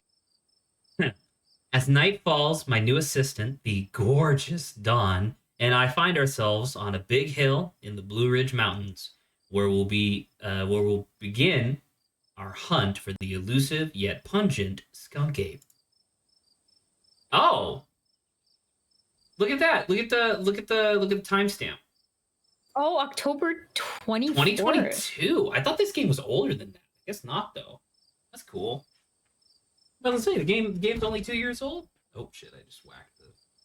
As night falls, my new assistant, the gorgeous Dawn, and I find ourselves on a big hill in the Blue Ridge Mountains, where we'll begin our hunt for the elusive yet pungent skunk ape. Oh, look at that! Look at the timestamp. Oh, October 24th. 2022. I thought this game was older than that. I guess not, though. That's cool. Well, let's say the game's only 2 years old. Oh shit! I just whacked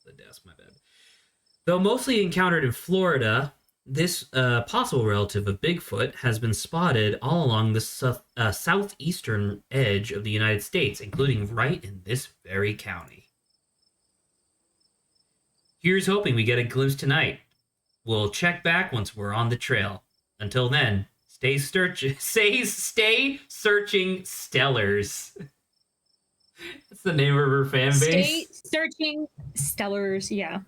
the desk. My bad. Though mostly encountered in Florida, this possible relative of Bigfoot has been spotted all along the southeastern edge of the United States, including right in this very county. Here's hoping we get a glimpse tonight. We'll check back once we're on the trail. Until then, stay searching Stellars. That's the name of her fan base. Stay searching Stellars, yeah.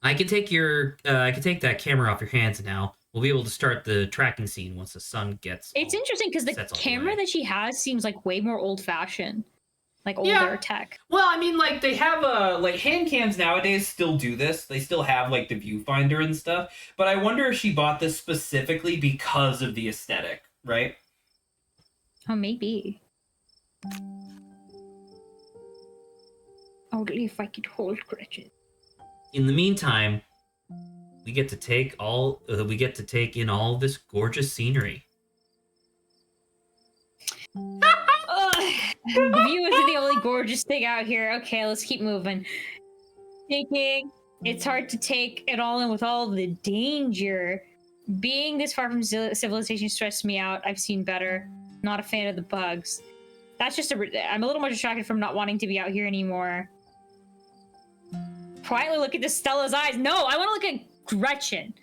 I can take that camera off your hands now. We'll be able to start the tracking scene once the sun gets. It's interesting because the camera that she has seems like way more old-fashioned, like older tech. Well, I mean, like they have like hand cams nowadays still do this. They still have like the viewfinder and stuff. But I wonder if she bought this specifically because of the aesthetic, right? Oh, maybe. Only if I could hold Gretchen. In the meantime, we get to take in all this gorgeous scenery. The view isn't the only gorgeous thing out here. Okay, let's keep moving. It's hard to take it all in with all the danger. Being this far from civilization stressed me out. I've seen better. Not a fan of the bugs. That's just I'm a little more distracted from not wanting to be out here anymore. Quietly look at Stella's eyes. No, I want to look at Gretchen.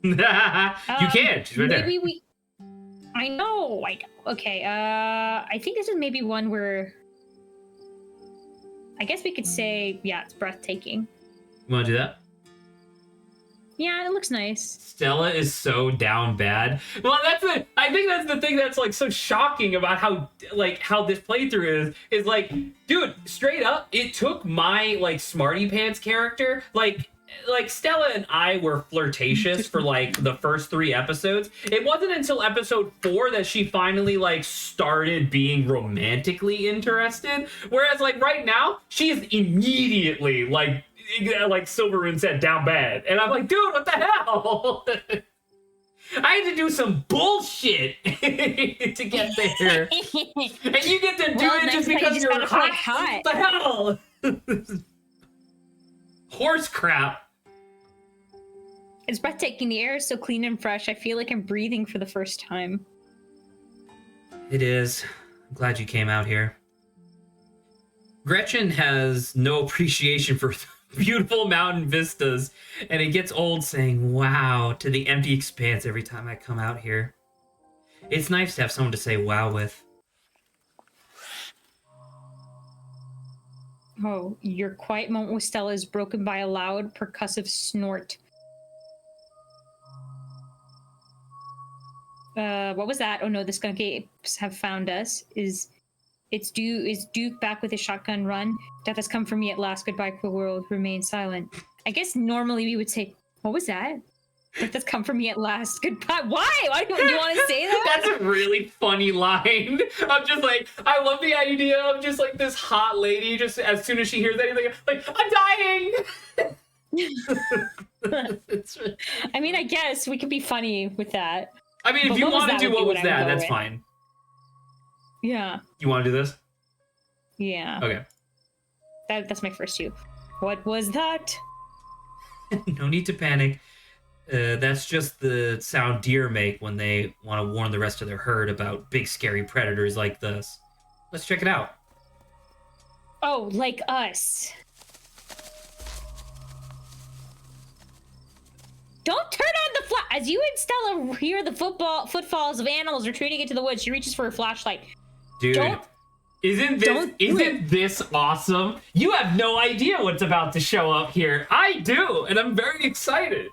You can't. She's right there. I know. Okay. I think this is maybe one where I guess we could say, yeah, it's breathtaking. You want to do that? Yeah, it looks nice. Stella is so down bad. Well, I think that's the thing that's like so shocking about how this playthrough is like, dude, straight up, it took my like Smarty Pants character, like Stella and I were flirtatious for like the first 3 episodes. It wasn't until episode 4 that she finally like started being romantically interested. Whereas like right now, she is immediately like Silvermoon said, down bad. And I'm like, dude, what the hell? I had to do some bullshit to get there. And you get to do it just because you're hot. What the hell? Horse crap. It's breathtaking. The air is so clean and fresh. I feel like I'm breathing for the first time. It is. I'm glad you came out here. Gretchen has no appreciation for beautiful mountain vistas, and it gets old saying wow to the empty expanse every time I come out here. It's nice to have someone to say wow with. Oh, your quiet moment with Stella is broken by a loud, percussive snort. What was that? Oh no, the skunk apes have found us. Is Duke back with his shotgun run? Death has come for me at last. Goodbye, cruel world. Remain silent. I guess normally we would say, what was that? Death has come for me at last. Goodbye. Why? Why do you want to say that? That's a really funny line. I'm just like, I love the idea of just like this hot lady, just as soon as she hears anything, like, I'm dying. I mean, I guess we could be funny with that. I mean, if you want to do what was that, that's fine. Yeah. You want to do this? Yeah. Okay. That's my first two. What was that? No need to panic. That's just the sound deer make when they want to warn the rest of their herd about big scary predators like this. Let's check it out. Oh, like us. Don't turn on the flash. As you and Stella hear the footfalls of animals retreating into the woods, she reaches for her flashlight. Dude, isn't this awesome? You have no idea what's about to show up here. I do, and I'm very excited.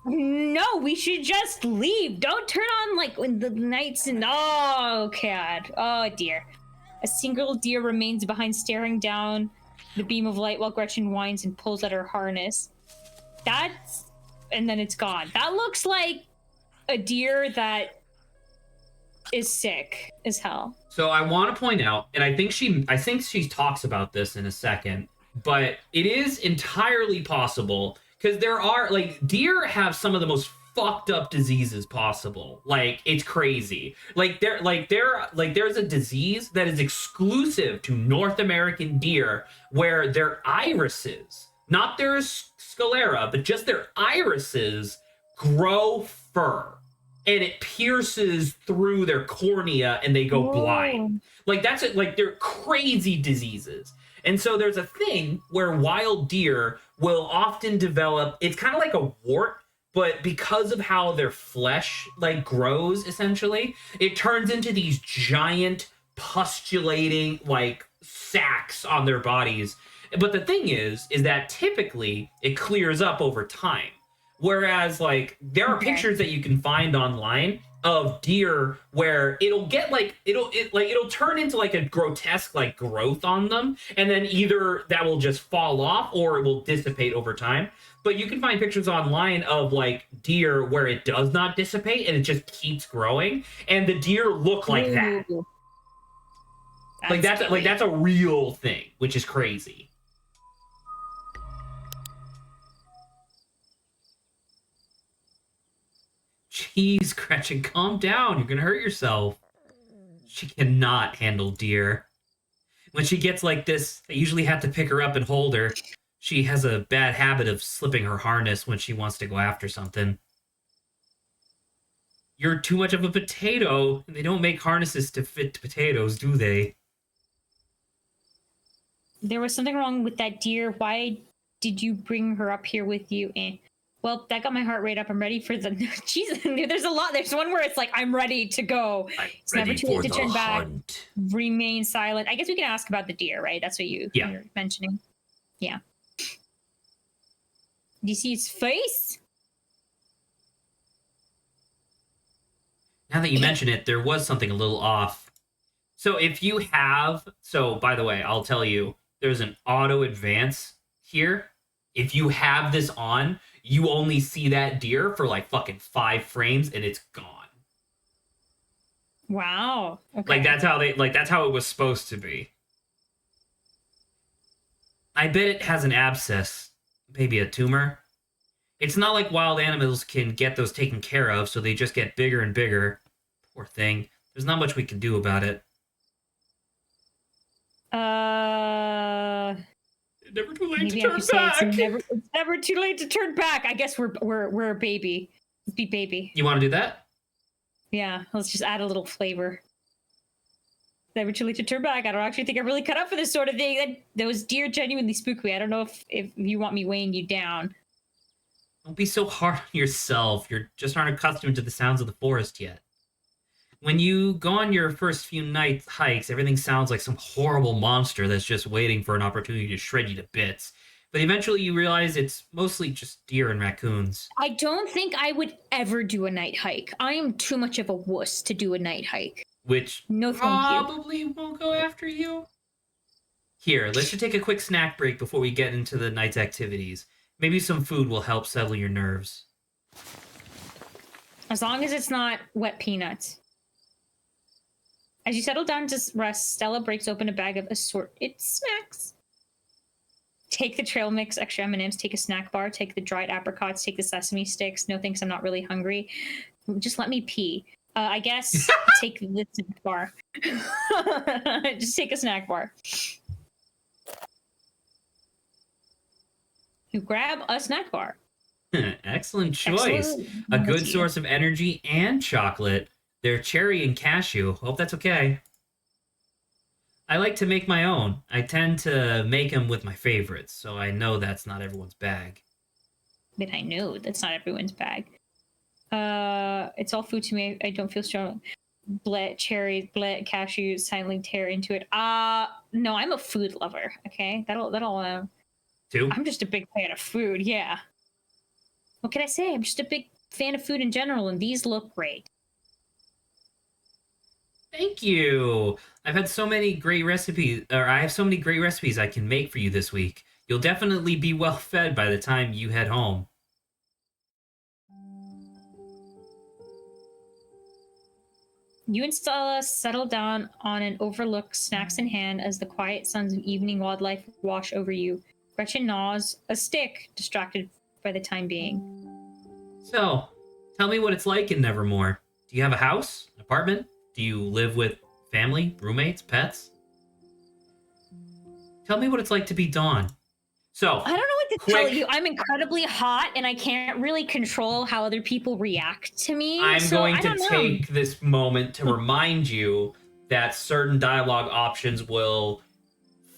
No, we should just leave. Don't turn on like when the nights and oh god. Oh dear. A single deer remains behind, staring down the beam of light while Gretchen whines and pulls at her harness. And then it's gone. That looks like a deer that is sick as hell. So I want to point out, and I think she talks about this in a second, but it is entirely possible because there are like deer have some of the most fucked up diseases possible. Like it's crazy. There's a disease that is exclusive to North American deer where their irises, not their sclera, but just their irises grow fur. And it pierces through their cornea and they go blind. Like that's it. Like they're crazy diseases. And so there's a thing where wild deer will often develop, it's kind of like a wart, but because of how their flesh like grows essentially, it turns into these giant pustulating like sacs on their bodies. But the thing is that typically it clears up over time. Whereas, like, there are pictures that you can find online of deer where it'll get like it'll turn into like a grotesque like growth on them, and then either that will just fall off or it will dissipate over time. But you can find pictures online of like deer where it does not dissipate and it just keeps growing, and the deer look like that. That's a real thing, which is crazy. Jeez, Gretchen, calm down. You're gonna hurt yourself. She cannot handle deer. When she gets like this, I usually have to pick her up and hold her. She has a bad habit of slipping her harness when she wants to go after something. You're too much of a potato, and they don't make harnesses to fit potatoes, do they? There was something wrong with that deer. Why did you bring her up here with you? Well, that got my heart rate up. I'm ready for the... Jeez, there's a lot. There's one where it's like, I'm ready to go. It's never too late to turn back. Remain silent. I guess we can ask about the deer, right? That's what you're mentioning. Yeah. Do you see its face? Now that you mention it, there was something a little off. So if you have... So, by the way, I'll tell you, there's an auto advance here. If you have this on... You only see that deer for like fucking 5 frames and it's gone. Wow. Okay. That's how it was supposed to be. I bet it has an abscess, maybe a tumor. It's not like wild animals can get those taken care of, so they just get bigger and bigger. Poor thing. There's not much we can do about it. Never too late to turn back. It's never too late to turn back. I guess we're a baby. Let's be baby. You want to do that? Yeah, let's just add a little flavor. Never too late to turn back. I don't actually think I'm really cut up for this sort of thing. Those deer genuinely spook me. I don't know if you want me weighing you down. Don't be so hard on yourself. You just aren't accustomed to the sounds of the forest yet. When you go on your first few night hikes, everything sounds like some horrible monster that's just waiting for an opportunity to shred you to bits. But eventually you realize it's mostly just deer and raccoons. I don't think I would ever do a night hike. I am too much of a wuss to do a night hike. Which no, thank probably won't go after you. Here, let's just take a quick snack break before we get into the night's activities. Maybe some food will help settle your nerves. As long as it's not wet peanuts. As you settle down to rest, Stella breaks open a bag of assorted snacks. Take the trail mix, extra M&Ms, take a snack bar, take the dried apricots, take the sesame sticks. No thanks, I'm not really hungry. Just let me pee. I guess take the snack bar. Just take a snack bar. You grab a snack bar. Excellent choice. A good source of energy and chocolate. They're cherry and cashew. Hope that's okay. I like to make my own. I tend to make them with my favorites, so I know that's not everyone's bag. But I know that's not everyone's bag. It's all food to me. I don't feel strong. Bleh, cherries, bleh, cashews, silently tear into it. No, I'm a food lover. Okay, that'll. Two? I'm just a big fan of food. Yeah. What can I say? I'm just a big fan of food in general, and these look great. Thank you. I have so many great recipes I can make for you this week. You'll definitely be well fed by the time you head home. You and Stella settle down on an overlook, snacks in hand, as the quiet suns of evening wildlife wash over you. Gretchen gnaws a stick, distracted by the time being. So, tell me what it's like in Nevermore. Do you have a house? An apartment? Do you live with family, roommates, pets? Tell me what it's like to be Dawn. So, I don't know what to tell you. I'm incredibly hot, and I can't really control how other people react to me. I'm going to take this moment to remind you that certain dialogue options will,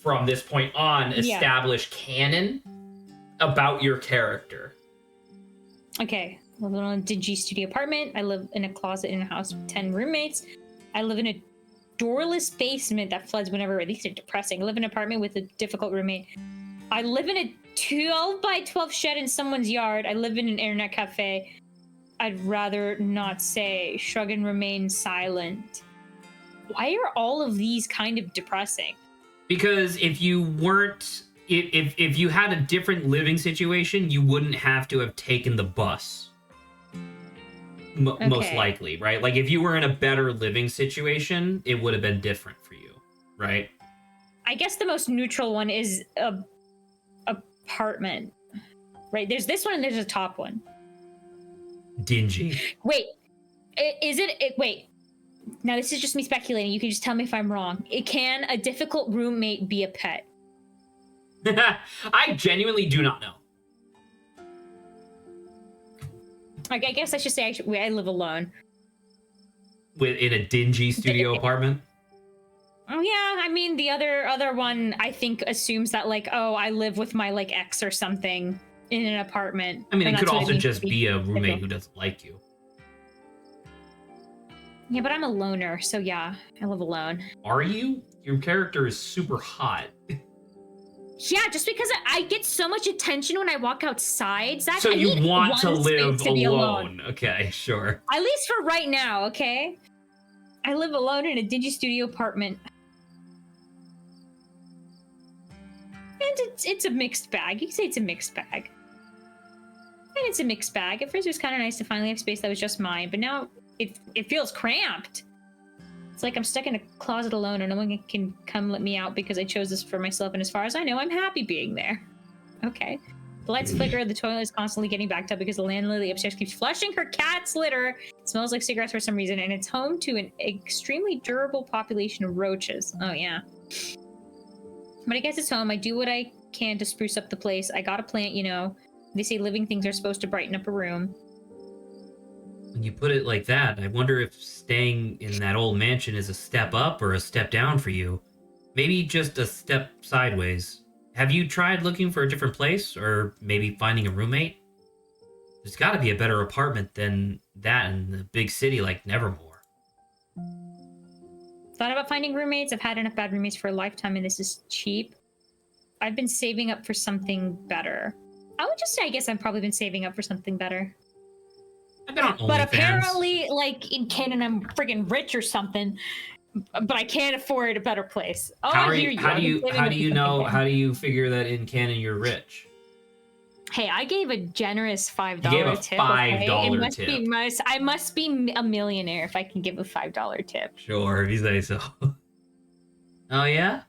from this point on, establish canon about your character. Okay. I live in a dingy studio apartment. I live in a closet in a house with 10 roommates. I live in a doorless basement that floods whenever. These are depressing. I live in an apartment with a difficult roommate. I live in a 12 by 12 shed in someone's yard. I live in an internet cafe. I'd rather not say. Shrug and remain silent. Why are all of these kind of depressing? Because if you weren't... If you had a different living situation, you wouldn't have to have taken the bus. Most likely, right? Like, if you were in a better living situation, it would have been different for you, right? I guess the most neutral one is a apartment, right? There's this one and there's a top one. Dingy. Wait, is it? Wait, now this is just me speculating. You can just tell me if I'm wrong. Can a difficult roommate be a pet? I genuinely do not know. I guess I should say I live alone. In a dingy studio apartment? Oh yeah, I mean the other one I think assumes that like, oh, I live with my like ex or something in an apartment. I mean, it could also just be a roommate who doesn't like you. Yeah, but I'm a loner, so yeah, I live alone. Are you? Your character is super hot. Yeah, just because I get so much attention when I walk outside. Zach, so you want to live alone. Okay, sure. At least for right now, okay? I live alone in a dingy studio apartment. And it's a mixed bag. You can say it's a mixed bag. And it's a mixed bag. At first it was kind of nice to finally have space that was just mine, but now it feels cramped. It's like I'm stuck in a closet alone and no one can come let me out because I chose this for myself, and as far as I know, I'm happy being there. Okay. The lights flicker, the toilet is constantly getting backed up because the landlady upstairs keeps flushing her cat's litter. It smells like cigarettes for some reason, and it's home to an extremely durable population of roaches. Oh, yeah. But I guess it's home. I do what I can to spruce up the place. I got a plant, you know. They say living things are supposed to brighten up a room. When you put it like that, I wonder if staying in that old mansion is a step up or a step down for you. Maybe just a step sideways. Have you tried looking for a different place, or maybe finding a roommate? There's got to be a better apartment than that in the big city like Nevermore. Thought about finding roommates. I've had enough bad roommates for a lifetime, and this is cheap. I've been saving up for something better. I would just say, I guess I've probably been saving up for something better. I've been on OnlyFans. But apparently, like in Canada, I'm friggin' rich or something. But I can't afford a better place. Oh, How I hear you. How do you figure that in Canada you're rich? Hey, I gave a generous $5 You gave a tip. $5 tip. I must be a millionaire if I can give a $5 tip. Sure, if you say so. Oh yeah.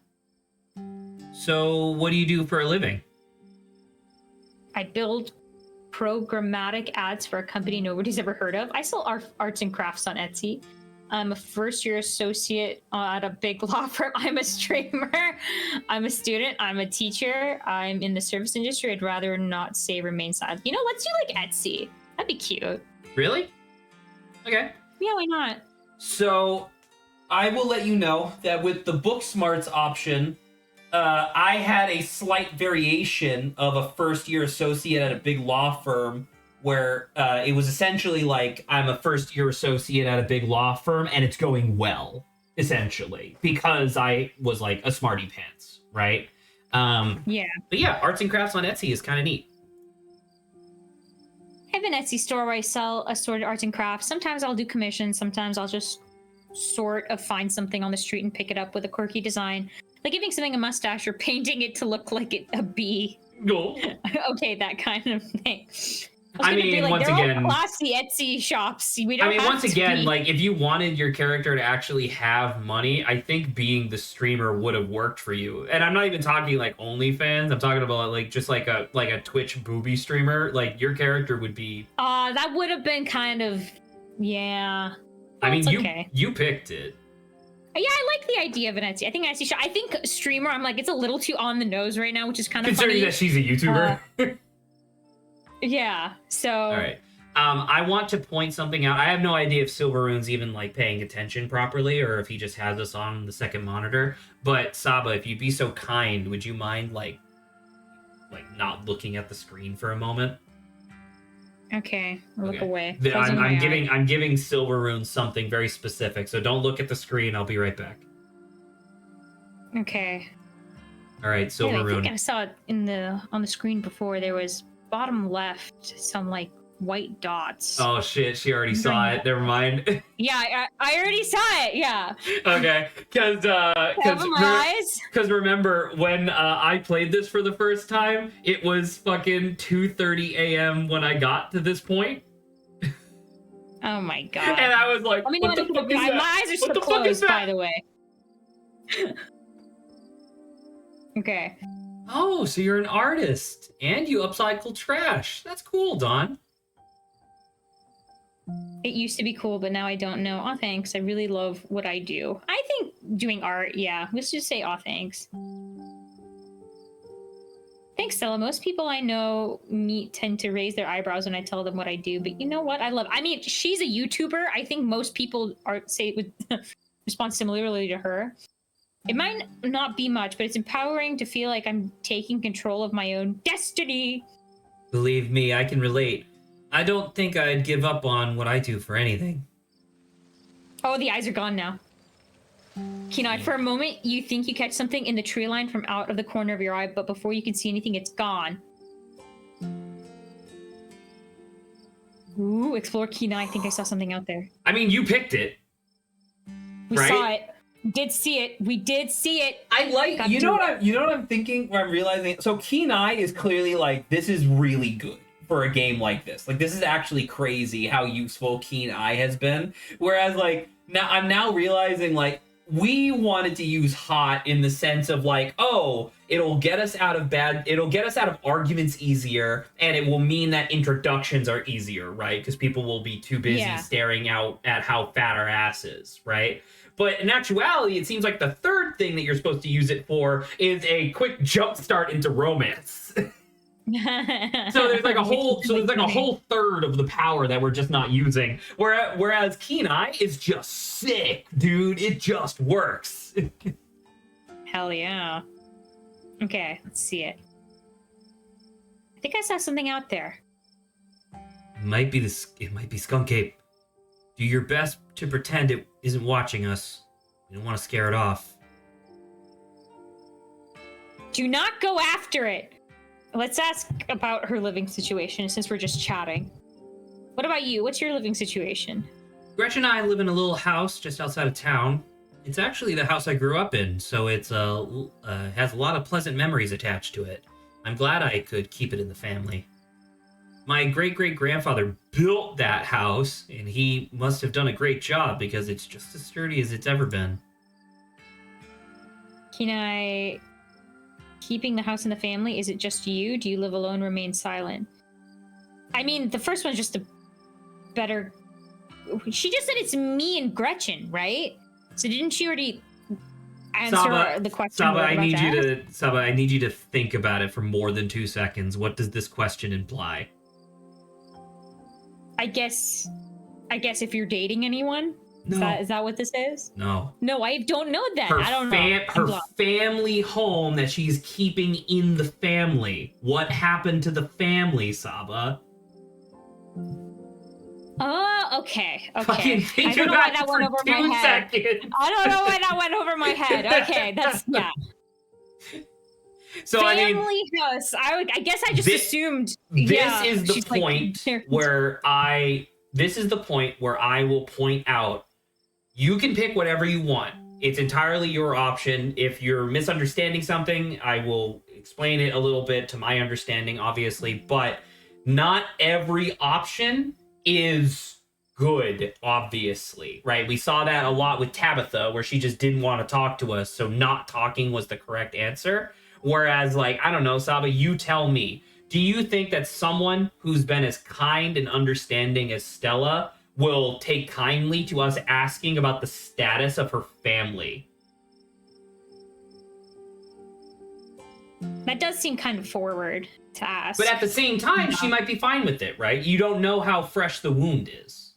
So, what do you do for a living? I build programmatic ads for a company nobody's ever heard of. I sell arts and crafts on Etsy. I'm a first-year associate at a big law firm. I'm a streamer. I'm a student. I'm a teacher. I'm in the service industry. I'd rather not say remain silent. You know, let's do like Etsy. That'd be cute. Really? Okay. Yeah, why not? So, I will let you know that with the book smarts option, I had a slight variation of a first-year associate at a big law firm where it was essentially like, I'm a first-year associate at a big law firm, and it's going well, essentially, because I was like a smarty pants, right? Yeah. But yeah, arts and crafts on Etsy is kind of neat. I have an Etsy store where I sell assorted arts and crafts. Sometimes I'll do commissions. Sometimes I'll just find something on the street and pick it up with a quirky design. Like giving something a mustache or painting it to look like a bee. No. Okay, that kind of thing. I mean, once again, classy Etsy shops. Once again, like if you wanted your character to actually have money, I think being the streamer would have worked for you. And I'm not even talking like OnlyFans. I'm talking about like just like a Twitch booby streamer. Like your character would be. That would have been kind of, yeah. I mean, you picked it. Yeah, I like the idea of an Etsy. I think Etsy shop. I think streamer. I'm like, it's a little too on the nose right now, which is kind of considering funny. That she's a YouTuber. Yeah. So. All right. I want to point something out. I have no idea if Silveroon's even like paying attention properly, or if he just has us on the second monitor. But Saba, if you'd be so kind, would you mind like not looking at the screen for a moment? Okay, I'll look away. I'm giving Silveroon something very specific, so don't look at the screen. I'll be right back. Okay. All right, Silveroon. I think I saw it on the screen before. There was bottom left some like white dots. Oh shit, she already saw it. Never mind. Yeah, I already saw it. Yeah. Okay, because remember when I played this for the first time, it was fucking 2:30 a.m. when I got to this point. Oh my god. And I was like, what the fuck is that? My eyes are so closed, by the way. Okay. Oh, so you're an artist and you upcycle trash. That's cool, Dawn. It used to be cool, but now I don't know. Aw, thanks. I really love what I do. I think doing art, yeah. Let's just say aw, thanks. Thanks, Stella. Most people I know tend to raise their eyebrows when I tell them what I do, but you know what? I mean, she's a YouTuber. I think most people would respond similarly to her. It might not be much, but it's empowering to feel like I'm taking control of my own destiny. Believe me, I can relate. I don't think I'd give up on what I do for anything. Oh, the eyes are gone now. Kenai, for a moment, you think you catch something in the tree line from out of the corner of your eye, but before you can see anything, it's gone. Ooh, explore Kenai. I think I saw something out there. I mean, you picked it. We saw it. We did see it. I like. You know what I'm thinking? Where I'm realizing. So Kenai is clearly like, this is really good for a game like this. Like, this is actually crazy how useful Keen Eye has been. Whereas, like, I'm now realizing, like, we wanted to use hot in the sense of like, oh, it'll get us out of arguments easier, and it will mean that introductions are easier, right? Because people will be too busy staring out at how fat our ass is, right? But in actuality, it seems like the third thing that you're supposed to use it for is a quick jump start into romance. So there's like a whole third of the power that we're just not using. Whereas Keen Eye is just sick, dude. It just works. Hell yeah. Okay, let's see it. I think I saw something out there. It might be Skunk Ape. Do your best to pretend it isn't watching us. We don't want to scare it off. Do not go after it. Let's ask about her living situation since we're just chatting. What about you? What's your living situation? Gretchen and I live in a little house just outside of town. It's actually the house I grew up in, so it's has a lot of pleasant memories attached to it. I'm glad I could keep it in the family. My great-great-grandfather built that house, and he must have done a great job because it's just as sturdy as it's ever been. Can I... Keeping the house in the family, is it just you? Do you live alone, remain silent? I mean, the first one's just a better... She just said it's me and Gretchen, right? So didn't she already answer the question? Saba, I need you to think about it for more than 2 seconds. What does this question imply? I guess if you're dating anyone? No. Is that what this is? No. No, I don't know that. I don't know. Her family home that she's keeping in the family. What happened to the family, Saba? Oh, okay. Fucking think about it for 2 seconds. I don't know why that went over my head. Okay, that's, yeah. So family house. I guess I just assumed. This is the point where I will point out. You can pick whatever you want. It's entirely your option. If you're misunderstanding something, I will explain it a little bit to my understanding, obviously. But not every option is good, obviously, right? We saw that a lot with Tabitha, where she just didn't want to talk to us, so not talking was the correct answer. Whereas, like, I don't know, Saba, you tell me, do you think that someone who's been as kind and understanding as Stella will take kindly to us asking about the status of her family? That does seem kind of forward to ask. But at the same time, she might be fine with it, right? You don't know how fresh the wound is.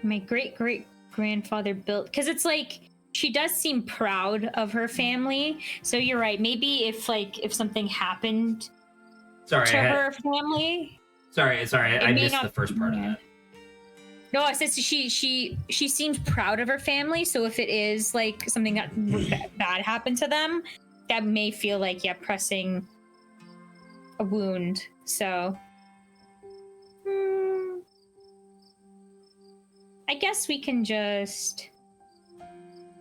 My great-great-grandfather built... Because it's like, she does seem proud of her family. So you're right. Maybe if something happened to her family... Sorry, I missed the first part of that. No, I said she seems proud of her family, so if it is like something that bad happened to them, that may feel like pressing a wound. So I guess we can just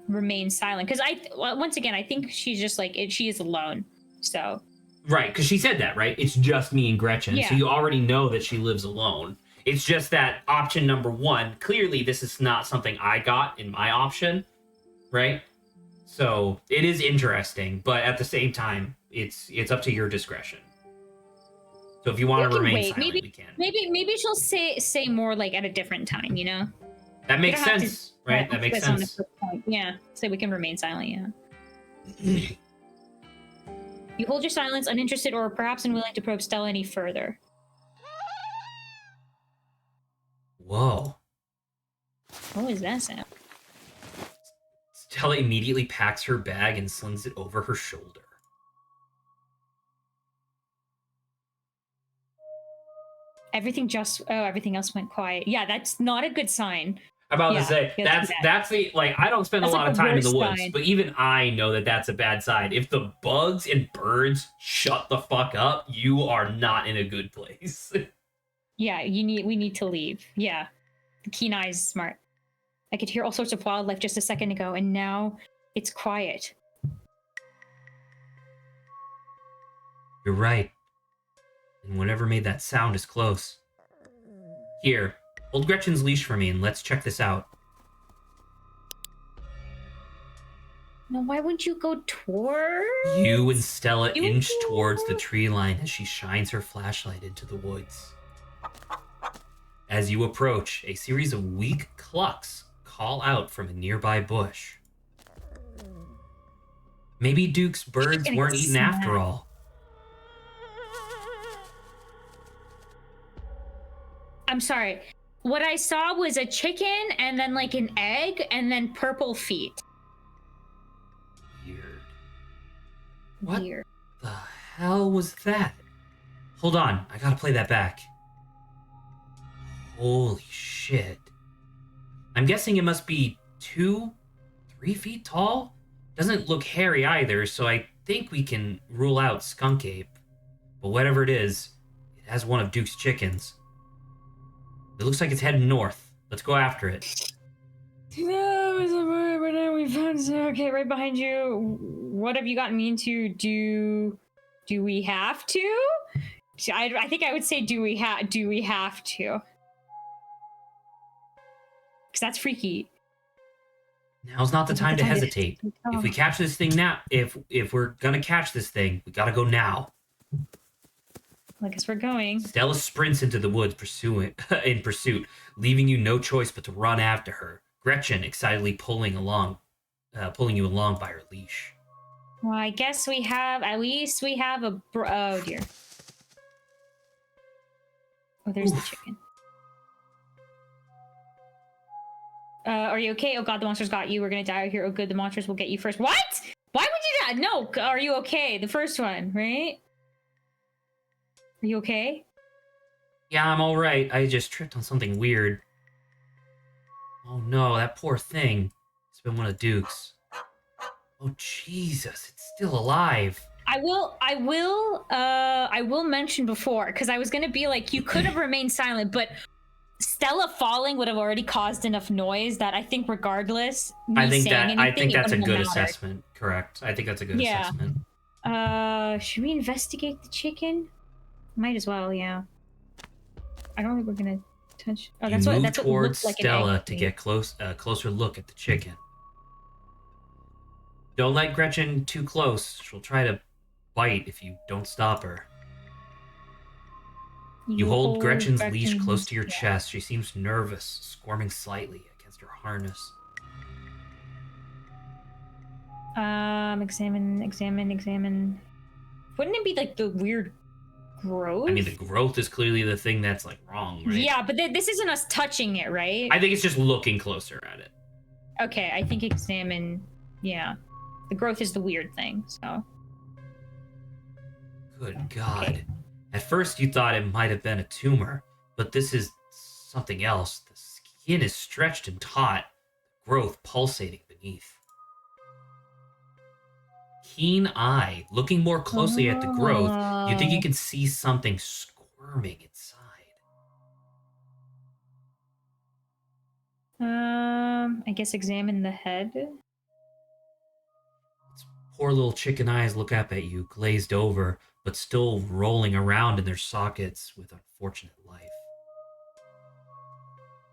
remain silent because once again I think she's just like she is alone. So right, because she said that, right? It's just me and Gretchen. Yeah. So you already know that she lives alone. It's just that option number one, clearly this is not something I got in my option, right? So it is interesting, but at the same time, it's up to your discretion. So if you want to remain silent, we can. Maybe she'll say more like at a different time, you know? That makes sense, right? That makes sense. Yeah, so we can remain silent, yeah. You hold your silence, uninterested or perhaps unwilling to probe Stella any further. Whoa. What was that sound? Stella immediately packs her bag and slings it over her shoulder. Everything else went quiet. Yeah, that's not a good sign. About to say that's the I don't spend a lot of time in the woods, but even I know that that's a bad sign. If the bugs and birds shut the fuck up, you are not in a good place. Yeah, we need to leave. Yeah, the keen eye is smart. I could hear all sorts of wildlife just a second ago, and now it's quiet. You're right. And whatever made that sound is close. Here. Hold Gretchen's leash for me and let's check this out. No, why wouldn't you go towards? You and Stella inch towards the tree line as she shines her flashlight into the woods. As you approach, a series of weak clucks call out from a nearby bush. Maybe Duke's birds weren't eaten after all. I'm sorry. What I saw was a chicken and then like an egg and then purple feet. Weird. What the hell was that? Hold on, I gotta play that back. Holy shit. I'm guessing it must be 2-3 feet tall? Doesn't look hairy either, so I think we can rule out skunk ape. But whatever it is, it has one of Duke's chickens. It looks like it's heading north. Let's go after it. No, we found okay, right behind you. What have you gotten me into? Do we have to? I think I would say do we have to? Because that's freaky. Now's not the time to hesitate. If we catch this thing now, if we're gonna catch this thing, we gotta go now. I guess we're going. Stella sprints into the woods in pursuit, leaving you no choice but to run after her. Gretchen excitedly pulling you along by her leash. Well, I guess at least we have a oh dear. Oh, there's the chicken. Are you okay? Oh god, the monsters got you. We're gonna die out here. Oh good, the monsters will get you first. What? Why would you die? No, are you okay? The first one, right? Are you okay? Yeah, I'm alright. I just tripped on something weird. Oh no, that poor thing. It's been one of Duke's. Oh Jesus, it's still alive. I will mention before, because I was gonna be like, you could have remained silent, but Stella falling would have already caused enough noise that I think regardless, I think that's a good assessment. Correct. I think that's a good assessment. Should we investigate the chicken? Might as well, yeah. I don't think we're gonna touch. Oh, that's what towards like Stella to get closer look at the chicken. Don't let Gretchen too close. She'll try to bite if you don't stop her. You hold Gretchen's leash close to your chest. She seems nervous, squirming slightly against her harness. Examine. Wouldn't it be like the weird growth? I mean, the growth is clearly the thing that's like wrong, right? Yeah, but this isn't us touching it, right? I think it's just looking closer at it. Okay, I think examine. Yeah, the growth is the weird thing. So. Good God. Okay. At first you thought it might have been a tumor, but this is something else. The skin is stretched and taut, growth pulsating beneath. Keen eye, looking more closely at the growth, you think you can see something squirming inside. I guess examine the head. Its poor little chicken eyes look up at you, glazed over, but still rolling around in their sockets with unfortunate life.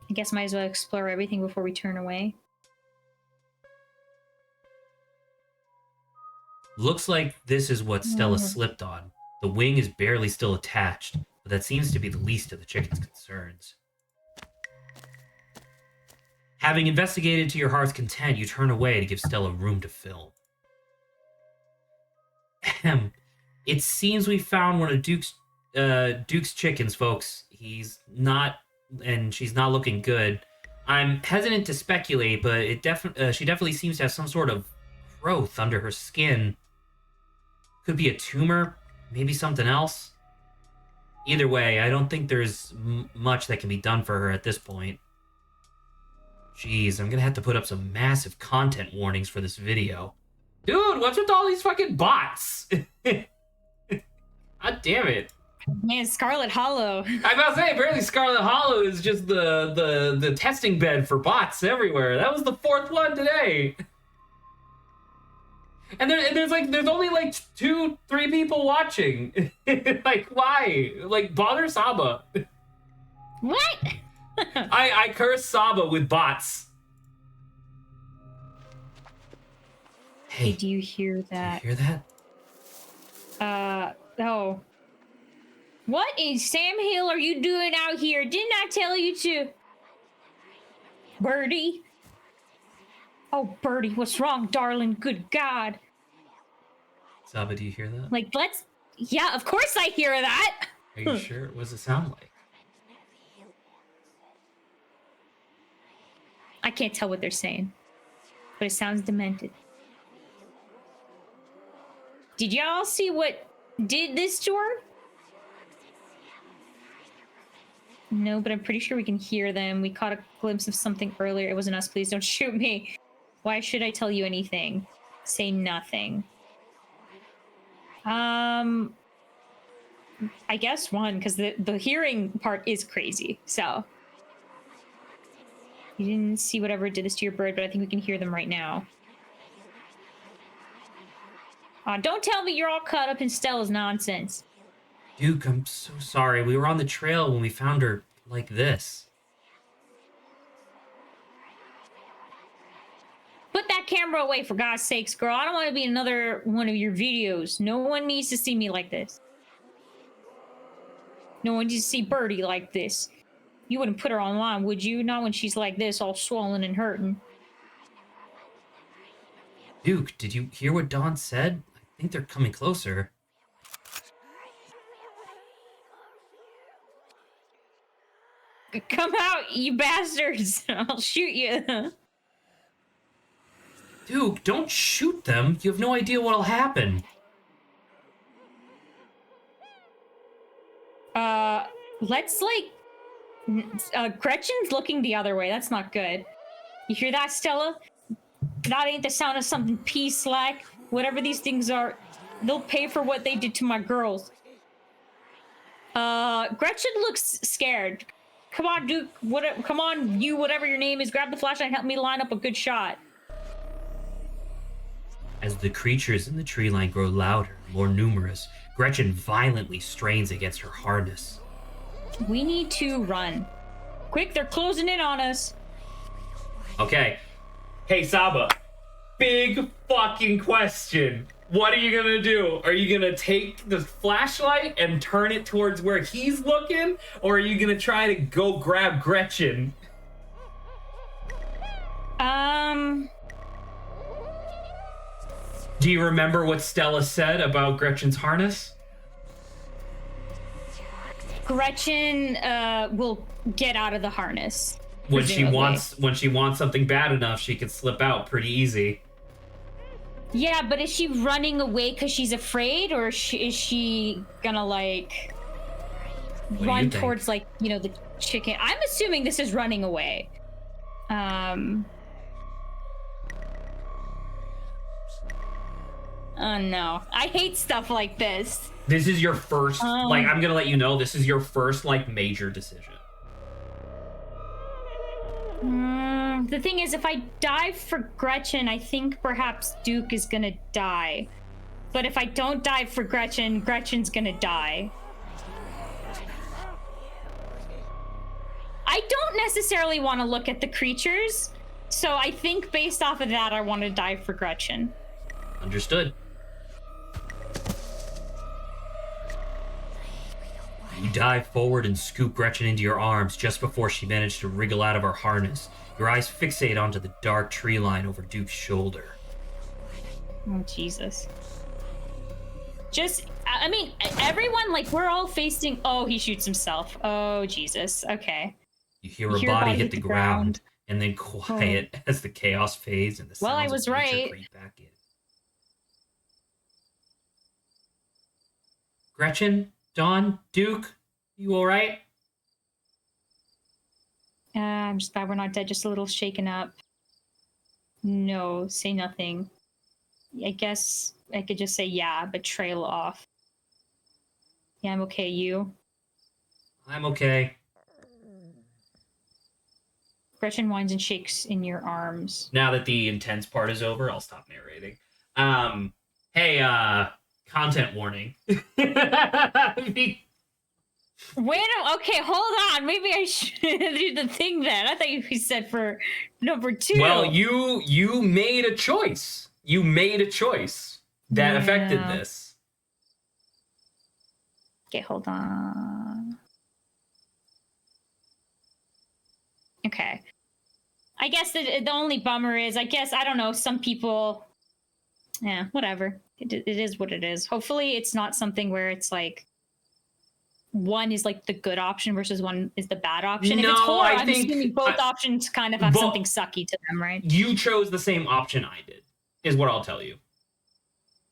I guess might as well explore everything before we turn away. Looks like this is what Stella slipped on. The wing is barely still attached, but that seems to be the least of the chicken's concerns. Having investigated to your heart's content, you turn away to give Stella room to film. It seems we found one of Duke's chickens, folks. She's not looking good. I'm hesitant to speculate, but she definitely seems to have some sort of growth under her skin. Could be a tumor, maybe something else. Either way, I don't think there's much that can be done for her at this point. Jeez, I'm gonna have to put up some massive content warnings for this video. Dude, what's with all these fucking bots? God damn it. Man, Scarlet Hollow. I'm about to say, apparently Scarlet Hollow is just the testing bed for bots everywhere. That was the 4th one today. And there's only like 2-3 people watching. Like, why? Like, bother Saba. What? I curse Saba with bots. Hey, do you hear that? Do you hear that? Oh. What in Sam Hill are you doing out here? Didn't I tell you to? Birdie? Oh, Birdie, what's wrong, darling? Good God. Saba, do you hear that? Like, yeah, of course I hear that. Are you sure? What does it sound like? I can't tell what they're saying, but it sounds demented. Did y'all see what did this to her? No, but I'm pretty sure we can hear them. We caught a glimpse of something earlier. It wasn't us. Please don't shoot me. Why should I tell you anything? Say nothing. I guess 1, because the hearing part is crazy. So you didn't see whatever did this to your bird, but I think we can hear them right now. Don't tell me you're all caught up in Stella's nonsense. Duke, I'm so sorry. We were on the trail when we found her like this. Put that camera away, for God's sakes, girl. I don't want to be another one of your videos. No one needs to see me like this. No one needs to see Birdie like this. You wouldn't put her online, would you? Not when she's like this, all swollen and hurting. Duke, did you hear what Dawn said? I think they're coming closer. Come out, you bastards! I'll shoot you. Duke, don't shoot them. You have no idea what'll happen. Let's Gretchen's looking the other way. That's not good. You hear that, Stella? That ain't the sound of something peace-like. Whatever these things are, they'll pay for what they did to my girls. Gretchen looks scared. Come on, Duke. Come on, you, whatever your name is. Grab the flashlight and help me line up a good shot. As the creatures in the tree line grow louder, more numerous, Gretchen violently strains against her harness. We need to run. Quick, they're closing in on us. Okay. Hey, Saba. Big fucking question. What are you gonna do? Are you gonna take the flashlight and turn it towards where he's looking? Or are you gonna try to go grab Gretchen? Do you remember what Stella said about Gretchen's harness? Gretchen will get out of the harness. When she wants something bad enough, she can slip out pretty easy. Yeah, but is she running away because she's afraid, or is she gonna like run towards the chicken? I'm assuming this is running away. Oh no, I hate stuff like this. This is your first, I'm gonna let you know, this is your first, major decision. The thing is, if I dive for Gretchen, I think perhaps Duke is gonna die. But if I don't dive for Gretchen, Gretchen's gonna die. I don't necessarily want to look at the creatures, so I think based off of that, I want to dive for Gretchen. Understood. You dive forward and scoop Gretchen into your arms just before she managed to wriggle out of her harness. Your eyes fixate onto the dark tree line over Duke's shoulder. Oh, Jesus. Everyone, we're all facing... Oh, he shoots himself. Oh, Jesus. Okay. You hear a body hit the ground, and then quiet as the chaos fades and the sounds I was right. creep back in. Gretchen? Dawn? Duke? You alright? I'm just glad we're not dead, just a little shaken up. No, say nothing. I guess I could just say yeah, but trail off. Yeah, I'm okay. You? I'm okay. Gretchen whines and shakes in your arms. Now that the intense part is over, I'll stop narrating. Hey, content warning. Okay, hold on. Maybe I should do the thing then. I thought you said for number 2. Well, you made a choice. You made a choice that affected this. Okay, hold on. Okay. I guess the only bummer is, I don't know, some people... Yeah, whatever. It is what it is. Hopefully it's not something where it's one is the good option versus one is the bad option. No, if it's horror, I'm assuming both options kind of have something sucky to them, right? You chose the same option I did, is what I'll tell you.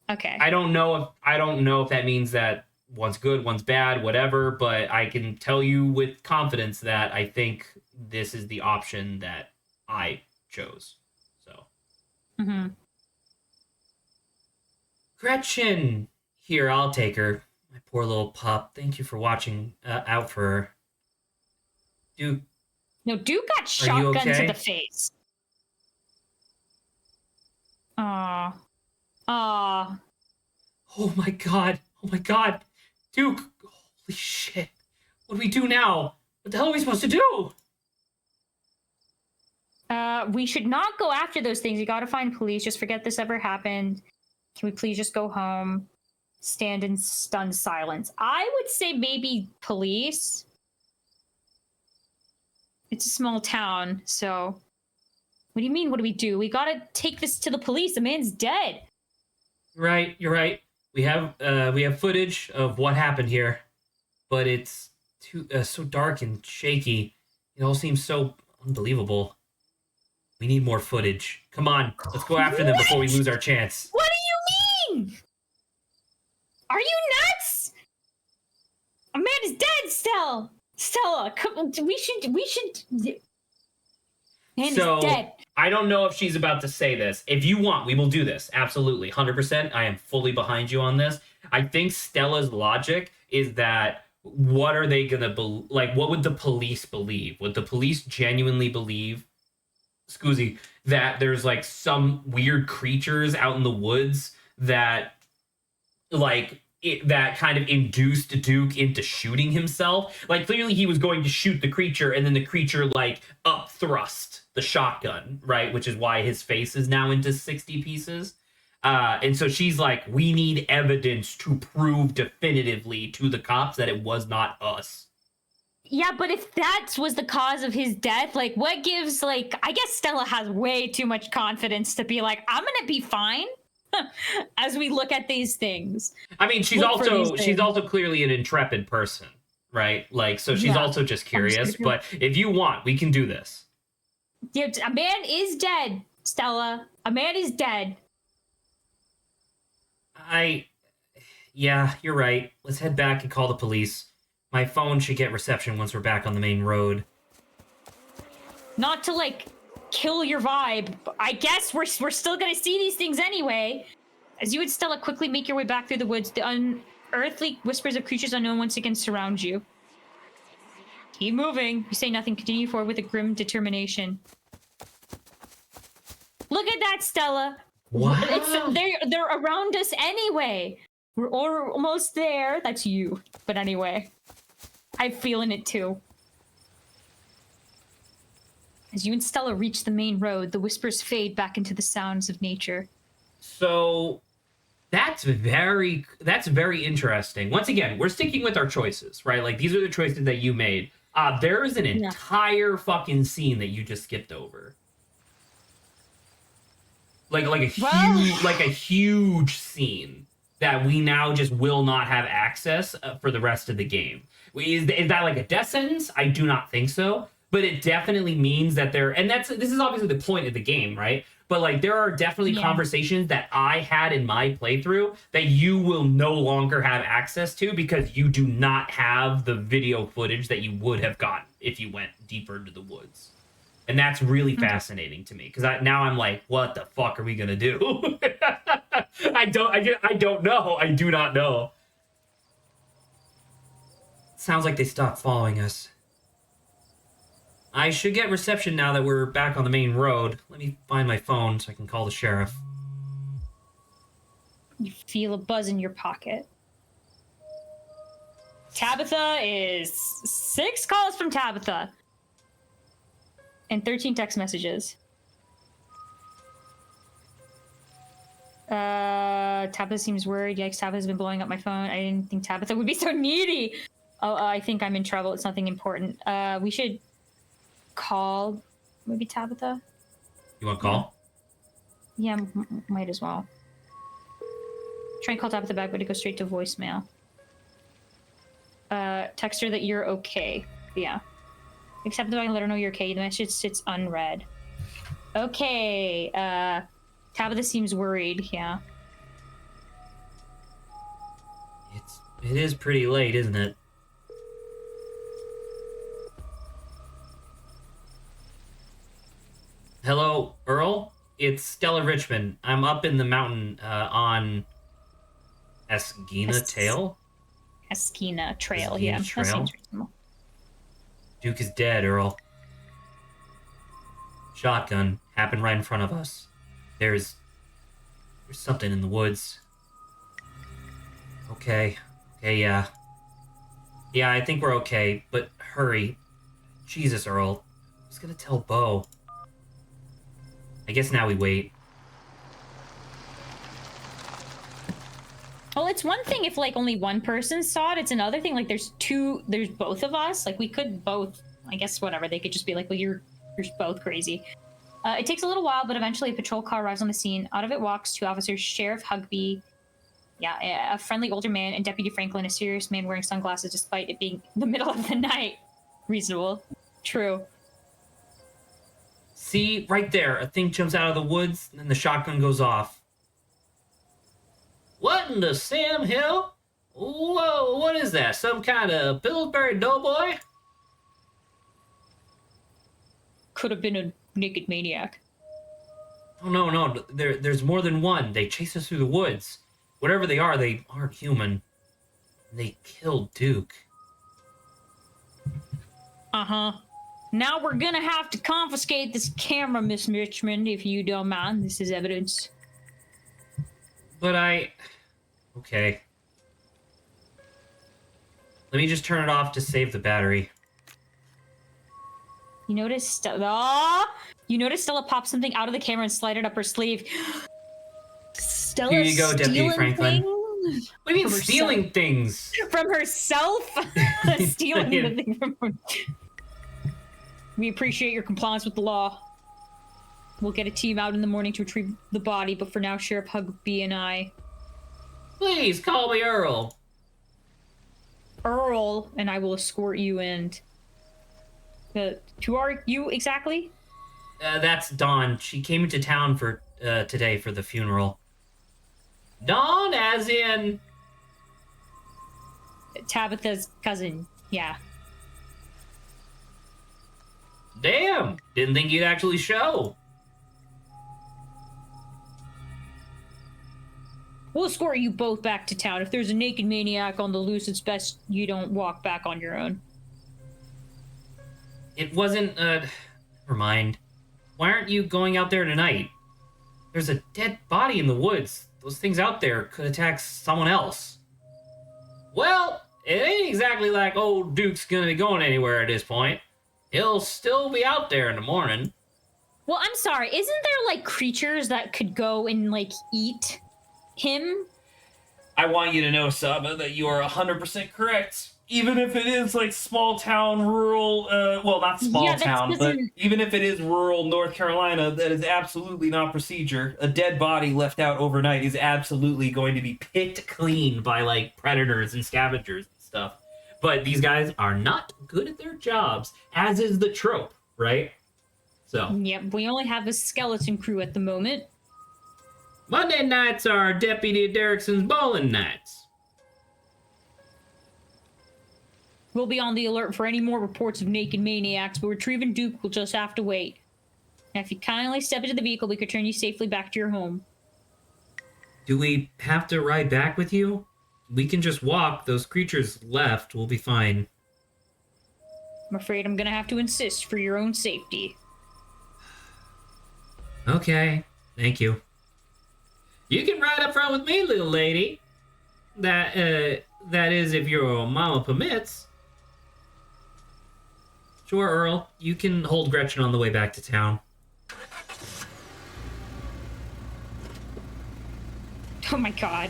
Okay. I don't know if that means that one's good, one's bad, whatever, but I can tell you with confidence that I think this is the option that I chose. So. Mm-hmm. Gretchen! Here, I'll take her. My poor little pup. Thank you for watching out for her. Duke. No, Duke got shotgun okay? to the face. Aw. Aw. Oh my god. Oh my god. Duke. Holy shit. What do we do now? What the hell are we supposed to do? We should not go after those things. You gotta find police. Just forget this ever happened. Can we please just go home? Stand in stunned silence. I would say maybe police. It's a small town, so... What do you mean, what do we do? We gotta take this to the police. The man's dead. Right, you're right. We have footage of what happened here, but it's too so dark and shaky. It all seems so unbelievable. We need more footage. Come on, let's go after them before we lose our chance. What do you mean? Are you nuts? A man is dead, Stella, come, we should. Man So, is dead. I don't know if she's about to say this. If you want, we will do this. Absolutely. 100%. I am fully behind you on this. I think Stella's logic is that what are they going to like, what would the police believe? Would the police genuinely believe, Scoozy, that there's like some weird creatures out in the woods that like that kind of induced Duke into shooting himself? Like clearly he was going to shoot the creature and then the creature like up thrust the shotgun, right? Which is why his face is now into 60 pieces. And so she's like, we need evidence to prove definitively to the cops that it was not us. Yeah, but if that was the cause of his death, like what gives, like, I guess Stella has way too much confidence to be like, I'm gonna be fine as we look at these things. I mean, she's also clearly an intrepid person, right? Like, so she's also just curious, but if you want, we can do this. Yeah, a man is dead, Stella. A man is dead. Yeah, you're right. Let's head back and call the police. My phone should get reception once we're back on the main road. Not to, like, kill your vibe. I guess we're still gonna see these things anyway. As you and Stella quickly make your way back through the woods, the unearthly whispers of creatures unknown once again surround you. Keep moving. You say nothing. Continue forward with a grim determination. Look at that, Stella. Wow. They're around us anyway. We're almost there. That's you. But anyway, I'm feeling it too. As you and Stella reach the main road, the whispers fade back into the sounds of nature. So that's very interesting. Once again, we're sticking with our choices, right? Like these are the choices that you made. There is an entire fucking scene that you just skipped over. Like a huge scene that we now just will not have access for the rest of the game. Is that like a death sentence? I do not think so. But it definitely means that this is obviously the point of the game, right? But like there are definitely conversations that I had in my playthrough that you will no longer have access to because you do not have the video footage that you would have gotten if you went deeper into the woods. And that's really fascinating to me because now I'm like, what the fuck are we gonna do? I don't know. I do not know. Sounds like they stopped following us. I should get reception now that we're back on the main road. Let me find my phone so I can call the sheriff. You feel a buzz in your pocket. Tabitha is 6 calls from Tabitha. And 13 text messages. Tabitha seems worried. Yikes, Tabitha's been blowing up my phone. I didn't think Tabitha would be so needy. Oh, I think I'm in trouble. It's nothing important. We should call maybe Tabitha. You want to call? Yeah, might as well. Try and call Tabitha back, but it goes straight to voicemail. Text her that you're okay. Yeah. Except that I can let her know you're okay. The message sits unread. Okay. Tabitha seems worried. Yeah. It is pretty late, isn't it? Hello, Earl? It's Stella Richmond. I'm up in the mountain on Esgina Trail? Esgina Trail, Esgina yeah. Trail? That seems reasonable. Duke is dead, Earl. Shotgun happened right in front of us. There's something in the woods. Okay, yeah. Yeah, I think we're okay, but hurry. Jesus, Earl. Who's gonna tell Bo? I guess now we wait. Well, it's one thing if, like, only one person saw it. It's another thing, like, there's both of us. Like, we could both, I guess, whatever. They could just be like, well, you're both crazy. It takes a little while, but eventually a patrol car arrives on the scene. Out of it walks 2 officers, Sheriff Hugby, a friendly older man, and Deputy Franklin, a serious man wearing sunglasses despite it being the middle of the night. Reasonable. True. See, right there, a thing jumps out of the woods, and then the shotgun goes off. What in the Sam Hill? Whoa, what is that? Some kind of Pillsbury Doughboy? Could have been a naked maniac. Oh, no, there's more than one. They chase us through the woods. Whatever they aren't human. They killed Duke. Uh-huh. Now we're gonna have to confiscate this camera, Miss Richmond, if you don't mind. This is evidence. But okay. Let me just turn it off to save the battery. You notice Stella popped something out of the camera and slid it up her sleeve. Stella, here you go, Deputy Franklin. Things What do you mean stealing things? from herself? Stealing the thing from her. We appreciate your compliance with the law. We'll get a team out in the morning to retrieve the body, but for now, Sheriff Hugby and I... Please, call me Earl. Earl, and I will escort you and... who are you exactly? That's Dawn. She came into town for today for the funeral. Dawn, as in... Tabitha's cousin, yeah. Damn! Didn't think you'd actually show. We'll escort you both back to town. If there's a naked maniac on the loose, it's best you don't walk back on your own. It wasn't, never mind. Why aren't you going out there tonight? There's a dead body in the woods. Those things out there could attack someone else. Well, it ain't exactly like old Duke's gonna be going anywhere at this point. He'll still be out there in the morning. Well, I'm sorry. Isn't there, like, creatures that could go and, like, eat him? I want you to know, Saba, that you are 100% correct. Even if it is, like, small town, rural, well, not small town, but even if it is rural North Carolina, that is absolutely not procedure. A dead body left out overnight is absolutely going to be picked Clean by, like, predators and scavengers and stuff. But these guys are not good at their jobs, as is the trope, right? So. Yep, we only have a skeleton crew at the moment. Monday nights are Deputy Derrickson's bowling nights. We'll be on the alert for any more reports of naked maniacs, but retrieving Duke will just have to wait. Now, if you kindly step into the vehicle, we could turn you safely back to your home. Do we have to ride back with you? We can just walk. Those creatures left. We'll be fine. I'm afraid I'm gonna have to insist for your own safety. Okay, thank you. You can ride up front with me, little lady. That is, if your mama permits. Sure, Earl. You can hold Gretchen on the way back to town. Oh my god.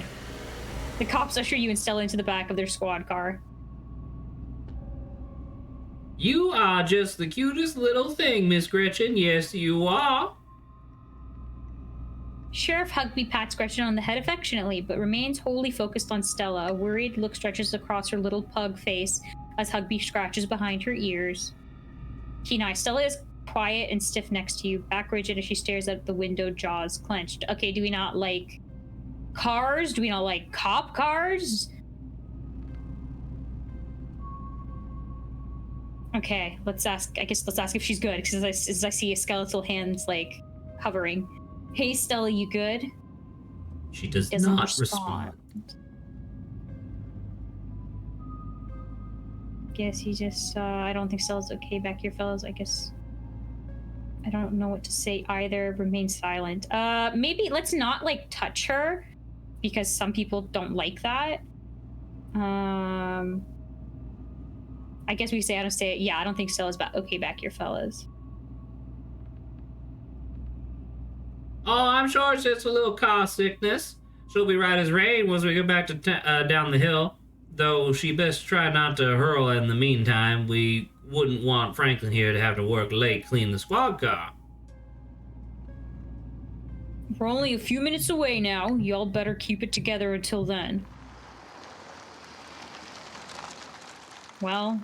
The cops usher you and Stella into the back of their squad car. You are just the cutest little thing, Miss Gretchen. Yes, you are. Sheriff Hugby pats Gretchen on the head affectionately, but remains wholly focused on Stella. A worried look stretches across her little pug face as Hugby scratches behind her ears. Kenai, Stella is quiet and stiff next to you, back rigid as she stares out the window, jaws clenched. Okay, do we not like cars? Do we not like cop cars? Okay, let's ask. I guess let's ask if she's good, because as I see a skeletal hands like hovering. Hey, Stella, you good? She does Doesn't not respond. Guess he just. I don't think Stella's okay back here, fellas. I guess. I don't know what to say either. Remain silent. Maybe let's not like touch her, because some people don't like that. I guess we say I don't say it. Yeah, I don't think Stella's okay back here, fellas. Oh, I'm sure it's just a little car sickness. She'll be right as rain once we get back to down the hill. Though she best try not to hurl in the meantime. We wouldn't want Franklin here to have to work late cleaning the squad car. We're only a few minutes away now. Y'all better keep it together until then. Well...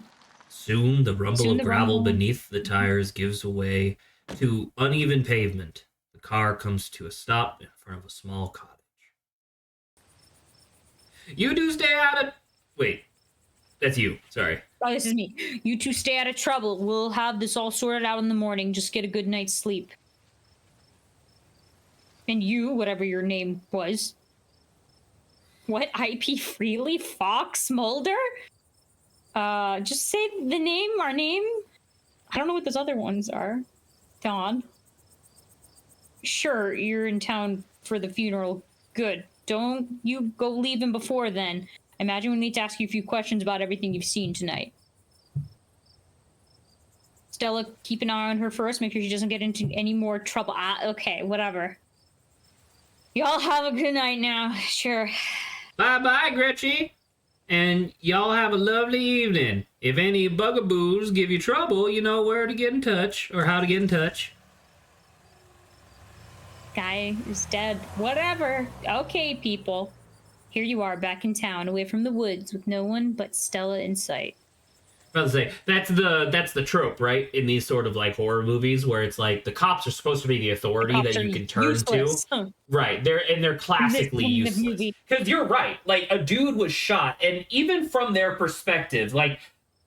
Soon the rumble of gravel beneath the tires gives way to uneven pavement. The car comes to a stop in front of a small cottage. You do stay out of... Wait. That's you. Sorry. Oh, this is me. You two stay out of trouble. We'll have this all sorted out in the morning. Just get a good night's sleep. And you, whatever your name was. What? IP Freely? Fox Mulder? Just say the name, our name. I don't know what those other ones are. Dawn. Sure, you're in town for the funeral. Good. Don't you go leaving before then. I imagine we need to ask you a few questions about everything you've seen tonight. Stella, keep an eye on her first. Make sure she doesn't get into any more trouble. Okay, whatever. Y'all have a good night now. Sure. Bye-bye, Gretchy. And y'all have a lovely evening. If any bugaboos give you trouble, you know where to get in touch, or how to get in touch. Guy is dead. Whatever. Okay, people. Here you are, back in town, away from the woods, with no one but Stella in sight. I was about to say, that's the trope, right? In these sort of like horror movies where it's like the cops are supposed to be the authority that you can turn useless. to. Right. They're classically useless. Because you're right. Like a dude was shot, and even from their perspective, I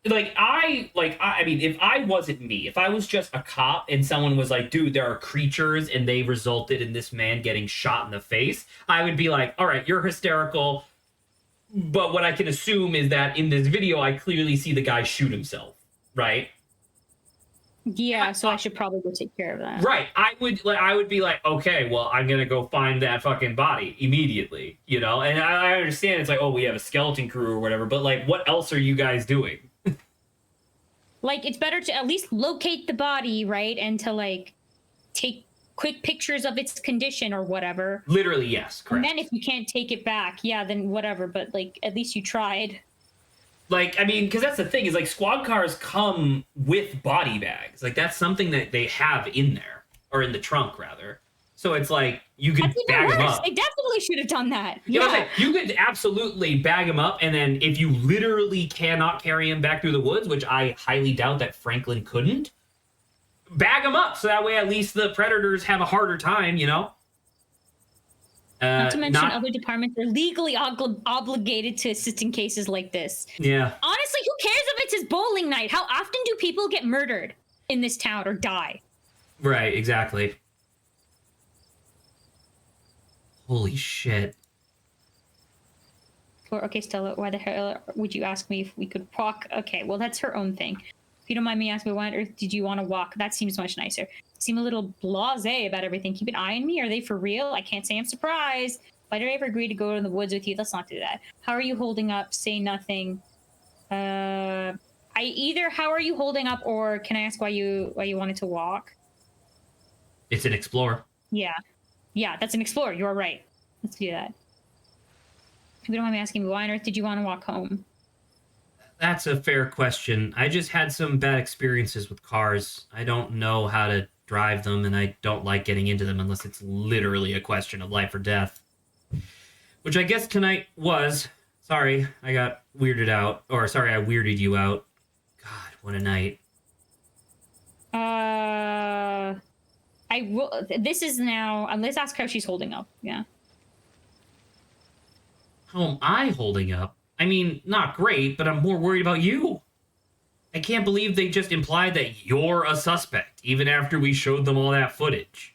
mean, if I wasn't me, if I was just a cop and someone was like, dude, there are creatures and they resulted in this man getting shot in the face, I would be like, all right, you're hysterical. But what I can assume is that in this video, I clearly see the guy shoot himself, right? Yeah, so I should probably go take care of that. Right. I would be like, okay, well, I'm gonna go find that fucking body immediately, you know? And I understand it's like, oh, we have a skeleton crew or whatever, but like, what else are you guys doing? Like, it's better to at least locate the body, right? And to like take quick pictures of its condition or whatever. Literally, yes, correct. And then if you can't take it back, yeah, then whatever. But like, at least you tried. Like, I mean, because that's the thing is like squad cars come with body bags. Like that's something that they have in there, or in the trunk rather. So it's like you could bag them up. They definitely should have done that. Yeah, like, you could absolutely bag them up, and then if you literally cannot carry him back through the woods, which I highly doubt that Franklin couldn't, bag them up so that way at least the predators have a harder time, you know. Not to mention other departments are legally obligated to assist in cases like this. Yeah. Honestly, who cares if it's his bowling night? How often do people get murdered in this town or die? Right, exactly. Holy shit. Okay, Stella, why the hell would you ask me if we could walk? Okay, well, that's her own thing. If you don't mind me asking, why on earth did you want to walk? That seems much nicer. You seem a little blasé about everything. Keep an eye on me. Are they for real? I can't say I'm surprised. Why did I ever agree to go in the woods with you? Let's not do that. How are you holding up? Say nothing. How are you holding up, or can I ask why you wanted to walk? It's an explorer. Yeah, that's an explorer. You're right. Let's do that. If you don't mind me asking, why on earth did you want to walk home? That's a fair question. I just had some bad experiences with cars. I don't know how to drive them, and I don't like getting into them unless it's literally a question of life or death. Which I guess tonight was. Sorry, I got weirded out. Or sorry, I weirded you out. God, what a night. I will. This is now. Let's ask how she's holding up. Yeah. How am I holding up? I mean, not great, but I'm more worried about you. I can't believe they just implied that you're a suspect, even after we showed them all that footage.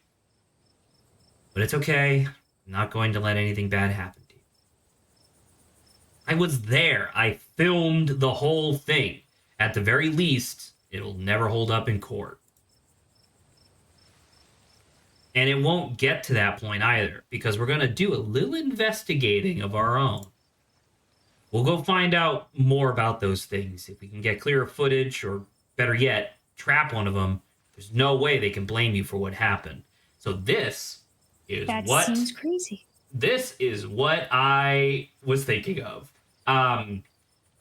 But it's okay. I'm not going to let anything bad happen to you. I was there. I filmed the whole thing. At the very least, it'll never hold up in court. And it won't get to that point either, because we're going to do a little investigating of our own. We'll go find out more about those things. If we can get clearer footage, or better yet, trap one of them, there's no way they can blame you for what happened. So this is that seems crazy. This is what I was thinking of.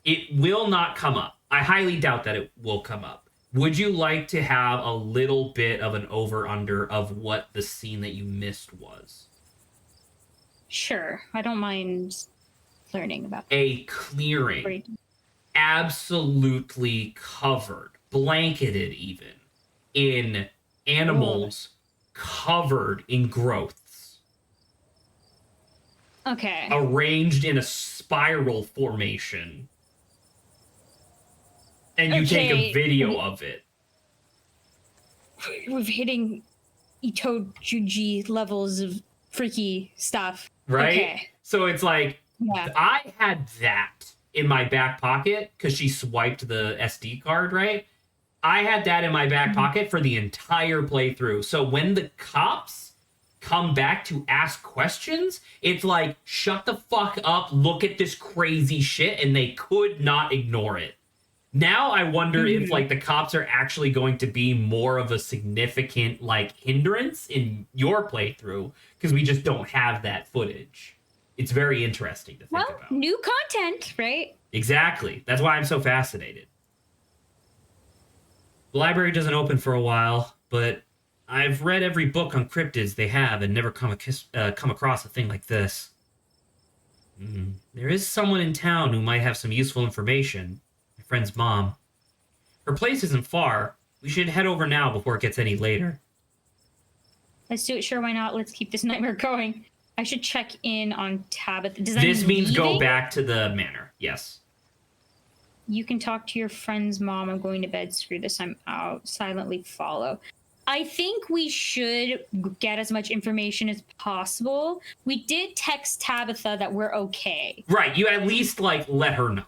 It will not come up. I highly doubt that it will come up. Would you like to have a little bit of an over-under of what the scene that you missed was? Sure. I don't mind learning about a clearing. Absolutely covered, blanketed even, in animals covered in growths. Okay. Arranged in a spiral formation. And you take a video of it. We're hitting Itojuji levels of freaky stuff. Right? Okay. So it's like, yeah. I had that in my back pocket because she swiped the SD card, right? I had that in my back pocket for the entire playthrough. So when the cops come back to ask questions, it's like, shut the fuck up, look at this crazy shit, and they could not ignore it. Now I wonder if like the cops are actually going to be more of a significant like hindrance in your playthrough because we just don't have that footage. It's very interesting to think about. New content, right? Exactly. That's why I'm so fascinated. The library doesn't open for a while, but I've read every book on cryptids they have and never come across a thing like this. There is someone in town who might have some useful information. My friend's mom. Her place isn't far. We should head over now before it gets any later. Let's do it. Sure, why not? Let's keep this nightmare going. I should check in on Tabitha. This means go back to the manor. Yes. You can talk to your friend's mom. I'm going to bed. Screw this. I'm out. Silently follow. I think we should get as much information as possible. We did text Tabitha that we're okay. Right. You at least like let her know.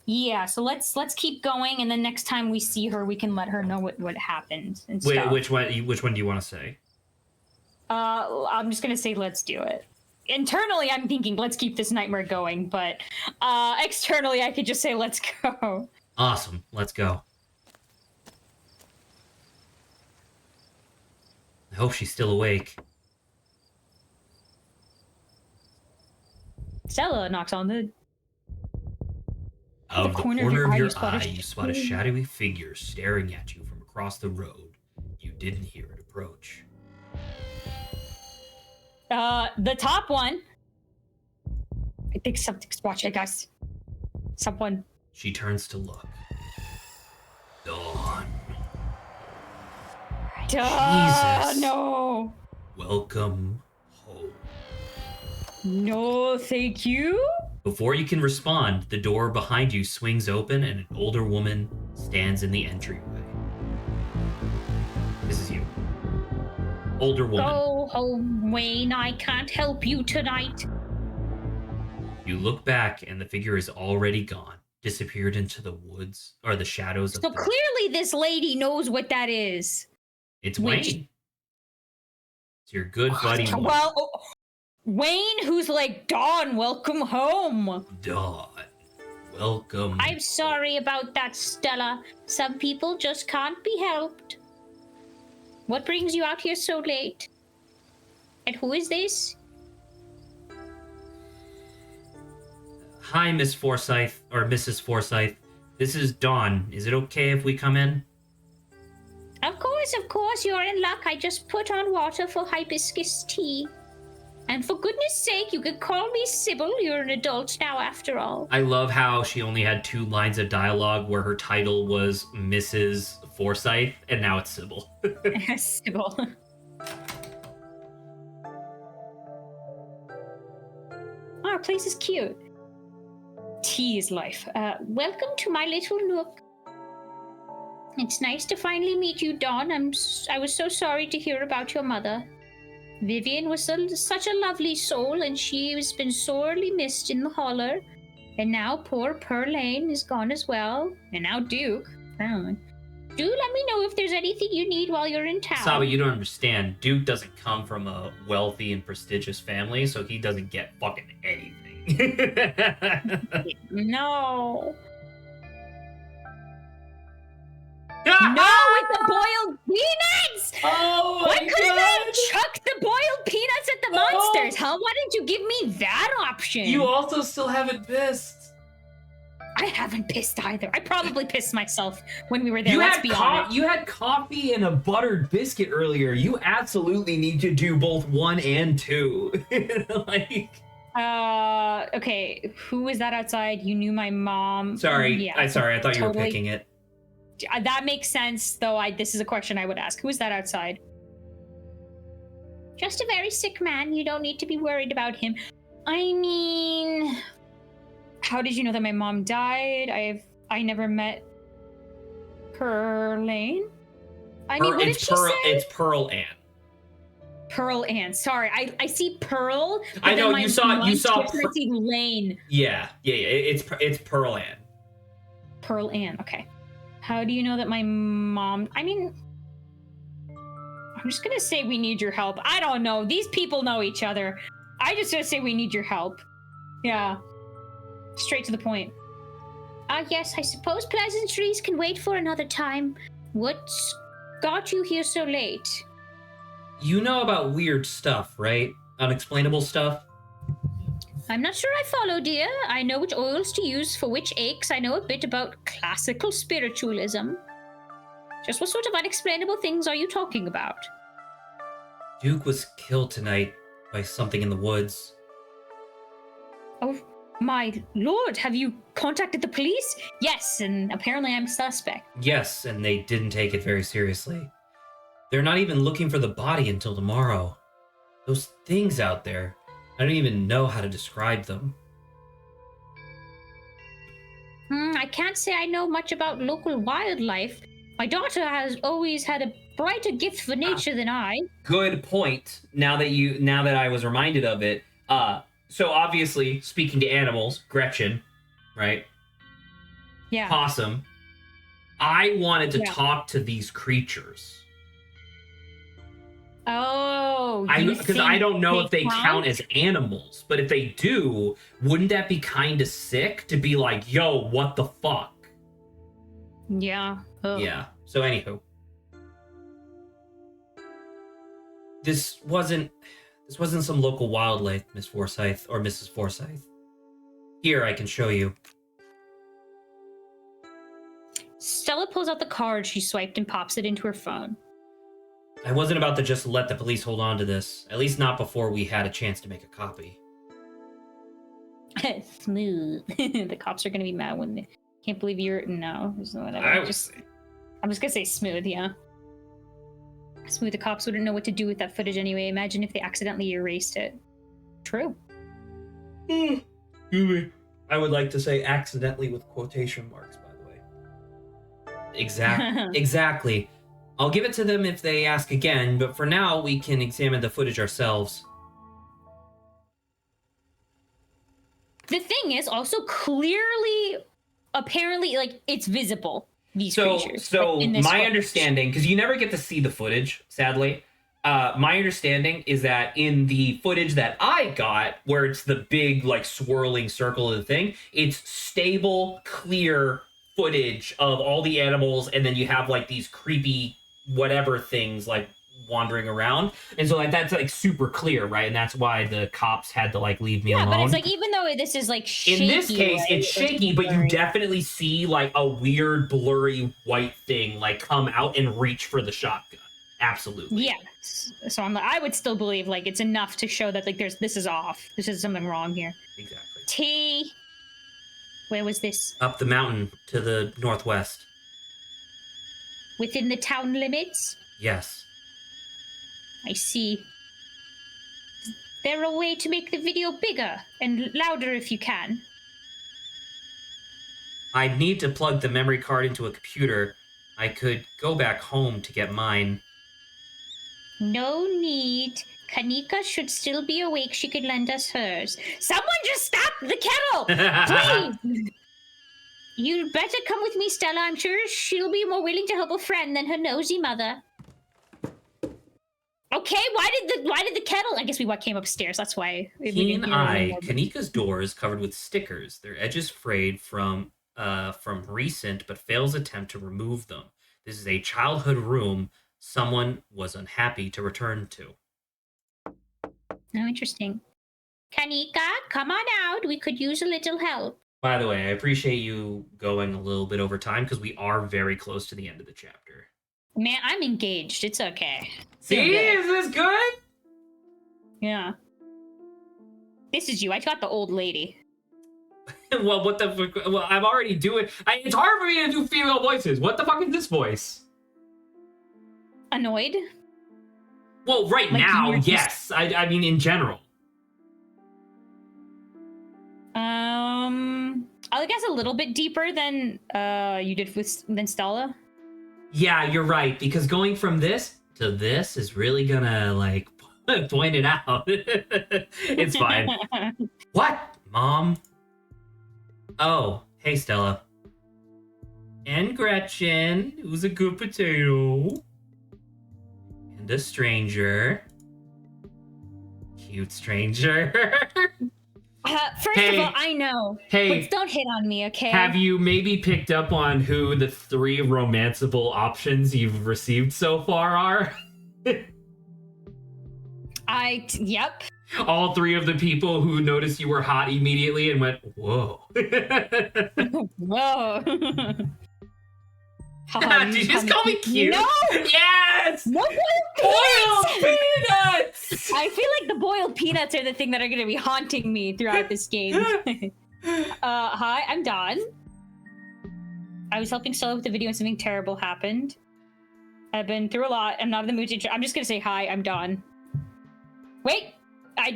Yeah, so let's keep going, and then next time we see her, we can let her know what happened and Wait, stuff. which one do you want to say? I'm just gonna say let's do it. Internally, I'm thinking let's keep this nightmare going, but externally, I could just say let's go. Awesome, let's go. I hope she's still awake. Stella knocks on the Out of the corner of your eye, you spot a shadowy figure staring at you from across the road. You didn't hear it approach. The top one. I think something's watching us. Someone. She turns to look. Dawn. Jesus. No. Welcome home. No, thank you. Before you can respond, the door behind you swings open and an older woman stands in the entryway. This is you. Older woman. Go home, Wayne. I can't help you tonight. You look back and the figure is already gone, disappeared into the woods or the shadows of So clearly this lady knows what that is. It's Wayne. It's your good buddy. Well, Wayne, who's like, Dawn, welcome home. Dawn, welcome. I'm sorry about that, Stella. Some people just can't be helped. What brings you out here so late? And who is this? Hi, Miss Forsyth, or Mrs. Forsyth. This is Dawn. Is it okay if we come in? Of course, you're in luck. I just put on water for hibiscus tea. And for goodness sake, you could call me Sybil. You're an adult now, after all. I love how she only had 2 lines of dialogue where her title was Mrs. Forsyth, and now it's Sybil. Sybil. Our place is cute. Tea is life. Welcome to my little nook. It's nice to finally meet you, Dawn. I was so sorry to hear about your mother. Vivian was such a lovely soul, and she has been sorely missed in the holler. And now poor Pearlane is gone as well. And now Duke, apparently. Do let me know if there's anything you need while you're in town. Saba, you don't understand. Duke doesn't come from a wealthy and prestigious family, so he doesn't get fucking anything. No. No, with the boiled peanuts! Oh my Why couldn't God. I chuck the boiled peanuts at the monsters, huh? Why didn't you give me that option? You also still haven't pissed. I haven't pissed either. I probably pissed myself when we were there. You Let's had be honest. you had coffee and a buttered biscuit earlier. You absolutely need to do both 1 and 2. Like, okay. Who was that outside? You knew my mom. sorry, Yeah. I thought you were Totally. picking it. That makes sense, though. This is a question I would ask. Who is that outside? Just a very sick man. You don't need to be worried about him. I mean, how did you know that my mom died? I never met Pearlane. I mean, what did she say? It's Pearl Ann. Pearl Ann. Sorry, I see Pearl. But I know, then you saw I Per- see Lane. Yeah. It's Pearl Ann. Pearl Ann. Okay. How do you know that my mom? I mean, I'm just gonna say we need your help. I don't know. These people know each other. I just gonna say we need your help. Yeah. Straight to the point. Yes, I suppose pleasantries can wait for another time. What's got you here so late? You know about weird stuff, right? Unexplainable stuff? I'm not sure I follow, dear. I know which oils to use for which aches. I know a bit about classical spiritualism. Just what sort of unexplainable things are you talking about? Duke was killed tonight by something in the woods. Oh, my lord, have you contacted the police? Yes, and apparently I'm suspect. Yes, and they didn't take it very seriously. They're not even looking for the body until tomorrow. Those things out there, I don't even know how to describe them. I can't say I know much about local wildlife. My daughter has always had a brighter gift for nature than I. Good point. Now that I was reminded of it. So obviously, speaking to animals, Gretchen, right? Yeah. Possum. I wanted to Yeah. talk to these creatures. Oh, Because I don't know if they count as animals, but if they do, wouldn't that be kind of sick to be like, yo, what the fuck? Yeah. Ugh. Yeah. So anywho, this wasn't some local wildlife, Miss Forsyth or Mrs. Forsyth. Here, I can show you. Stella pulls out the card she swiped and pops it into her phone. I wasn't about to just let the police hold on to this, at least not before we had a chance to make a copy. Smooth. The cops are gonna be mad when they can't believe you're whatever. I'm just gonna say smooth, yeah. Smooth. The cops wouldn't know what to do with that footage anyway. Imagine if they accidentally erased it. True. Excuse me. I would like to say accidentally with quotation marks, by the way. Exactly. I'll give it to them if they ask again, but for now, we can examine the footage ourselves. The thing is, also clearly, apparently, like, it's visible, these creatures. So like, in this my footage. understanding, because you never get to see the footage, sadly. My understanding is that in the footage that I got, where it's the big, like, swirling circle of the thing, it's stable, clear footage of all the animals, and then you have, like, these creepy whatever things, like, wandering around. And so, like, that's, like, super clear, right? And that's why the cops had to, like, leave me alone. Yeah, but it's like, even though this is, like, shaky... In this case, right? it's shaky, but you definitely see, like, a weird, blurry white thing, like, come out and reach for the shotgun. Absolutely. Yeah. So I'm like, I would still believe, like, it's enough to show that, like, this is off. This is something wrong here. Exactly. T. Where was this? Up the mountain to the northwest. Within the town limits? Yes. I see. Is there a way to make the video bigger and louder if you can? I need to plug the memory card into a computer. I could go back home to get mine. No need. Kanika should still be awake. She could lend us hers. Someone just stop the kettle! Please! You'd better come with me, Stella. I'm sure she'll be more willing to help a friend than her nosy mother. Okay, why did the kettle? I guess we came upstairs. That's why. Keen eye. Kanika's door is covered with stickers. Their edges frayed from recent, but fails attempt to remove them. This is a childhood room someone was unhappy to return to. Oh, interesting. Kanika, come on out. We could use a little help. By the way, I appreciate you going a little bit over time because we are very close to the end of the chapter. Man, I'm engaged. It's okay. See, is this good? Yeah. This is you. I got the old lady. Well, what the fuck? Well, I'm already doing... it's hard for me to do female voices. What the fuck is this voice? Annoyed? Well, right like now, yes. I mean, in general. I guess a little bit deeper than you did than Stella. Yeah, you're right. Because going from this to this is really gonna like point it out. It's fine. What, Mom? Oh, hey, Stella. And Gretchen, who's a good potato. And a stranger. Cute stranger. First of all, I know. Hey, but don't hit on me, okay? Have you maybe picked up on who the 3 romanceable options you've received so far are? Yep. All 3 of the people who noticed you were hot immediately and went, whoa. Whoa. Did you just call me cute? No! Yes! No boiled peanuts! I feel like the boiled peanuts are the thing that are going to be haunting me throughout this game. Hi, I'm Dawn. I was helping Stella with the video and something terrible happened. I've been through a lot. I'm not in the mood to... I'm just going to say hi, I'm Dawn. Wait! I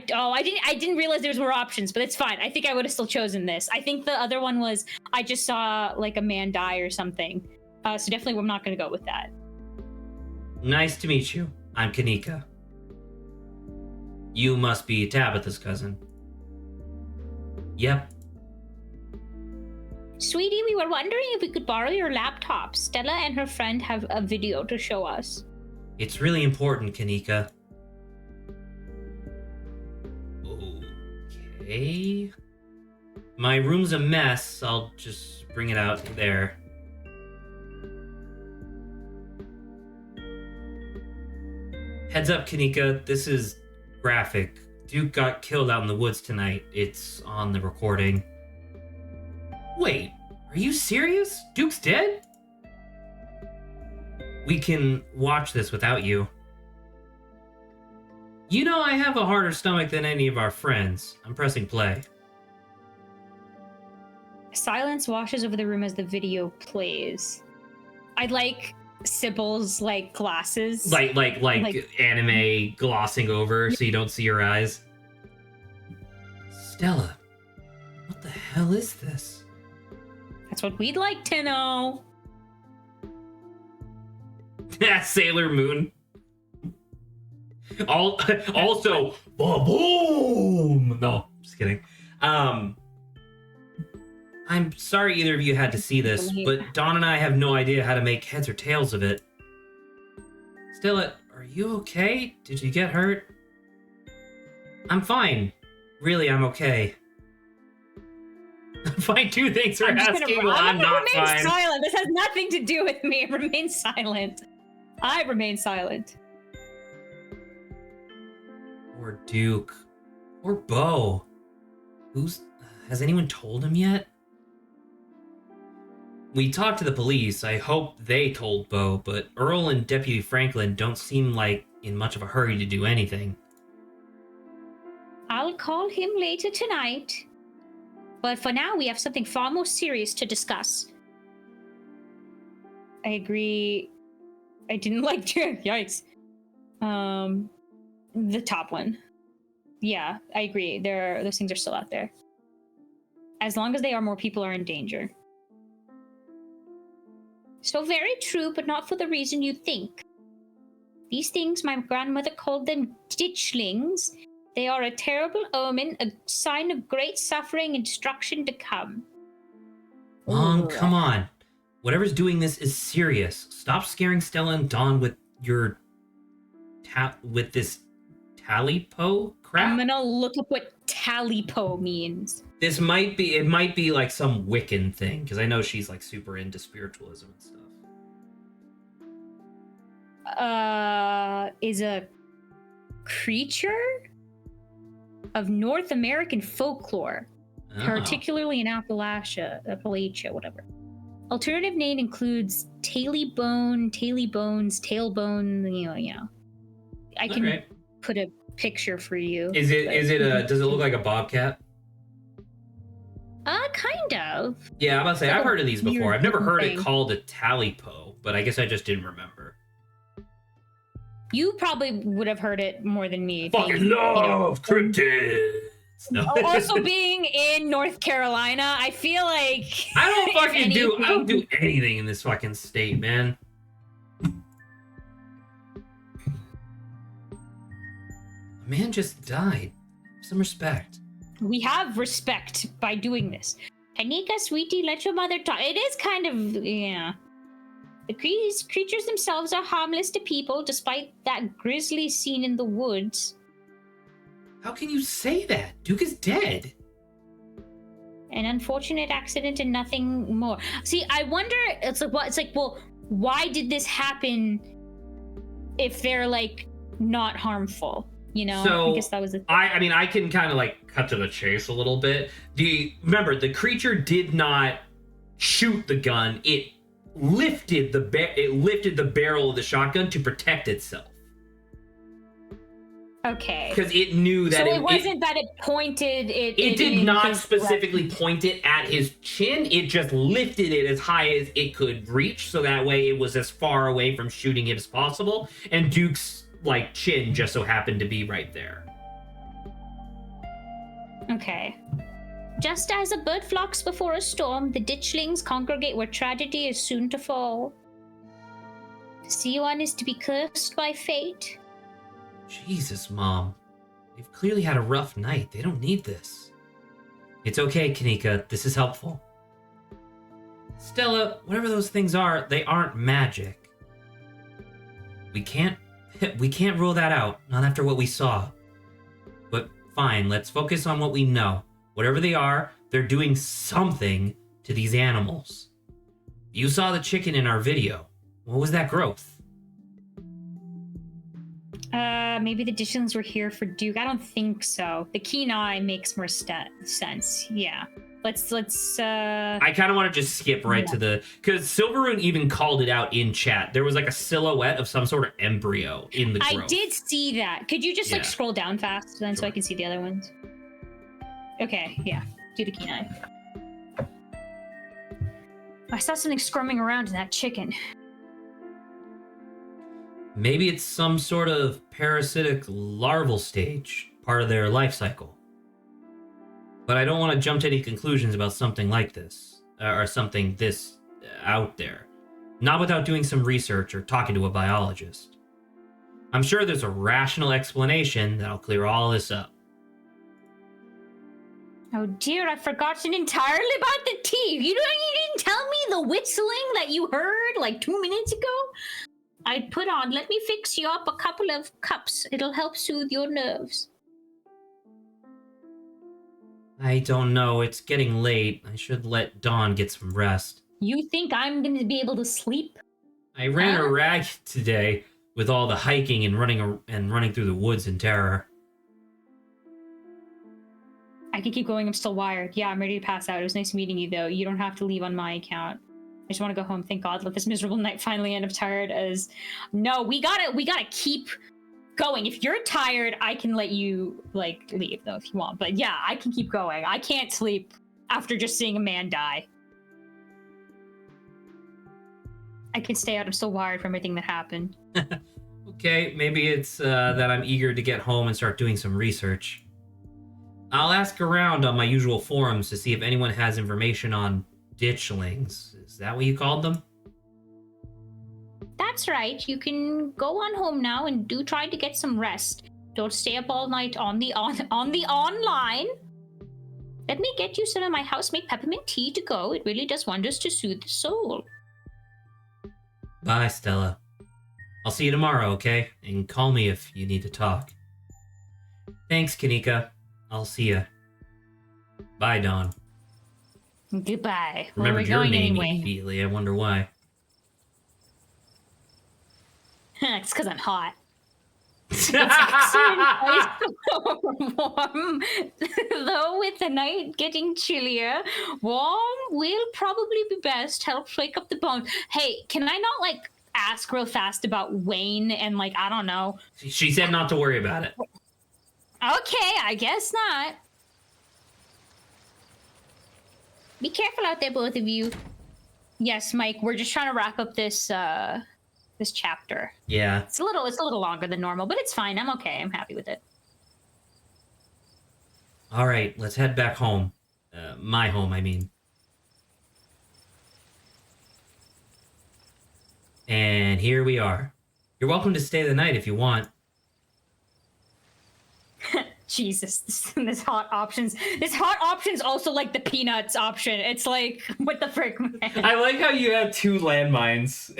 didn't realize there was more options, but it's fine. I think I would have still chosen this. I think the other one was I just saw like a man die or something. So definitely I'm not going to go with that. Nice to meet you. I'm Kanika. You must be Tabitha's cousin. Yep. Sweetie, we were wondering if we could borrow your laptop. Stella and her friend have a video to show us. It's really important, Kanika. Okay. My room's a mess. I'll just bring it out there. Heads up, Kanika. This is graphic. Duke got killed out in the woods tonight. It's on the recording. Wait, are you serious? Duke's dead? We can watch this without you. You know I have a harder stomach than any of our friends. I'm pressing play. Silence washes over the room as the video plays. I'd like Sybil's like glasses. Like anime glossing over so you don't see her eyes. Stella, what the hell is this? That's what we'd like to know. Sailor Moon. Also, boom. No, just kidding. I'm sorry either of you had to see this, but Dawn and I have no idea how to make heads or tails of it. Stella, are you okay? Did you get hurt? I'm fine. Really, I'm okay. I'm fine too, thanks for asking. Well, I'm not fine. Remain silent. This has nothing to do with me. Remain silent. I remain silent. Or Duke. Or Bo. Has anyone told him yet? We talked to the police. I hope they told Bo, but Earl and Deputy Franklin don't seem like in much of a hurry to do anything. I'll call him later tonight. But for now, we have something far more serious to discuss. I agree. I didn't like... Yikes. The top one. Yeah, I agree. Those things are still out there. As long as they are, more people are in danger. So very true, but not for the reason you think. These things, my grandmother called them ditchlings. They are a terrible omen, a sign of great suffering and destruction to come. Mom, come on. Whatever's doing this is serious. Stop scaring Stella and Dawn with your... with this talipo crap? I'm gonna look up what talipo means. It might be like some Wiccan thing, because I know she's like super into spiritualism and stuff. Is a creature of North American folklore, particularly in Appalachia, whatever. Alternative name includes tailbone, tailbone, you know. I can put a picture for you. Does it look like a bobcat? Kind of. Yeah, I'm about to say, I've heard of these before. I've never heard it thing. called a talipo, but I guess I just didn't remember. You probably would have heard it more than me. Fucking love cryptids. No. Also being in North Carolina, I feel like I don't do anything in this fucking state, man. A man just died. Some respect. We have respect by doing this. Anika, sweetie, let your mother talk. It is kind of, yeah. The creatures themselves are harmless to people, despite that grisly scene in the woods. How can you say that? Duke is dead. An unfortunate accident and nothing more. See, I wonder, well, why did this happen if they're, like, not harmful? You know, so, I guess that was the thing. I mean, I can kind of like cut to the chase a little bit. Remember, the creature did not shoot the gun. It lifted the barrel of the shotgun to protect itself. Okay. Because it knew that it wasn't that it pointed it. It did not specifically point it at his chin. It just lifted it as high as it could reach, so that way it was as far away from shooting it as possible. And Duke's chin just so happened to be right there. Okay. Just as a bird flocks before a storm, the ditchlings congregate where tragedy is soon to fall. To see one is to be cursed by fate. Jesus, Mom. They've clearly had a rough night. They don't need this. It's okay, Kanika. This is helpful. Stella, whatever those things are, they aren't magic. We can't rule that out, not after what we saw. But fine, let's focus on what we know. Whatever they are, they're doing something to these animals. You saw the chicken in our video. What was that growth? Maybe the ditchlings were here for Duke. I don't think so. The keen eye makes more sense. Yeah. Let's I kind of want to just skip right to the, because Silveroon even called it out in chat. There was like a silhouette of some sort of embryo in the growth. I did see that. Could you just scroll down fast then so I can see the other ones? Okay, yeah. Do the keen eye. I saw something squirming around in that chicken. Maybe it's some sort of parasitic larval stage, part of their life cycle. But I don't want to jump to any conclusions about something like this, or something this out there. Not without doing some research or talking to a biologist. I'm sure there's a rational explanation that'll clear all this up. Oh dear, I've forgotten entirely about the tea. You didn't tell me the whistling that you heard like 2 minutes ago? I put on, let me fix you up a couple of cups. It'll help soothe your nerves. I don't know. It's getting late. I should let Dawn get some rest. You think I'm going to be able to sleep? I ran a rag today with all the hiking and running through the woods in terror. I can keep going. I'm still wired. Yeah, I'm ready to pass out. It was nice meeting you, though. You don't have to leave on my account. I just want to go home. Thank God. Let this miserable night finally end. I'm tired as... No, we gotta keep going. If you're tired, I can let you, leave, though, if you want. But yeah, I can keep going. I can't sleep after just seeing a man die. I can stay out. I'm still wired from everything that happened. Okay, maybe it's that I'm eager to get home and start doing some research. I'll ask around on my usual forums to see if anyone has information on ditchlings. Is that what you called them? That's right. You can go on home now and do try to get some rest. Don't stay up all night on the online. Let me get you some of my house-made peppermint tea to go. It really does wonders to soothe the soul. Bye, Stella. I'll see you tomorrow, okay? And call me if you need to talk. Thanks, Kanika. I'll see you. Bye, Dawn. Goodbye. Remembered your name anyway? immediately. I wonder why. It's because I'm hot. It's actually nice warm. Though with the night getting chillier, warm will probably be best. Help wake up the bones. Hey, can I not like ask real fast about Wayne and like I don't know? She said not to worry about it. Okay, I guess not. Be careful out there, both of you. Yes, Mike. We're just trying to wrap up this this chapter. Yeah. It's a little longer than normal, but it's fine. I'm okay. I'm happy with it. All right, let's head back home. My home, I mean. And here we are. You're welcome to stay the night if you want. Jesus, this hot options. This hot option's also like the peanuts option. It's like, what the frick, man? I like how you have 2 landmines.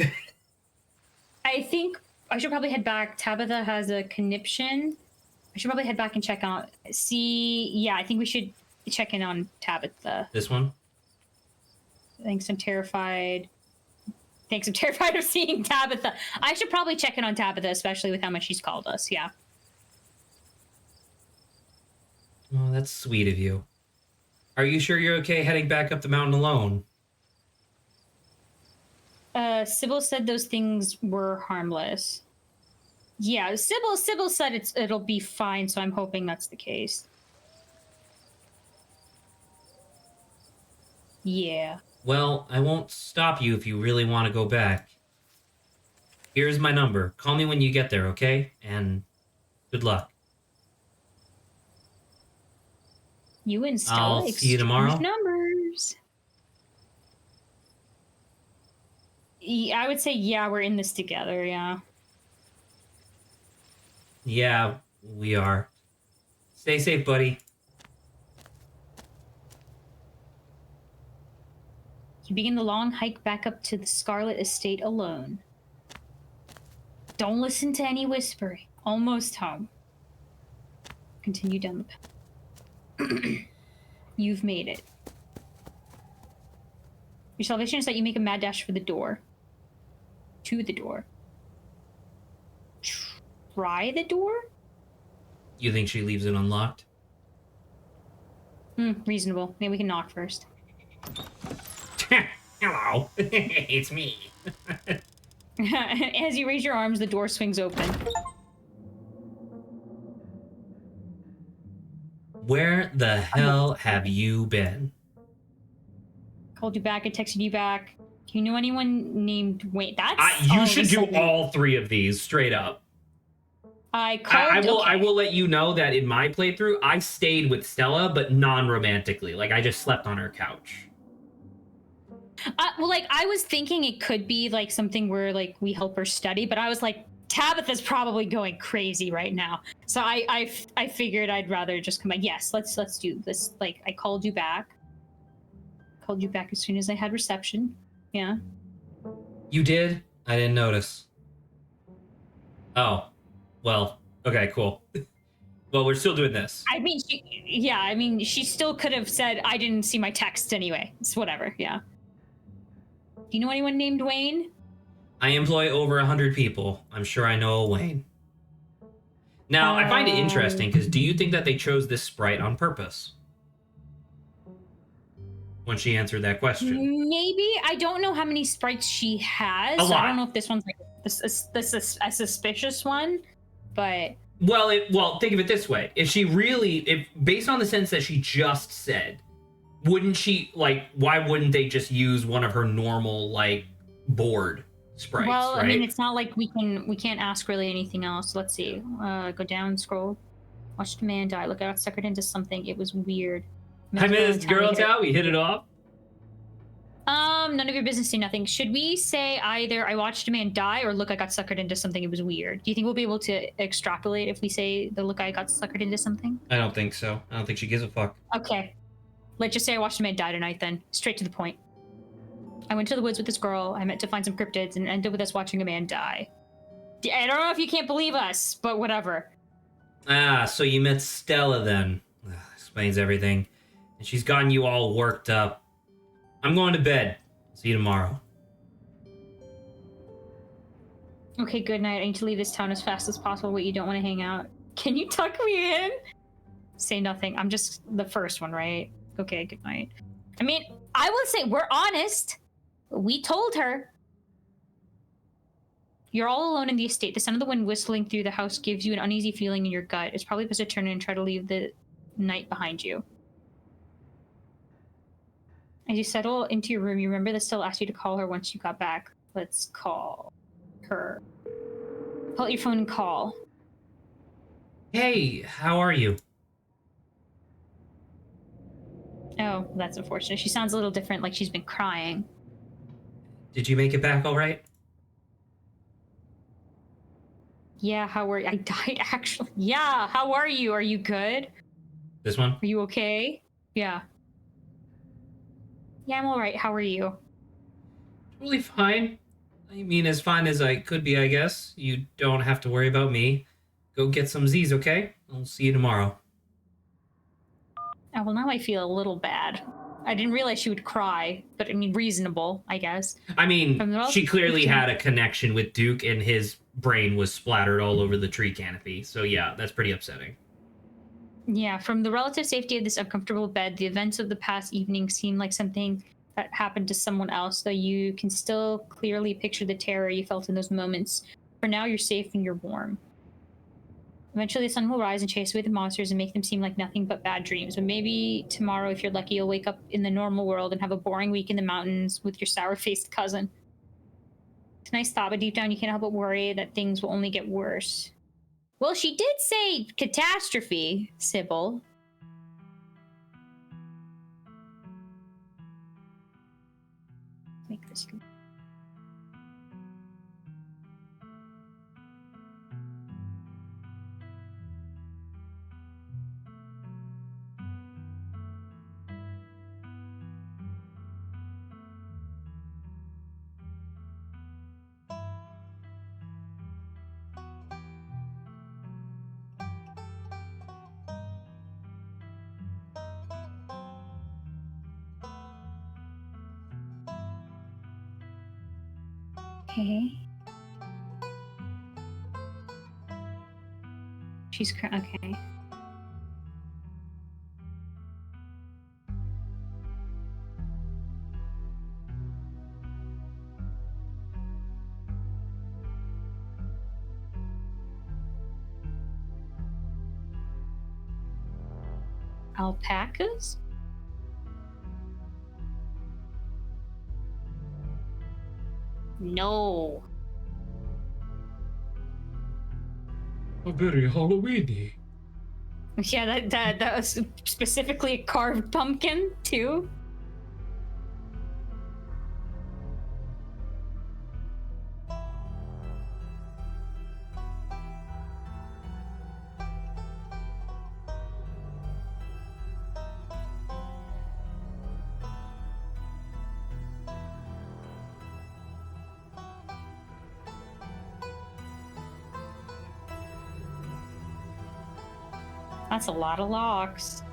I think I should probably head back. Tabitha has a conniption. I should probably head back and check out. Yeah, I think we should check in on Tabitha. This one? Thanks, I'm terrified. I'm terrified of seeing Tabitha. I should probably check in on Tabitha, especially with how much she's called us. Yeah. Oh, that's sweet of you. Are you sure you're okay heading back up the mountain alone? Sybil said those things were harmless. Yeah, Sybil said it'll be fine, so I'm hoping that's the case. Yeah. Well, I won't stop you if you really want to go back. Here's my number. Call me when you get there, okay? And good luck. You and Stella I'll see you tomorrow. Numbers. I would say, yeah, we're in this together, yeah. Yeah, we are. Stay safe, buddy. You begin the long hike back up to the Scarlet estate alone. Don't listen to any whispering. Almost home. Continue down the path. You've made it. Your salvation is that you make a mad dash for the door. To the door. Try the door? You think she leaves it unlocked? Reasonable. Maybe we can knock first. Hello. It's me. As you raise your arms, the door swings open. Where the hell have you been? Called you back. I texted you back. Do you know anyone named Wayne? You should do all 3 of these straight up. I will let you know that in my playthrough, I stayed with Stella, but non-romantically. Like, I just slept on her couch. Well, like, I was thinking it could be, like, something where, like, we help her study, but I was like, Tabitha's probably going crazy right now. So I figured I'd rather just come back. Yes, let's do this. Like, I called you back. Called you back as soon as I had reception. Yeah. You did? I didn't notice. Oh. Well, okay, cool. Well, we're still doing this. I mean, she still could have said, I didn't see my text anyway. It's whatever, yeah. Do you know anyone named Wayne? I employ over 100 people. I'm sure I know a Wayne. Now, I find it interesting, because do you think that they chose this sprite on purpose? When she answered that question. Maybe. I don't know how many sprites she has. A lot. I don't know if this one's like this is a suspicious one, but... Well, think of it this way. If based on the sense that she just said, wouldn't she, like, why wouldn't they just use one of her normal, like, board sprites, well, right? I mean, it's not like we can't ask really anything else. Let's see. Go down, scroll. Watched a man die. Look, I got suckered into something. It was weird. I met this girl, Tao. We hit it off. None of your business, do nothing. Should we say either I watched a man die or look, I got suckered into something, it was weird? Do you think we'll be able to extrapolate if we say the look, I got suckered into something? I don't think so. I don't think she gives a fuck. Okay. Let's just say I watched a man die tonight then. Straight to the point. I went to the woods with this girl. I meant to find some cryptids and ended with us watching a man die. I don't know if you can't believe us, but whatever. Ah, so you met Stella then. Ugh, explains everything. And she's gotten you all worked up. I'm going to bed. See you tomorrow. Okay, good night. I need to leave this town as fast as possible, but you don't want to hang out. Can you tuck me in? Say nothing. I'm just the first one, right? Okay, good night. I mean, I will say, we're honest. We told her. You're all alone in the estate. The sound of the wind whistling through the house gives you an uneasy feeling in your gut. It's probably best to turn in and try to leave the night behind you. As you settle into your room, you remember that Stella asked you to call her once you got back. Let's call her. Pull out your phone and call. Hey, how are you? Oh, that's unfortunate. She sounds a little different, like she's been crying. Did you make it back all right? Yeah, how are you? I died, actually. Yeah, how are you? Are you good? This one? Are you okay? Yeah. Yeah, I'm all right. How are you? Totally fine. I mean, as fine as I could be, I guess. You don't have to worry about me. Go get some Z's, okay? I'll see you tomorrow. Oh, well, now I feel a little bad. I didn't realize she would cry, but I mean, reasonable, I guess. I mean, she clearly had a connection with Duke, and his brain was splattered all over the tree canopy. So yeah, that's pretty upsetting. Yeah, from the relative safety of this uncomfortable bed, the events of the past evening seem like something that happened to someone else, though you can still clearly picture the terror you felt in those moments. For now, you're safe and you're warm. Eventually, the sun will rise and chase away the monsters and make them seem like nothing but bad dreams. But maybe tomorrow, if you're lucky, you'll wake up in the normal world and have a boring week in the mountains with your sour-faced cousin. It's a nice thought, but deep down, you can't help but worry that things will only get worse. Well, she did say catastrophe, Sybil. Make this. Okay. She's okay. Alpacas? No. Very Halloweeny. Yeah, that was specifically a carved pumpkin too. That's a lot of locks.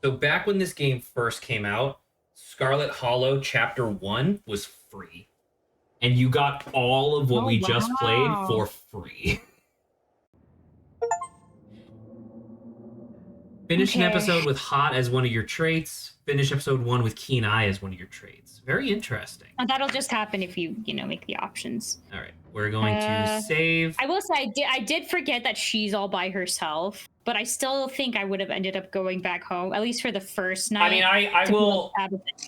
So back when this game first came out, Scarlet Hollow Chapter 1 was free. And you got all of what we just played for free. Finish an episode with Hot as one of your traits. Finish episode 1 with Keen Eye as one of your traits. Very interesting. And that'll just happen if you make the options. All right, we're going to save. I will say I did forget that she's all by herself. but I still think I would have ended up going back home, at least for the first night. I mean, I will.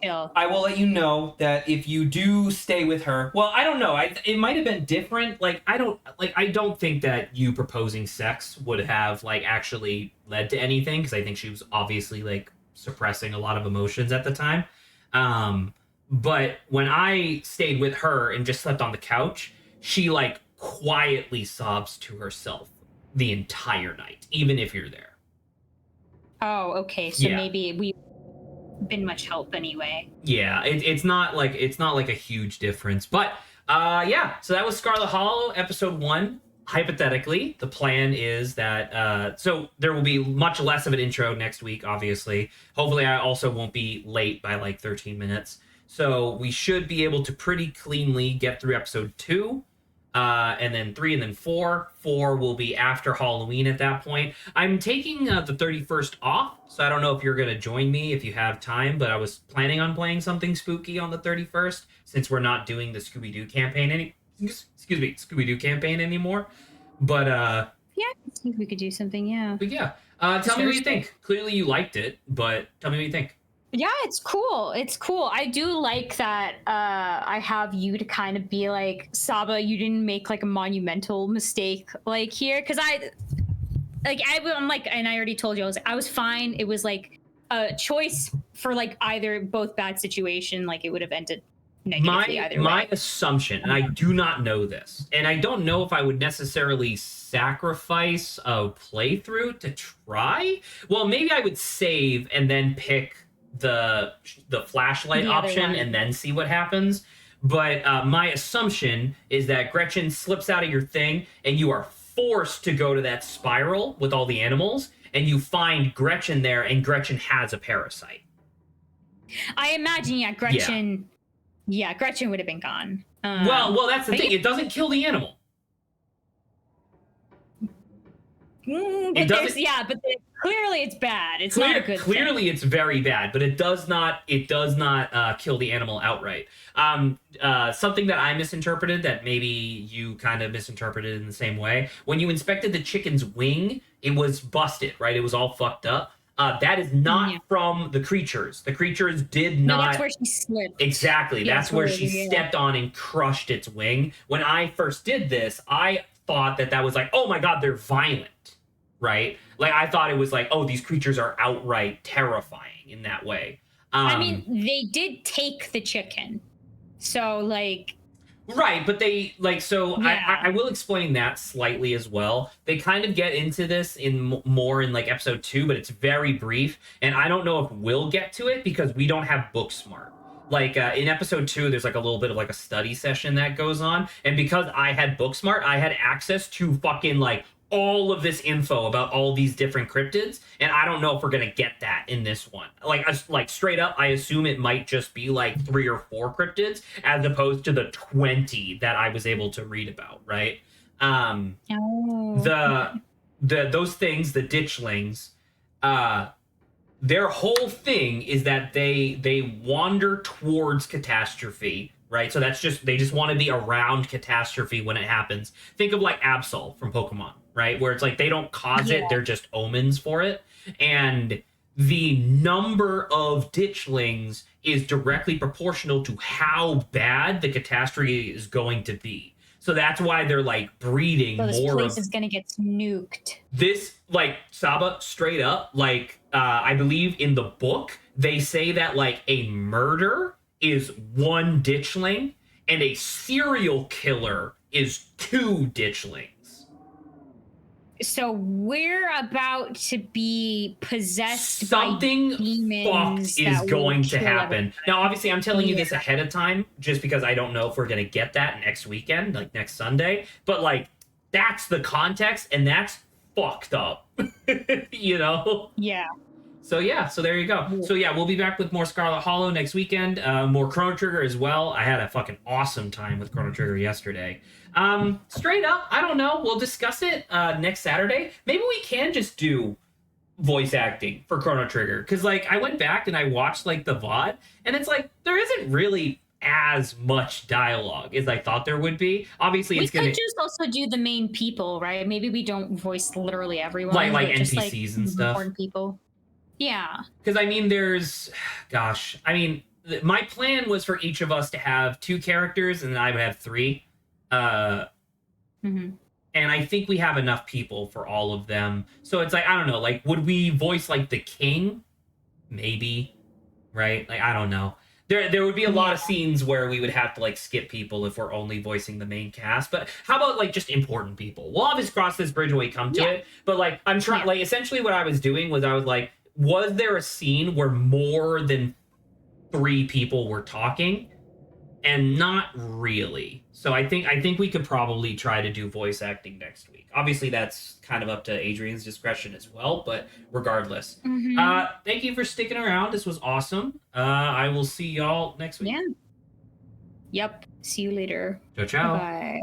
Chill. I will let you know that if you do stay with her, well, I don't know. It might have been different. I don't think that you proposing sex would have actually led to anything, because I think she was obviously suppressing a lot of emotions at the time. But when I stayed with her and just slept on the couch, she quietly sobs to herself the entire night, even if you're there. Oh, okay. So maybe we've been much help anyway. Yeah, it's not a huge difference. But so that was Scarlet Hollow episode 1. Hypothetically, the plan is that so there will be much less of an intro next week, obviously. Hopefully I also won't be late by 13 minutes. So we should be able to pretty cleanly get through episode 2. And then 3, and then 4. 4 will be after Halloween at that point. I'm taking the 31st off, so I don't know if you're going to join me if you have time, but I was planning on playing something spooky on the 31st, since we're not doing the Scooby-Doo campaign Scooby-Doo campaign anymore. But yeah, I think we could do something, yeah. But yeah, tell me what you think. Clearly you liked it, but tell me what you think. Yeah, it's cool. It's cool. I do like that I have you to kind of be like, Saba, you didn't make a monumental mistake here. Because I'm and I already told you, I was fine. It was a choice for either both bad situation. It would have ended negatively either way. My assumption, and I do not know this, and I don't know if I would necessarily sacrifice a playthrough to try. Well, maybe I would save and then pick the flashlight option and then see what happens. But my assumption is that Gretchen slips out of your thing and you are forced to go to that spiral with all the animals, and you find Gretchen there, and Gretchen has a parasite. I imagine, Gretchen. Yeah, Gretchen would have been gone. Well, that's the thing. It doesn't kill the animal. But clearly it's bad. It's not a good clearly thing. It's very bad, but it does not kill the animal outright. Something that I misinterpreted, that maybe you kind of misinterpreted in the same way. When you inspected the chicken's wing, it was busted, right? It was all fucked up. That is not from the creatures. The creatures did not. No, that's where she slipped. Exactly. That's where she stepped on and crushed its wing. When I first did this, I thought that was oh my God, they're violent. Right? I thought it was oh, these creatures are outright terrifying in that way. I mean, they did take the chicken. So, Right, but they, I will explain that slightly as well. They kind of get into this more in, episode 2, but it's very brief. And I don't know if we'll get to it because we don't have book smart. In episode 2, there's a little bit of a study session that goes on. And because I had book smart, I had access to fucking, all of this info about all these different cryptids, and I don't know if we're gonna get that in this one. Straight up, I assume it might just be 3 or 4 cryptids as opposed to the 20 that I was able to read about, right? Those things, the ditchlings, their whole thing is that they wander towards catastrophe. Right, so they just want to be around catastrophe when it happens. Think of Absol from Pokemon, right? Where it's they don't cause it, they're just omens for it. And the number of ditchlings is directly proportional to how bad the catastrophe is going to be. So that's why they're breeding more. This place is gonna get nuked. This Saba, straight up, I believe in the book they say that a murder is 1 ditchling and a serial killer is 2 ditchlings. So we're about to be possessed Something by demons. Fucked is going to happen. Everybody. Now, obviously, I'm telling you this ahead of time just because I don't know if we're going to get that next weekend, next Sunday. But, that's the context, and that's fucked up. You know? Yeah. So there you go. So we'll be back with more Scarlet Hollow next weekend. More Chrono Trigger as well. I had a fucking awesome time with Chrono Trigger yesterday. Straight up, I don't know. We'll discuss it next Saturday. Maybe we can just do voice acting for Chrono Trigger. Because, I went back and I watched, the VOD, and it's there isn't really as much dialogue as I thought there would be. Obviously, We it's gonna could just also do the main people, right? Maybe we don't voice literally everyone, like but just NPCs and stuff. important people. Yeah. Because I mean, my plan was for each of us to have 2 characters, and I would have 3. And I think we have enough people for all of them. So it's like, I don't know, like, would we voice like the king? Maybe, right? Like, I don't know. There would be a lot of scenes where we would have to like skip people if we're only voicing the main cast. But how about like just important people? We'll obviously cross this bridge when we come to it. But like, I'm trying, like, essentially what I was doing was I was like, was there a scene where more than 3 people were talking? And not really. So I think we could probably try to do voice acting next week. Obviously, that's kind of up to Adrian's discretion as well. But regardless, thank you for sticking around. This was awesome. I will see y'all next week. Yeah. Yep. See you later. Ciao, ciao. Bye.